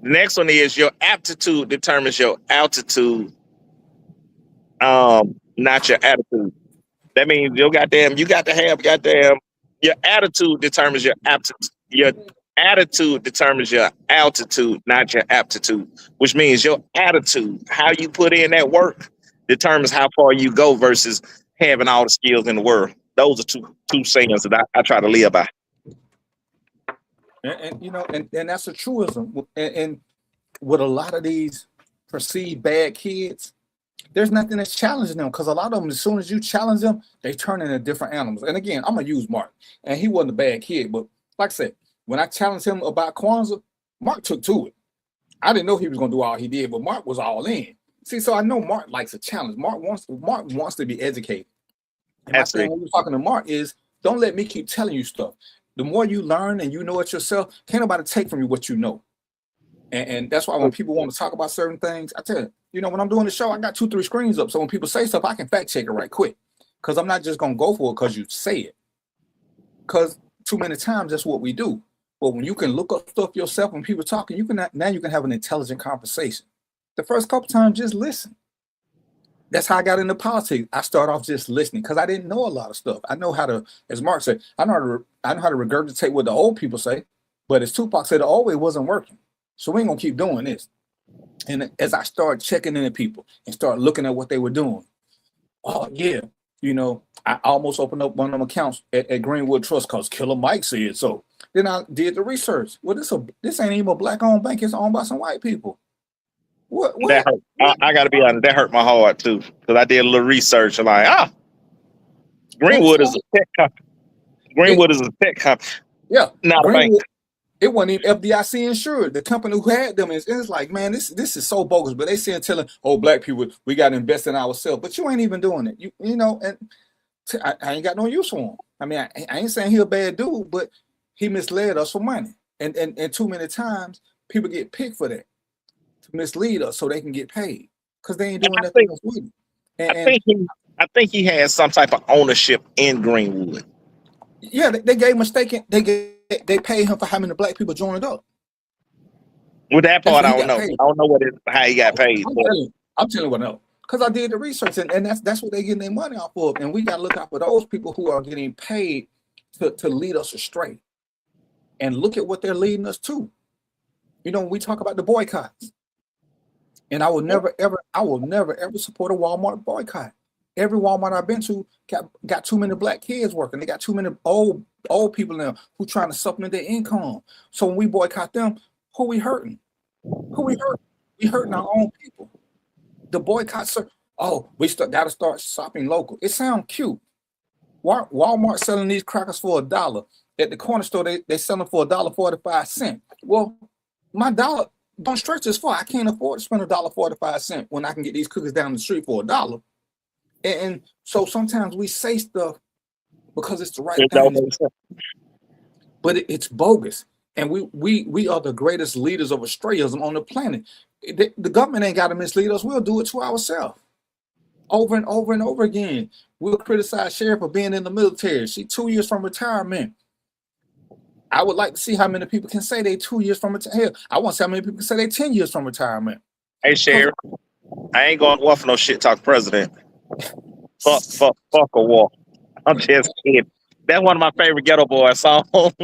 next one is your aptitude determines your altitude, not your attitude. That means you got to have your attitude determines your aptitude. Your attitude determines your altitude, not your aptitude, which means your attitude, how you put in that work, determines how far you go versus having all the skills in the world. Those are two sayings that I try to live by. And you know, and that's a truism. And with a lot of these perceived bad kids, there's nothing that's challenging them, because a lot of them, as soon as you challenge them, they turn into different animals. And again, I'm gonna use Mark, and he wasn't a bad kid, but like I said, when I challenged him about Kwanzaa, Mark took to it. I didn't know he was gonna do all he did, but Mark was all in. See, so I know Mark likes a challenge. Mark wants to be educated. And my thing when we're talking to Mark is, don't let me keep telling you stuff. The more you learn and you know it yourself, can't nobody take from you what you know. And that's why when people want to talk about certain things, I tell you, when I'm doing the show, I got 2-3 screens up. So when people say stuff, I can fact check it right quick. Because I'm not just going to go for it because you say it. Because too many times that's what we do. But when you can look up stuff yourself when people talking, now you can have an intelligent conversation. The first couple times, just listen. That's how I got into politics. I started off just listening because I didn't know a lot of stuff. I know how to, as Mark said, I know how to regurgitate what the old people say, but as Tupac said, the old way wasn't working. So we ain't gonna keep doing this. And as I started checking into people and start looking at what they were doing, oh yeah, I almost opened up one of them accounts at Greenwood Trust because Killer Mike said so. Then I did the research. Well, this ain't even a black-owned bank. It's owned by some white people. What? That hurt. I got to be honest. That hurt my heart too, because I did a little research and like, Greenwood is a tech company. Greenwood is a tech company. Yeah, not a bank. It wasn't even FDIC insured. The company who had them it's like, man, this is so bogus. But they saying telling, black people, we got to invest in ourselves. But you ain't even doing it. I ain't got no use for him. I mean, I ain't saying he a bad dude, but he misled us for money. And too many times people get picked for that, to mislead us so they can get paid because they ain't doing nothing else with it. I think he has some type of ownership in Greenwood. Yeah, they gave him a stake. They paid him for having the black people joined up. With that part, I don't know. I don't know how he got paid. I'm telling you what I know. Because I did the research, and that's what they're getting their money off of. And we got to look out for those people who are getting paid to lead us astray. And look at what they're leading us to. When we talk about the boycotts. And I will never, ever support a Walmart boycott. Every Walmart I've been to got too many black kids working. They got too many old people now who trying to supplement their income. So when we boycott them, who we hurting? We hurting our own people. The boycotts are, we got to start shopping local. It sounds cute. Walmart selling these crackers for $1. At the corner store, they sell them for $1.45. Well, my dollar don't stretch this far. I can't afford to spend $1.45 when I can get these cookies down the street for $1. And so sometimes we say stuff because it's the right thing, but it's bogus. And we are the greatest leaders of Australianism on the planet. The government ain't got to mislead us. We'll do it to ourselves over and over and over again. We'll criticize Sheriff for being in the military. She 2 years from retirement. I would like to see how many people can say they 2 years from retirement. I want to see how many people can say they 10 years from retirement. Hey, Sheriff, I ain't going to war for no shit talk president. Fuck a war. I'm just kidding. That's one of my favorite Ghetto Boy songs. But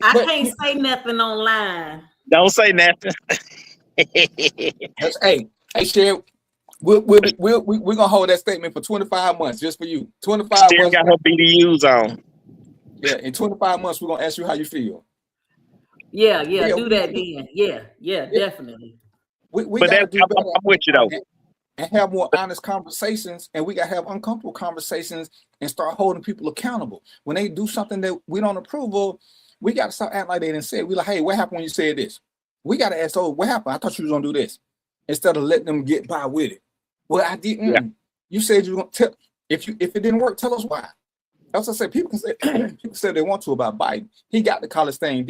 I can't say nothing online. Don't say nothing. Hey, Sheriff, we're gonna hold that statement for 25 months just for you. 25 Sheriff months. Got her BDUs on. Yeah, in 25 months, we're gonna ask you how you feel. Yeah, do that then. Yeah, definitely. We gotta do better. I'm with you though. And have more honest conversations, and we got to have uncomfortable conversations and start holding people accountable. When they do something that we don't approve of, we got to start acting like they didn't say it. We like, hey, what happened when you said this? We got to ask, what happened? I thought you was going to do this. Instead of letting them get by with it. Well, I didn't. Yeah. You said you were going to tell. If it didn't work, tell us why. As I say, people can say people say they want to about Biden. He got the college thing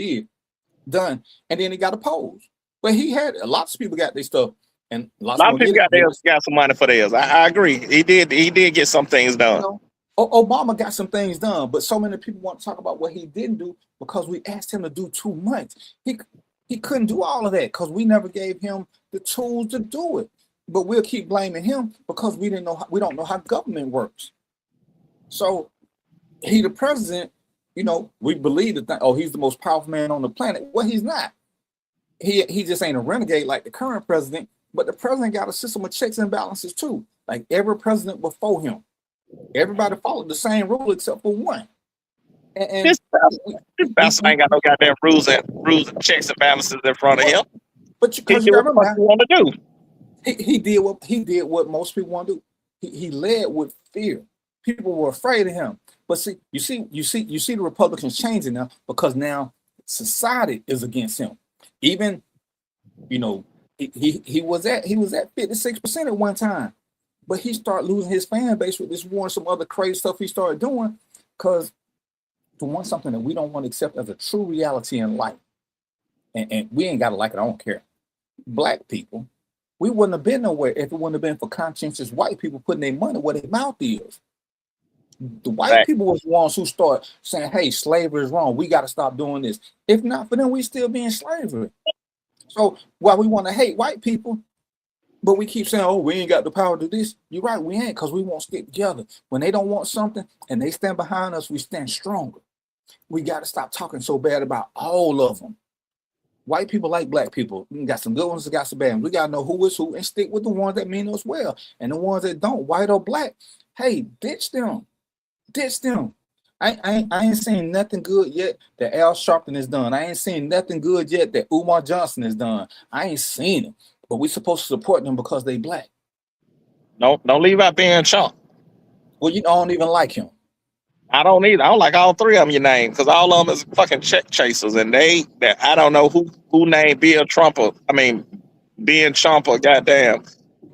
done, and then he got opposed. But he had lots of people got their stuff, and A lot of people got some money for theirs. I agree. He did get some things done. Obama got some things done, but so many people want to talk about what he didn't do because we asked him to do too much. He couldn't do all of that because we never gave him the tools to do it. But we'll keep blaming him because we don't know how government works. So he the president, we believe that he's the most powerful man on the planet. Well, he's not. He just ain't a renegade like the current president, but the president got a system of checks and balances too. Like every president before him. Everybody followed the same rule except for one. And this bastard ain't got no goddamn rules and checks and balances in front of him. But you remember what you want to do. He did what most people want to do. He led with fear. People were afraid of him. But see, you see the Republicans changing now because now society is against him. Even, he was at 56% at one time. But he started losing his fan base with this war and some other crazy stuff he started doing because to want something that we don't want to accept as a true reality in life. And we ain't got to like it, I don't care. Black people, we wouldn't have been nowhere if it wouldn't have been for conscientious white people putting their money where their mouth is. The white people was the ones who started saying, hey, slavery is wrong. We got to stop doing this. If not for them, we still be in slavery. So while we want to hate white people, but we keep saying, we ain't got the power to do this. You're right, we ain't, because we won't stick together. When they don't want something and they stand behind us, we stand stronger. We got to stop talking so bad about all of them. White people like black people. We got some good ones, got some bad ones. We got to know who is who and stick with the ones that mean us well. And the ones that don't, white or black, hey, ditch them. Ditch them. I ain't seen nothing good yet that Al Sharpton has done. I ain't seen nothing good yet that Umar Johnson has done. I ain't seen it. But we supposed to support them because they black. No, don't leave out Ben Chunk. Well, you don't even like him. I don't either. I don't like all three of them you named because all of them is fucking check chasers, and I don't know who named Ben Trump or goddamn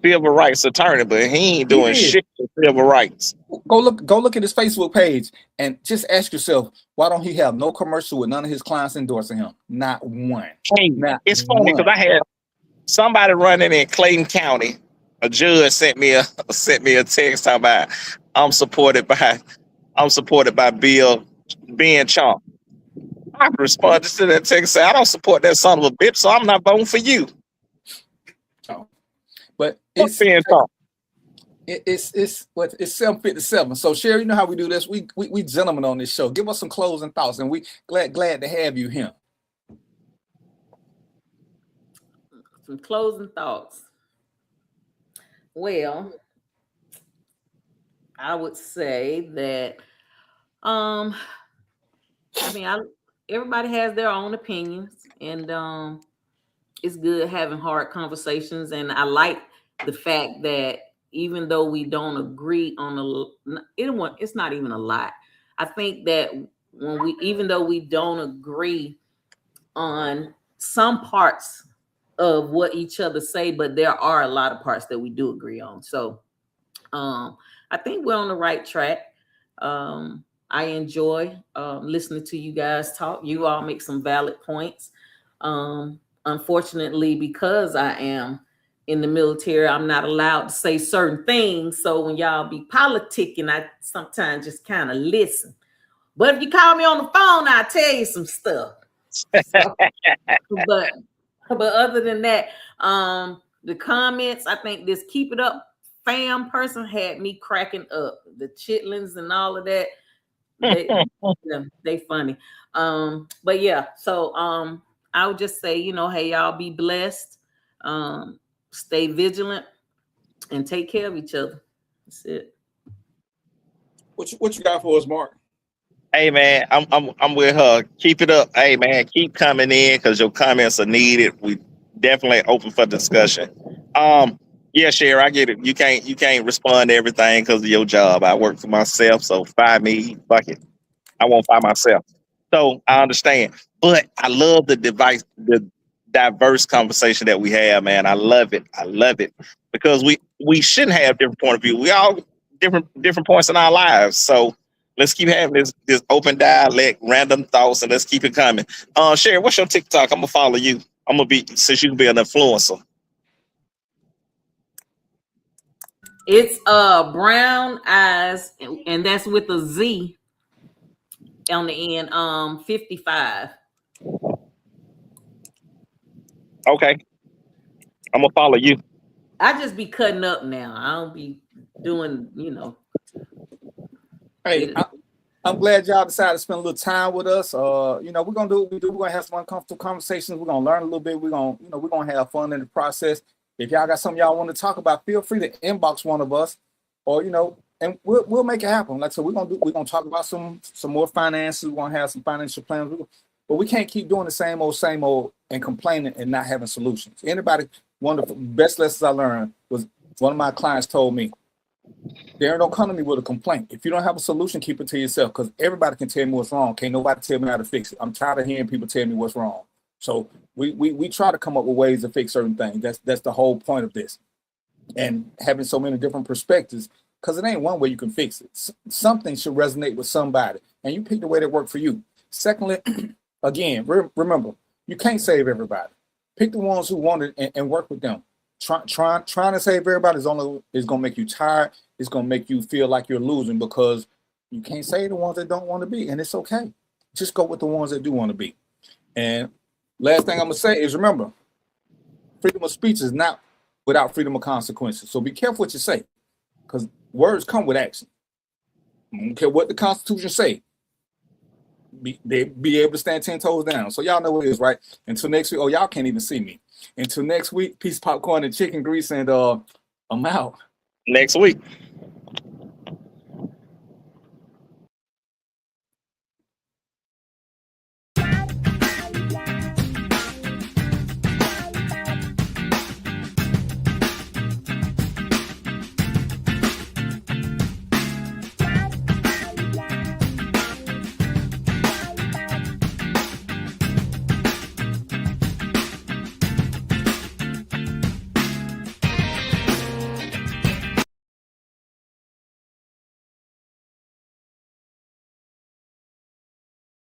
civil rights attorney, but he ain't doing shit for civil rights. Go look at his Facebook page and just ask yourself, why don't he have no commercial with none of his clients endorsing him? Not one. It's funny because I had somebody running in Clayton County. A judge sent me a text talking about I'm supported by Ben Chunk. I responded to that text and said, I don't support that son of a bitch, so I'm not voting for you. But it's Ben Chunk. It's 7:57. So Sherry, you know how we do this. We gentlemen on this show. Give us some closing thoughts, and we glad to have you here. Some closing thoughts. Well, I would say that everybody has their own opinions, and it's good having hard conversations. And I like the fact that even though we don't agree on it's not even a lot. I think that even though we don't agree on some parts of what each other say, but there are a lot of parts that we do agree on. So I think we're on the right track. I enjoy listening to you guys talk. You all make some valid points. Unfortunately, because I am in the military, I'm not allowed to say certain things. So when y'all be politicking, I sometimes just kind of listen. But if you call me on the phone, I'll tell you some stuff. So, but other than that, the comments, I think this Keep It Up fam person had me cracking up. The chitlins and all of that, they funny. But yeah, so I would just say, hey, y'all be blessed. Stay vigilant and take care of each other. That's it. What you got for us, Mark? Hey man, I'm with her. Keep it up. Hey man, keep coming in because your comments are needed. We definitely open for discussion. Yeah, Sherry, I get it. You can't respond to everything because of your job. I work for myself, so fire me. Fuck it. I won't fire myself. So I understand. But I love the diverse conversation that we have, man. I love it. Because we shouldn't have different point of view. We all different points in our lives. So Let's keep having this open dialect, random thoughts, and let's keep it coming. Sherry, what's your TikTok? I'm gonna follow you. I'm gonna be, since you can be an influencer. It's brown eyes, and that's with a Z on the end. 55. Okay, I'm gonna follow you. I just be cutting up now. I don't be doing, you know. Hey, I'm glad y'all decided to spend a little time with us. You know, we're gonna do what we do. We're gonna have some uncomfortable conversations. We're gonna learn a little bit. We're gonna have fun in the process. If y'all got something y'all want to talk about, feel free to inbox one of us, or and we'll make it happen. Like I said, we're gonna talk about some more finances. We're gonna have some financial plans, but we can't keep doing the same old and complaining and not having solutions. Anybody, one of the best lessons I learned was one of my clients told me, Darren, don't come to me with a complaint. If you don't have a solution, keep it to yourself, because everybody can tell me what's wrong. Can't nobody tell me how to fix it. I'm tired of hearing people tell me what's wrong. So we try to come up with ways to fix certain things. That's the whole point of this. And having so many different perspectives, because it ain't one way you can fix it. Something should resonate with somebody, and you pick the way that work for you. Secondly, again, remember, you can't save everybody. Pick the ones who want it and work with them. Trying to save everybody is going to make you tired. It's going to make you feel like you're losing, because you can't save the ones that don't want to be, and it's okay. Just go with the ones that do want to be. And last thing I'm going to say is, remember, freedom of speech is not without freedom of consequences. So be careful what you say, because words come with action. I don't care what the Constitution say. They be able to stand 10 toes down. So y'all know what it is, right? Until next week. Oh, y'all can't even see me. Until next week, peace, popcorn, and chicken grease, and I'm out. Next week.